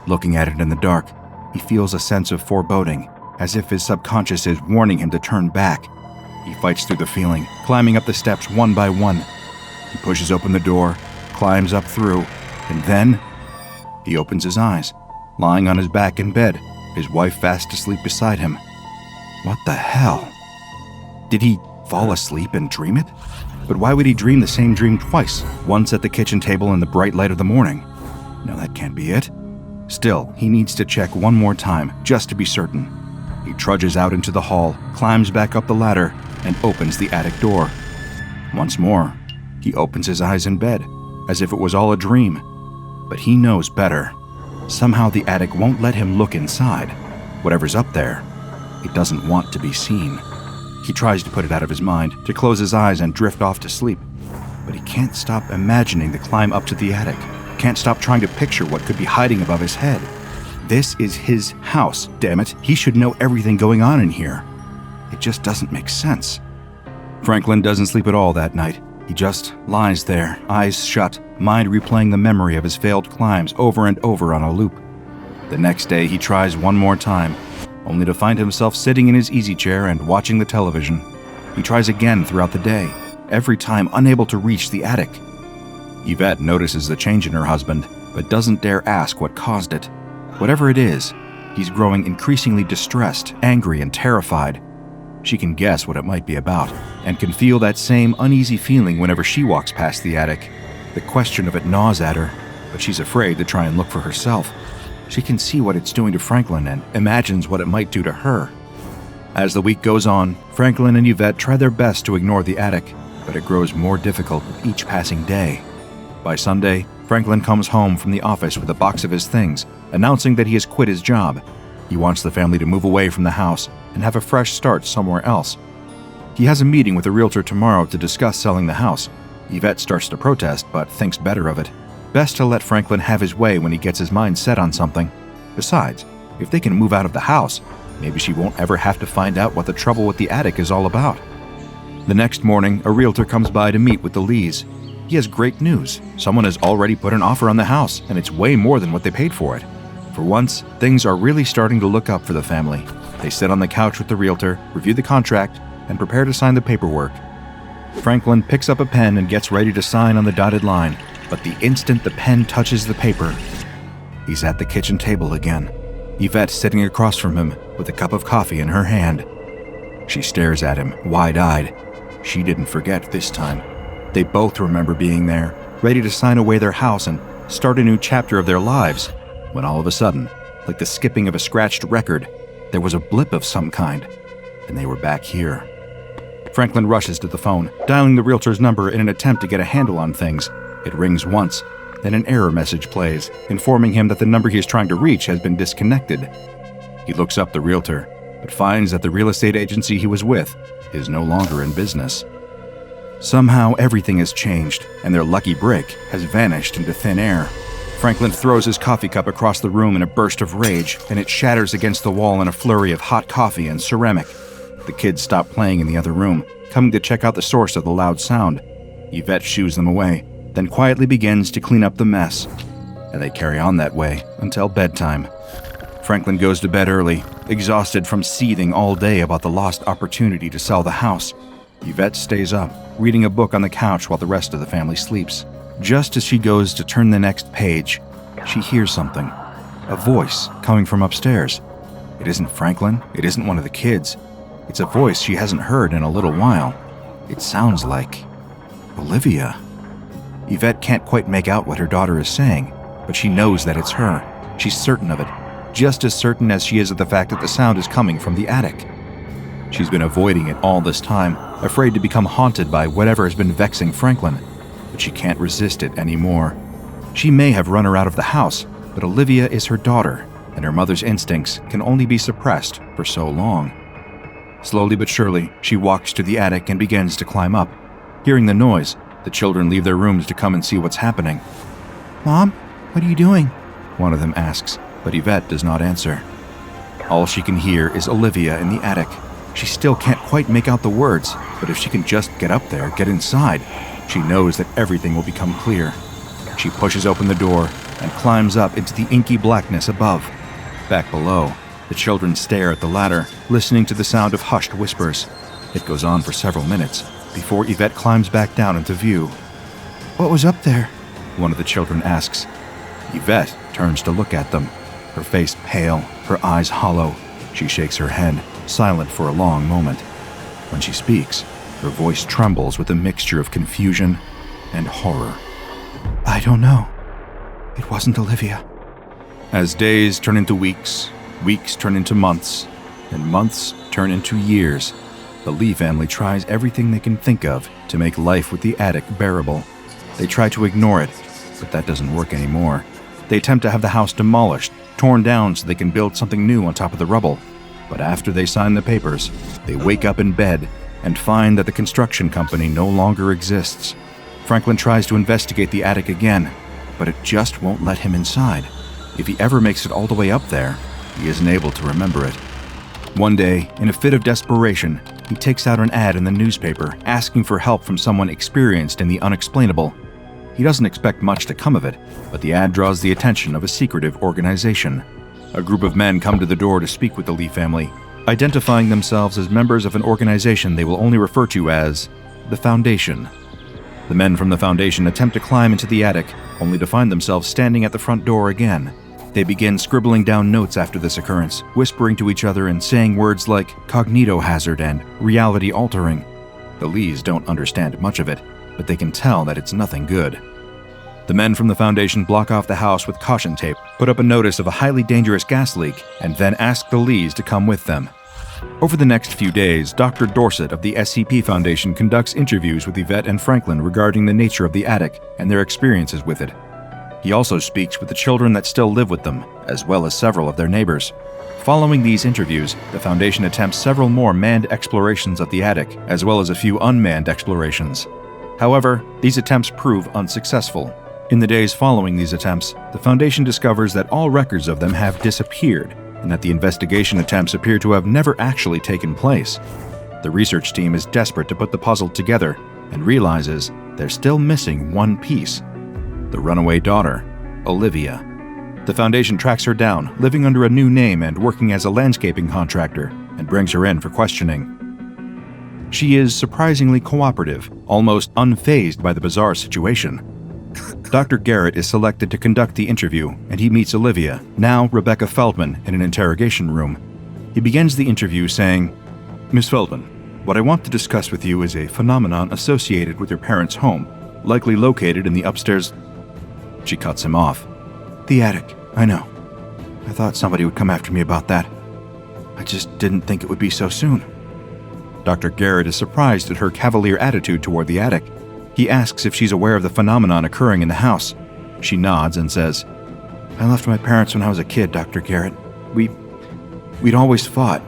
Looking at it in the dark, he feels a sense of foreboding, as if his subconscious is warning him to turn back. He fights through the feeling, climbing up the steps one by one. He pushes open the door, climbs up through, and then he opens his eyes, lying on his back in bed, his wife fast asleep beside him. What the hell? Did he fall asleep and dream it? But why would he dream the same dream twice, once at the kitchen table in the bright light of the morning? No, that can't be it. Still, he needs to check one more time, just to be certain. He trudges out into the hall, climbs back up the ladder, and opens the attic door. Once more, he opens his eyes in bed, as if it was all a dream. But he knows better. Somehow the attic won't let him look inside. Whatever's up there, it doesn't want to be seen. He tries to put it out of his mind, to close his eyes and drift off to sleep. But he can't stop imagining the climb up to the attic. Can't stop trying to picture what could be hiding above his head. This is his house, damn it. He should know everything going on in here. It just doesn't make sense. Franklin doesn't sleep at all that night. He just lies there, eyes shut, mind replaying the memory of his failed climbs over and over on a loop. The next day he tries one more time, only to find himself sitting in his easy chair and watching the television. He tries again throughout the day, every time unable to reach the attic. Yvette notices the change in her husband, but doesn't dare ask what caused it. Whatever it is, he's growing increasingly distressed, angry, and terrified. She can guess what it might be about, and can feel that same uneasy feeling whenever she walks past the attic. The question of it gnaws at her, but she's afraid to try and look for herself. She can see what it's doing to Franklin and imagines what it might do to her. As the week goes on, Franklin and Yvette try their best to ignore the attic, but it grows more difficult with each passing day. By Sunday, Franklin comes home from the office with a box of his things, announcing that he has quit his job. He wants the family to move away from the house and have a fresh start somewhere else. He has a meeting with a realtor tomorrow to discuss selling the house. Yvette starts to protest, but thinks better of it. Best to let Franklin have his way when he gets his mind set on something. Besides, if they can move out of the house, maybe she won't ever have to find out what the trouble with the attic is all about. The next morning, a realtor comes by to meet with the Lees. He has great news. Someone has already put an offer on the house, and it's way more than what they paid for it. For once, things are really starting to look up for the family. They sit on the couch with the realtor, review the contract, and prepare to sign the paperwork. Franklin picks up a pen and gets ready to sign on the dotted line, but the instant the pen touches the paper, he's at the kitchen table again. Yvette sitting across from him with a cup of coffee in her hand. She stares at him, wide-eyed. She didn't forget this time. They both remember being there, ready to sign away their house and start a new chapter of their lives, when all of a sudden, like the skipping of a scratched record, there was a blip of some kind, and they were back here. Franklin rushes to the phone, dialing the realtor's number in an attempt to get a handle on things. It rings once, then an error message plays, informing him that the number he is trying to reach has been disconnected. He looks up the realtor, but finds that the real estate agency he was with is no longer in business. Somehow everything has changed, and their lucky break has vanished into thin air. Franklin throws his coffee cup across the room in a burst of rage, and it shatters against the wall in a flurry of hot coffee and ceramic. The kids stop playing in the other room, coming to check out the source of the loud sound. Yvette shoos them away, then quietly begins to clean up the mess. And they carry on that way until bedtime. Franklin goes to bed early, exhausted from seething all day about the lost opportunity to sell the house. Yvette stays up, reading a book on the couch while the rest of the family sleeps. Just as she goes to turn the next page, she hears something. A voice coming from upstairs. It isn't Franklin. It isn't one of the kids. It's a voice she hasn't heard in a little while. It sounds like Olivia. Yvette can't quite make out what her daughter is saying, but she knows that it's her. She's certain of it, just as certain as she is of the fact that the sound is coming from the attic. She's been avoiding it all this time, afraid to become haunted by whatever has been vexing Franklin, but she can't resist it anymore. She may have run her out of the house, but Olivia is her daughter, and her mother's instincts can only be suppressed for so long. Slowly but surely, she walks to the attic and begins to climb up. Hearing the noise, the children leave their rooms to come and see what's happening. "Mom, what are you doing?" one of them asks, but Yvette does not answer. All she can hear is Olivia in the attic. She still can't quite make out the words, but if she can just get up there, get inside, she knows that everything will become clear. She pushes open the door and climbs up into the inky blackness above. Back below, the children stare at the ladder, listening to the sound of hushed whispers. It goes on for several minutes before Yvette climbs back down into view. "What was up there?" one of the children asks. Yvette turns to look at them, her face pale, her eyes hollow. She shakes her head, silent for a long moment. When she speaks, her voice trembles with a mixture of confusion and horror. "I don't know. It wasn't Olivia." As days turn into weeks, weeks turn into months, and months turn into years, the Lee family tries everything they can think of to make life with the attic bearable. They try to ignore it, but that doesn't work anymore. They attempt to have the house demolished, torn down so they can build something new on top of the rubble. But after they sign the papers, they wake up in bed and find that the construction company no longer exists. Franklin tries to investigate the attic again, but it just won't let him inside. If he ever makes it all the way up there, he isn't able to remember it. One day, in a fit of desperation, he takes out an ad in the newspaper asking for help from someone experienced in the unexplainable. He doesn't expect much to come of it, but the ad draws the attention of a secretive organization. A group of men come to the door to speak with the Lee family, identifying themselves as members of an organization they will only refer to as the Foundation. The men from the Foundation attempt to climb into the attic, only to find themselves standing at the front door again. They begin scribbling down notes after this occurrence, whispering to each other and saying words like cognitohazard and reality altering. The Lees don't understand much of it, but they can tell that it's nothing good. The men from the Foundation block off the house with caution tape, put up a notice of a highly dangerous gas leak, and then ask the Lees to come with them. Over the next few days, Dr. Dorset of the SCP Foundation conducts interviews with Yvette and Franklin regarding the nature of the attic and their experiences with it. He also speaks with the children that still live with them, as well as several of their neighbors. Following these interviews, the Foundation attempts several more manned explorations of the attic, as well as a few unmanned explorations. However, these attempts prove unsuccessful. In the days following these attempts, the Foundation discovers that all records of them have disappeared, and that the investigation attempts appear to have never actually taken place. The research team is desperate to put the puzzle together, and realizes they're still missing one piece: the runaway daughter, Olivia. The Foundation tracks her down, living under a new name and working as a landscaping contractor, and brings her in for questioning. She is surprisingly cooperative, almost unfazed by the bizarre situation. Dr. Garrett is selected to conduct the interview, and he meets Olivia, now Rebecca Feldman, in an interrogation room. He begins the interview saying, "Miss Feldman, what I want to discuss with you is a phenomenon associated with your parents' home, likely located in the upstairs..." She cuts him off. "The attic, I know. I thought somebody would come after me about that. I just didn't think it would be so soon." Dr. Garrett is surprised at her cavalier attitude toward the attic. He asks if she's aware of the phenomenon occurring in the house. She nods and says, "I left my parents when I was a kid, Dr. Garrett. We'd always fought.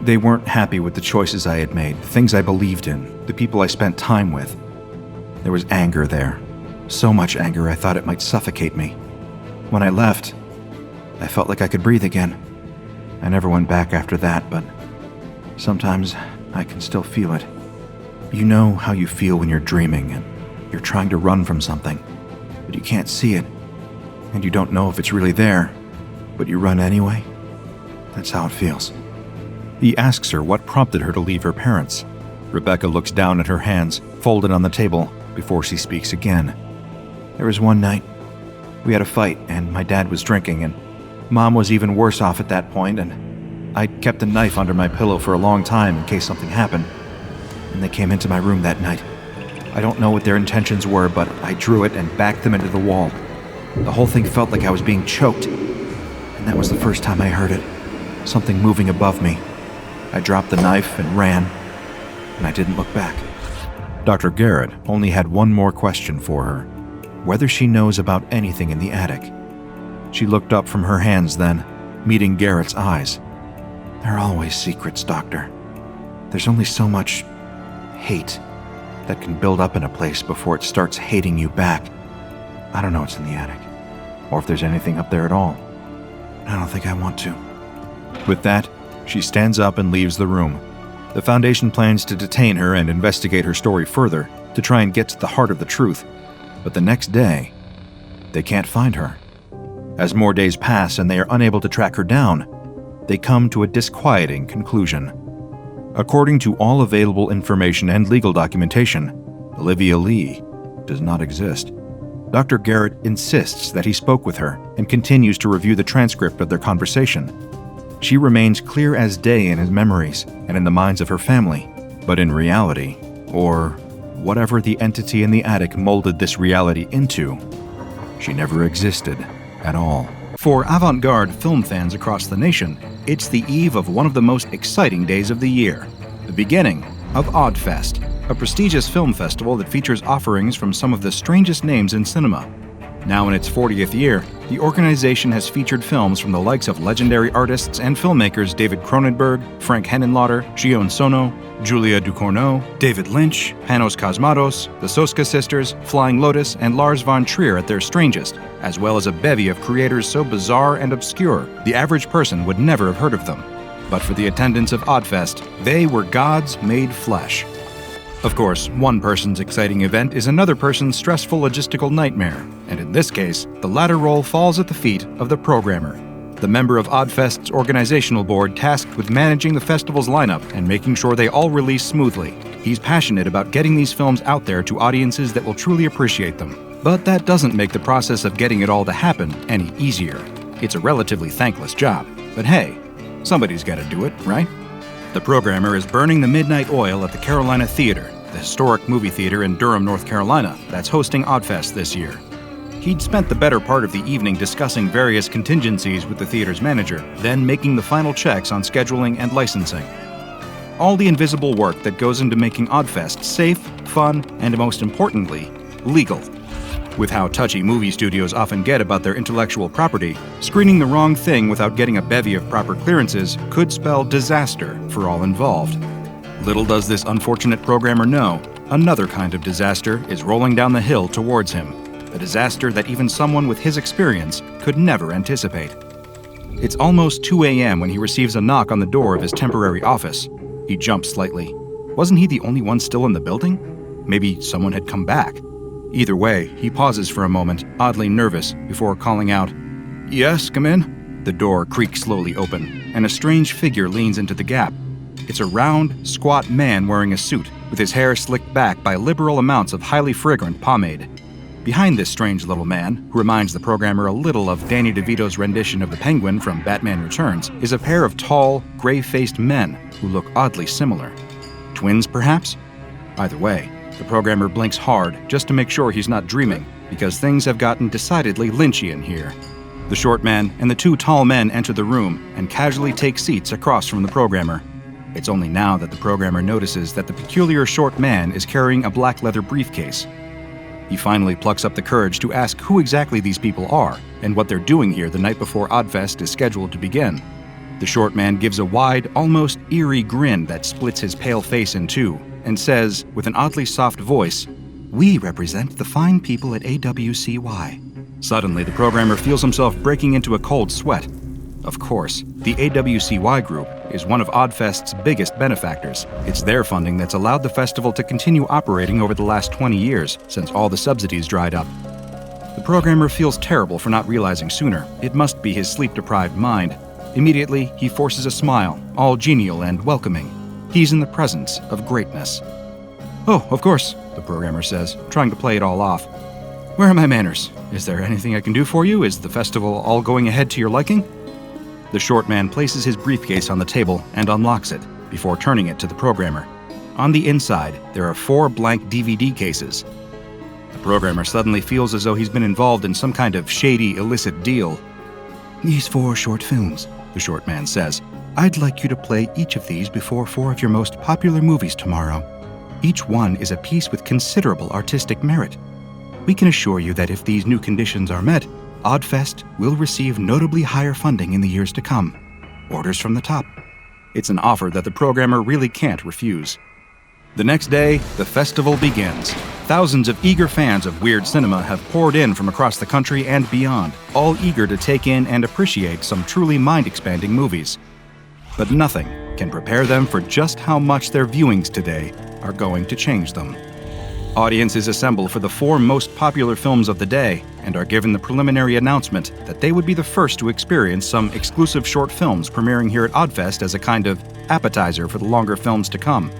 They weren't happy with the choices I had made, the things I believed in, the people I spent time with. There was anger there. So much anger I thought it might suffocate me. When I left, I felt like I could breathe again. I never went back after that, but sometimes I can still feel it. You know how you feel when you're dreaming, and you're trying to run from something, but you can't see it, and you don't know if it's really there, but you run anyway. That's how it feels. He asks her what prompted her to leave her parents. Rebecca looks down at her hands, folded on the table, before she speaks again. There was one night. We had a fight, and my dad was drinking, and Mom was even worse off at that point, and I kept a knife under my pillow for a long time in case something happened. And they came into my room that night. I don't know what their intentions were, but I drew it and backed them into the wall. The whole thing felt like I was being choked. And that was the first time I heard it. Something moving above me. I dropped the knife and ran, and I didn't look back. Dr. Garrett only had one more question for her. Whether she knows about anything in the attic. She looked up from her hands then, meeting Garrett's eyes. There are always secrets, Doctor. There's only so much hate that can build up in a place before it starts hating you back. I don't know what's in the attic, or if there's anything up there at all. I don't think I want to. With that, she stands up and leaves the room. The Foundation plans to detain her and investigate her story further to try and get to the heart of the truth. But the next day, they can't find her. As more days pass and they are unable to track her down, they come to a disquieting conclusion. According to all available information and legal documentation, Olivia Lee does not exist. Dr. Garrett insists that he spoke with her and continues to review the transcript of their conversation. She remains clear as day in his memories and in the minds of her family, but in reality, or whatever the entity in the attic molded this reality into, she never existed at all. For avant-garde film fans across the nation, it's the eve of one of the most exciting days of the year, the beginning of Oddfest, a prestigious film festival that features offerings from some of the strangest names in cinema. Now in its 40th year, the organization has featured films from the likes of legendary artists and filmmakers David Cronenberg, Frank Henenlotter, Sion Sono, Julia Ducournau, David Lynch, Panos Cosmatos, the Soska Sisters, Flying Lotus, and Lars von Trier at their strangest, as well as a bevy of creators so bizarre and obscure the average person would never have heard of them. But for the attendants of Oddfest, they were gods made flesh. Of course, one person's exciting event is another person's stressful logistical nightmare, and in this case, the latter role falls at the feet of the programmer, the member of Oddfest's organizational board tasked with managing the festival's lineup and making sure they all release smoothly. He's passionate about getting these films out there to audiences that will truly appreciate them. But that doesn't make the process of getting it all to happen any easier. It's a relatively thankless job, but hey, somebody's got to do it, right? The programmer is burning the midnight oil at the Carolina Theater, the historic movie theater in Durham, North Carolina, that's hosting Oddfest this year. He'd spent the better part of the evening discussing various contingencies with the theater's manager, then making the final checks on scheduling and licensing. All the invisible work that goes into making Oddfest safe, fun, and most importantly, legal. With how touchy movie studios often get about their intellectual property, screening the wrong thing without getting a bevy of proper clearances could spell disaster for all involved. Little does this unfortunate programmer know, another kind of disaster is rolling down the hill towards him, a disaster that even someone with his experience could never anticipate. It's almost 2 a.m. when he receives a knock on the door of his temporary office. He jumps slightly. Wasn't he the only one still in the building? Maybe someone had come back. Either way, he pauses for a moment, oddly nervous, before calling out, "Yes, come in?" The door creaks slowly open, and a strange figure leans into the gap. It's a round, squat man wearing a suit, with his hair slicked back by liberal amounts of highly fragrant pomade. Behind this strange little man, who reminds the programmer a little of Danny DeVito's rendition of the Penguin from Batman Returns, is a pair of tall, gray-faced men who look oddly similar. Twins, perhaps? Either way, the programmer blinks hard just to make sure he's not dreaming, because things have gotten decidedly Lynchian here. The short man and the two tall men enter the room and casually take seats across from the programmer. It's only now that the programmer notices that the peculiar short man is carrying a black leather briefcase. He finally plucks up the courage to ask who exactly these people are and what they're doing here the night before Oddfest is scheduled to begin. The short man gives a wide, almost eerie grin that splits his pale face in two, and says, with an oddly soft voice, "We represent the fine people at AWCY." Suddenly, the programmer feels himself breaking into a cold sweat. Of course, The AWCY Group is one of Oddfest's biggest benefactors. It's their funding that's allowed the festival to continue operating over the last 20 years, since all the subsidies dried up. The programmer feels terrible for not realizing sooner. It must be his sleep-deprived mind. Immediately, he forces a smile, all genial and welcoming. He's in the presence of greatness. "Oh, of course," the programmer says, trying to play it all off. "Where are my manners? Is there anything I can do for you? Is the festival all going ahead to your liking?" The short man places his briefcase on the table and unlocks it, before turning it to the programmer. On the inside, there are 4 blank DVD cases. The programmer suddenly feels as though he's been involved in some kind of shady, illicit deal. "These 4 short films," the short man says. "I'd like you to play each of these before 4 of your most popular movies tomorrow. Each one is a piece with considerable artistic merit. We can assure you that if these new conditions are met, Oddfest will receive notably higher funding in the years to come. Orders from the top." It's an offer that the programmer really can't refuse. The next day, the festival begins. Thousands of eager fans of weird cinema have poured in from across the country and beyond, all eager to take in and appreciate some truly mind-expanding movies. But nothing can prepare them for just how much their viewings today are going to change them. Audiences assemble for the 4 most popular films of the day and are given the preliminary announcement that they would be the first to experience some exclusive short films premiering here at Oddfest as a kind of appetizer for the longer films to come.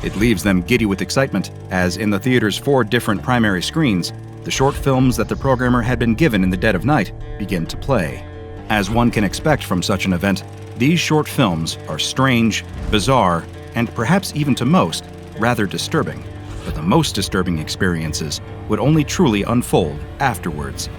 It leaves them giddy with excitement, as in the theater's 4 different primary screens, the short films that the programmer had been given in the dead of night begin to play. As one can expect from such an event, these short films are strange, bizarre, and perhaps even to most, rather disturbing. But the most disturbing experiences would only truly unfold afterwards.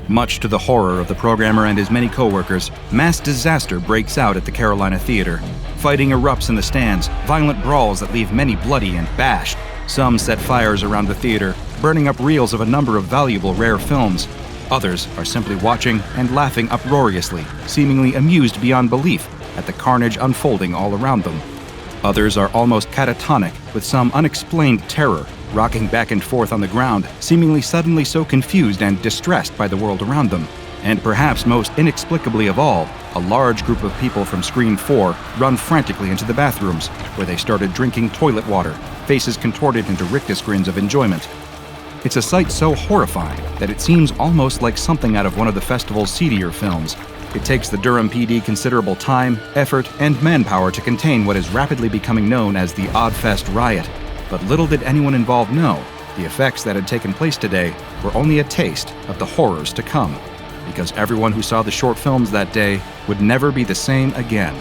Much to the horror of the programmer and his many co-workers, mass disaster breaks out at the Carolina Theater. Fighting erupts in the stands, violent brawls that leave many bloody and bashed. Some set fires around the theater, burning up reels of a number of valuable rare films. Others are simply watching and laughing uproariously, seemingly amused beyond belief at the carnage unfolding all around them. Others are almost catatonic, with some unexplained terror, rocking back and forth on the ground, seemingly suddenly so confused and distressed by the world around them. And perhaps most inexplicably of all, a large group of people from Screen 4 run frantically into the bathrooms, where they started drinking toilet water, faces contorted into rictus grins of enjoyment. It's a sight so horrifying that it seems almost like something out of one of the festival's seedier films. It takes the Durham PD considerable time, effort, and manpower to contain what is rapidly becoming known as the Oddfest Riot. But little did anyone involved know, the effects that had taken place today were only a taste of the horrors to come, because everyone who saw the short films that day would never be the same again.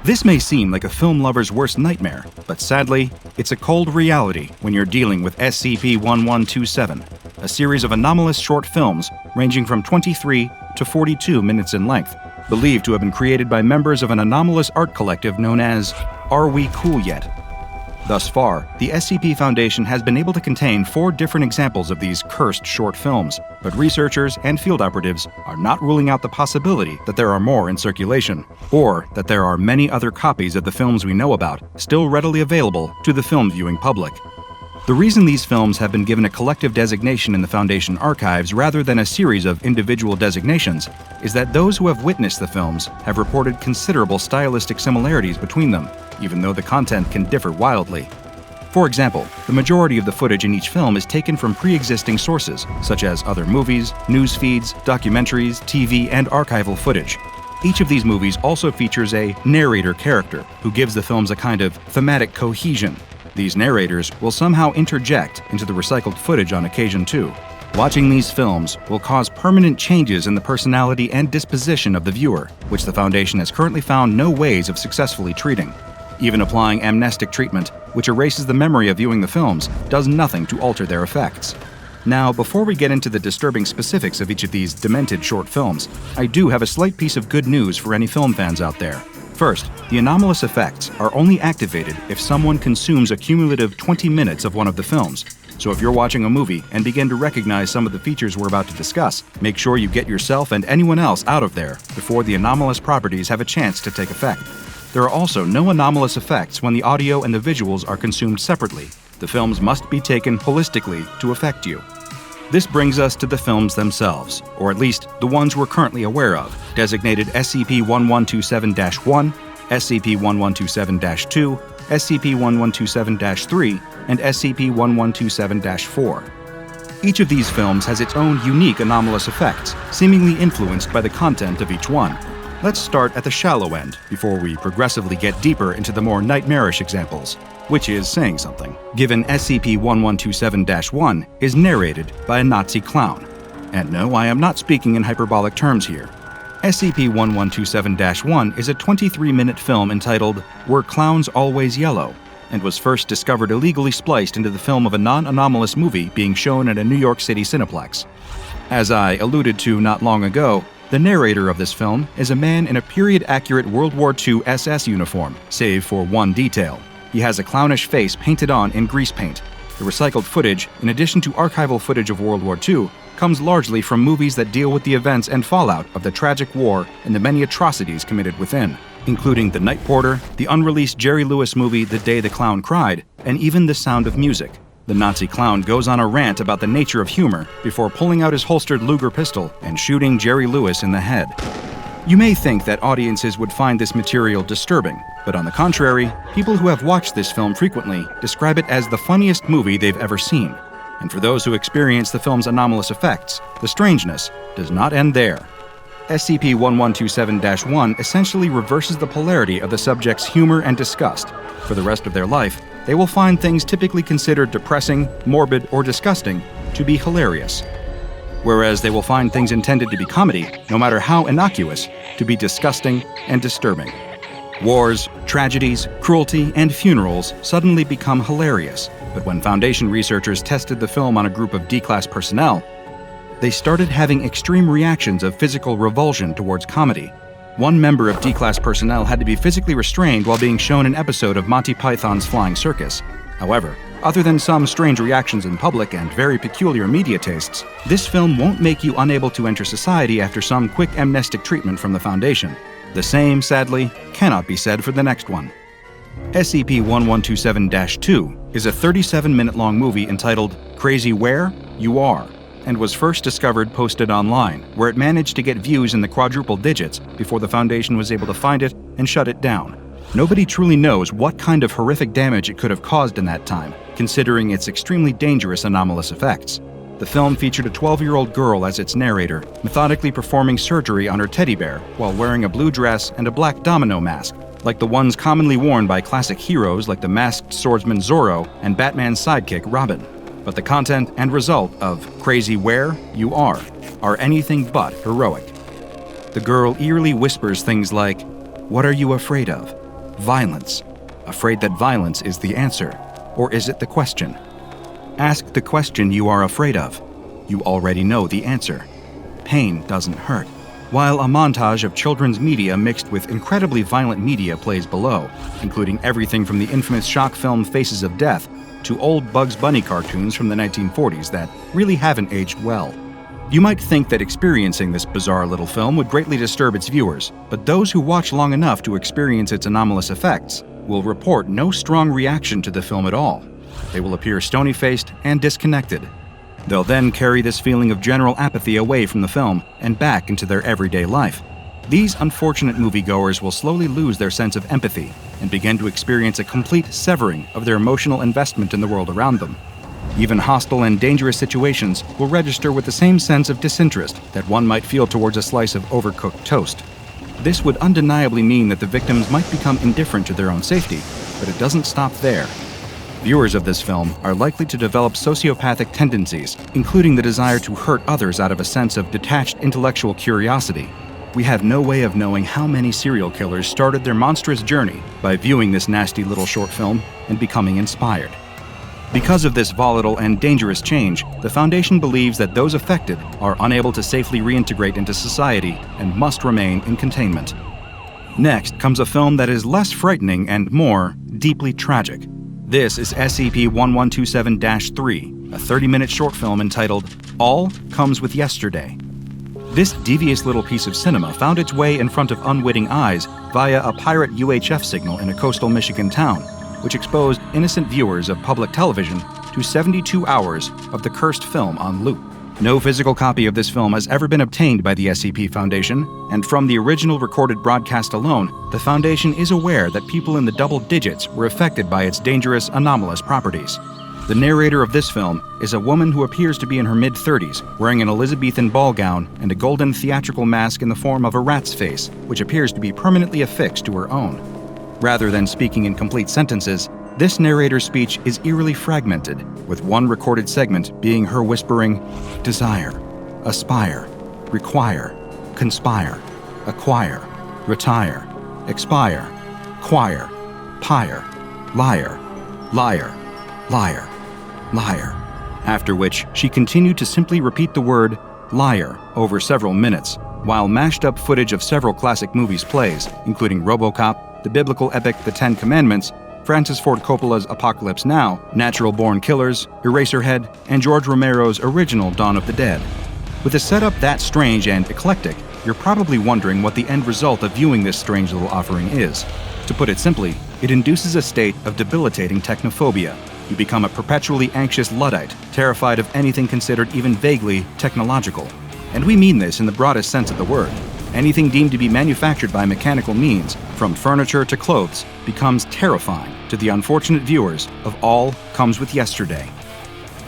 This may seem like a film lover's worst nightmare, but sadly, it's a cold reality when you're dealing with SCP-1127, a series of anomalous short films ranging from 23 to 42 minutes in length, believed to have been created by members of an anomalous art collective known as Are We Cool Yet? Thus far, the SCP Foundation has been able to contain 4 different examples of these cursed short films, but researchers and field operatives are not ruling out the possibility that there are more in circulation, or that there are many other copies of the films we know about still readily available to the film viewing public. The reason these films have been given a collective designation in the Foundation archives rather than a series of individual designations is that those who have witnessed the films have reported considerable stylistic similarities between them, even though the content can differ wildly. For example, the majority of the footage in each film is taken from pre-existing sources, such as other movies, news feeds, documentaries, TV, and archival footage. Each of these movies also features a narrator character who gives the films a kind of thematic cohesion. These narrators will somehow interject into the recycled footage on occasion too. Watching these films will cause permanent changes in the personality and disposition of the viewer, which the Foundation has currently found no ways of successfully treating. Even applying amnestic treatment, which erases the memory of viewing the films, does nothing to alter their effects. Now, before we get into the disturbing specifics of each of these demented short films, I do have a slight piece of good news for any film fans out there. First, the anomalous effects are only activated if someone consumes a cumulative 20 minutes of one of the films. So if you're watching a movie and begin to recognize some of the features we're about to discuss, make sure you get yourself and anyone else out of there before the anomalous properties have a chance to take effect. There are also no anomalous effects when the audio and the visuals are consumed separately. The films must be taken holistically to affect you. This brings us to the films themselves, or at least the ones we're currently aware of, designated SCP-1127-1, SCP-1127-2, SCP-1127-3, and SCP-1127-4. Each of these films has its own unique anomalous effects, seemingly influenced by the content of each one. Let's start at the shallow end, before we progressively get deeper into the more nightmarish examples, which is saying something, given SCP-1127-1 is narrated by a Nazi clown. And no, I am not speaking in hyperbolic terms here. SCP-1127-1 is a 23-minute film entitled Were Clowns Always Yellow? And was first discovered illegally spliced into the film of a non-anomalous movie being shown at a New York City Cineplex. As I alluded to not long ago, the narrator of this film is a man in a period-accurate World War II SS uniform, save for one detail. He has a clownish face painted on in grease paint. The recycled footage, in addition to archival footage of World War II, comes largely from movies that deal with the events and fallout of the tragic war and the many atrocities committed within, including The Night Porter, the unreleased Jerry Lewis movie The Day the Clown Cried, and even The Sound of Music. The Nazi clown goes on a rant about the nature of humor before pulling out his holstered Luger pistol and shooting Jerry Lewis in the head. You may think that audiences would find this material disturbing, but on the contrary, people who have watched this film frequently describe it as the funniest movie they've ever seen. And for those who experience the film's anomalous effects, the strangeness does not end there. SCP-1127-1 essentially reverses the polarity of the subject's humor and disgust. For the rest of their life, they will find things typically considered depressing, morbid, or disgusting to be hilarious. Whereas they will find things intended to be comedy, no matter how innocuous, to be disgusting and disturbing. Wars, tragedies, cruelty, and funerals suddenly become hilarious, but when Foundation researchers tested the film on a group of D-Class personnel, they started having extreme reactions of physical revulsion towards comedy. One member of D-Class personnel had to be physically restrained while being shown an episode of Monty Python's Flying Circus. However, other than some strange reactions in public and very peculiar media tastes, this film won't make you unable to enter society after some quick amnestic treatment from the Foundation. The same, sadly, cannot be said for the next one. SCP-1127-2 is a 37-minute-long movie entitled Crazy Where You Are, and was first discovered posted online, where it managed to get views in the quadruple digits before the Foundation was able to find it and shut it down. Nobody truly knows what kind of horrific damage it could have caused in that time, considering its extremely dangerous anomalous effects. The film featured a 12-year-old girl as its narrator, methodically performing surgery on her teddy bear while wearing a blue dress and a black domino mask, like the ones commonly worn by classic heroes like the masked swordsman Zorro and Batman's sidekick Robin. But the content and result of Crazy Where You Are anything but heroic. The girl eerily whispers things like, "What are you afraid of? Violence. Afraid that violence is the answer. Or is it the question? Ask the question you are afraid of. You already know the answer. Pain doesn't hurt." While a montage of children's media mixed with incredibly violent media plays below, including everything from the infamous shock film Faces of Death to old Bugs Bunny cartoons from the 1940s that really haven't aged well. You might think that experiencing this bizarre little film would greatly disturb its viewers, but those who watch long enough to experience its anomalous effects will report no strong reaction to the film at all. They will appear stony-faced and disconnected. They'll then carry this feeling of general apathy away from the film and back into their everyday life. These unfortunate moviegoers will slowly lose their sense of empathy and begin to experience a complete severing of their emotional investment in the world around them. Even hostile and dangerous situations will register with the same sense of disinterest that one might feel towards a slice of overcooked toast. This would undeniably mean that the victims might become indifferent to their own safety, but it doesn't stop there. Viewers of this film are likely to develop sociopathic tendencies, including the desire to hurt others out of a sense of detached intellectual curiosity. We have no way of knowing how many serial killers started their monstrous journey by viewing this nasty little short film and becoming inspired. Because of this volatile and dangerous change, the Foundation believes that those affected are unable to safely reintegrate into society and must remain in containment. Next comes a film that is less frightening and more deeply tragic. This is SCP-1127-3, a 30-minute short film entitled All Comes with Yesterday. This devious little piece of cinema found its way in front of unwitting eyes via a pirate UHF signal in a coastal Michigan town, which exposed innocent viewers of public television to 72 hours of the cursed film on loop. No physical copy of this film has ever been obtained by the SCP Foundation, and from the original recorded broadcast alone, the Foundation is aware that people in the double digits were affected by its dangerous, anomalous properties. The narrator of this film is a woman who appears to be in her mid-30s, wearing an Elizabethan ball gown and a golden theatrical mask in the form of a rat's face, which appears to be permanently affixed to her own. Rather than speaking in complete sentences, this narrator's speech is eerily fragmented, with one recorded segment being her whispering, desire, aspire, require, conspire, acquire, retire, expire, choir, pyre, liar, liar, liar, liar. After which, she continued to simply repeat the word liar over several minutes, while mashed up footage of several classic movies plays, including RoboCop, the biblical epic The Ten Commandments, Francis Ford Coppola's Apocalypse Now, Natural Born Killers, Eraserhead, and George Romero's original Dawn of the Dead. With a setup that strange and eclectic, you're probably wondering what the end result of viewing this strange little offering is. To put it simply, it induces a state of debilitating technophobia. You become a perpetually anxious Luddite, terrified of anything considered even vaguely technological. And we mean this in the broadest sense of the word. Anything deemed to be manufactured by mechanical means, from furniture to clothes, becomes terrifying to the unfortunate viewers of All Comes with Yesterday.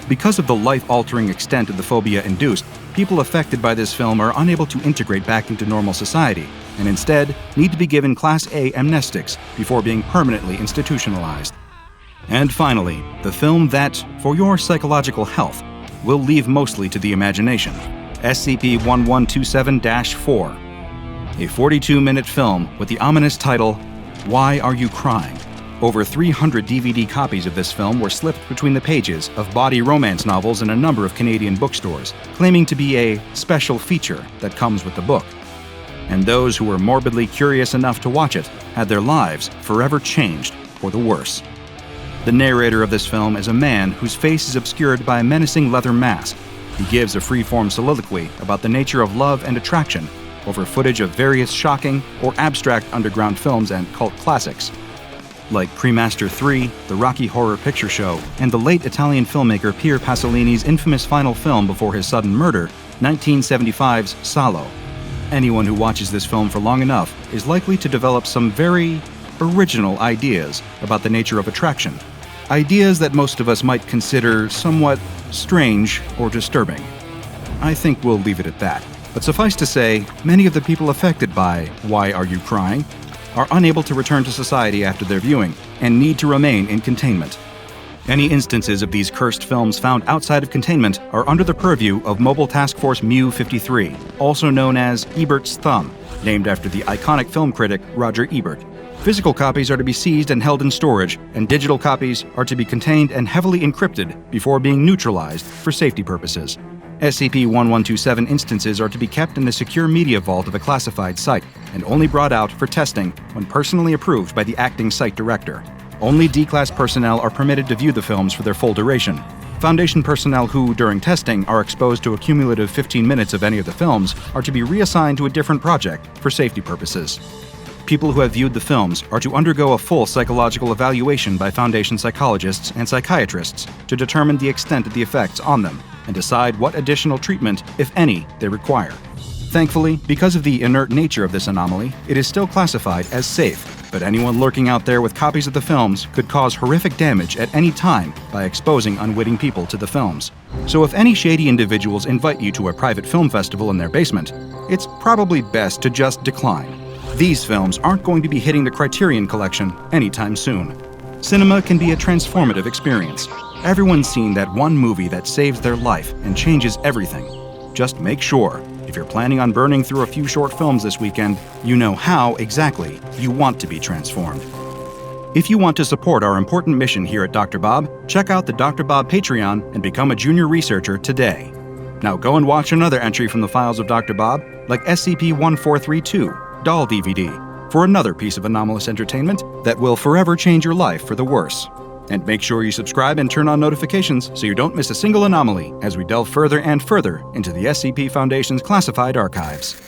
Because of the life-altering extent of the phobia induced, people affected by this film are unable to integrate back into normal society, and instead need to be given Class A amnestics before being permanently institutionalized. And finally, the film that, for your psychological health, will leave mostly to the imagination, SCP-1127-4. A 42-minute film with the ominous title, Why Are You Crying? Over 300 DVD copies of this film were slipped between the pages of body romance novels in a number of Canadian bookstores, claiming to be a special feature that comes with the book. And those who were morbidly curious enough to watch it had their lives forever changed for the worse. The narrator of this film is a man whose face is obscured by a menacing leather mask. He gives a free-form soliloquy about the nature of love and attraction over footage of various shocking or abstract underground films and cult classics, like Cremaster 3, The Rocky Horror Picture Show, and the late Italian filmmaker Pier Pasolini's infamous final film before his sudden murder, 1975's Salo. Anyone who watches this film for long enough is likely to develop some very original ideas about the nature of attraction. Ideas that most of us might consider somewhat strange or disturbing. I think we'll leave it at that. But suffice to say, many of the people affected by Why Are You Crying? Are unable to return to society after their viewing and need to remain in containment. Any instances of these cursed films found outside of containment are under the purview of Mobile Task Force Mu-53, also known as Ebert's Thumb, named after the iconic film critic Roger Ebert. Physical copies are to be seized and held in storage, and digital copies are to be contained and heavily encrypted before being neutralized for safety purposes. SCP-1127 instances are to be kept in the secure media vault of a classified site, and only brought out for testing when personally approved by the acting site director. Only D-Class personnel are permitted to view the films for their full duration. Foundation personnel who, during testing, are exposed to a cumulative 15 minutes of any of the films are to be reassigned to a different project for safety purposes. People who have viewed the films are to undergo a full psychological evaluation by Foundation psychologists and psychiatrists to determine the extent of the effects on them and decide what additional treatment, if any, they require. Thankfully, because of the inert nature of this anomaly, it is still classified as safe, but anyone lurking out there with copies of the films could cause horrific damage at any time by exposing unwitting people to the films. So if any shady individuals invite you to a private film festival in their basement, it's probably best to just decline. These films aren't going to be hitting the Criterion Collection anytime soon. Cinema can be a transformative experience. Everyone's seen that one movie that saves their life and changes everything. Just make sure, if you're planning on burning through a few short films this weekend, you know how exactly you want to be transformed. If you want to support our important mission here at Dr. Bob, check out the Dr. Bob Patreon and become a junior researcher today. Now go and watch another entry from the files of Dr. Bob, like SCP-1432, Doll DVD, for another piece of anomalous entertainment that will forever change your life for the worse. And make sure you subscribe and turn on notifications so you don't miss a single anomaly as we delve further and further into the SCP Foundation's classified archives.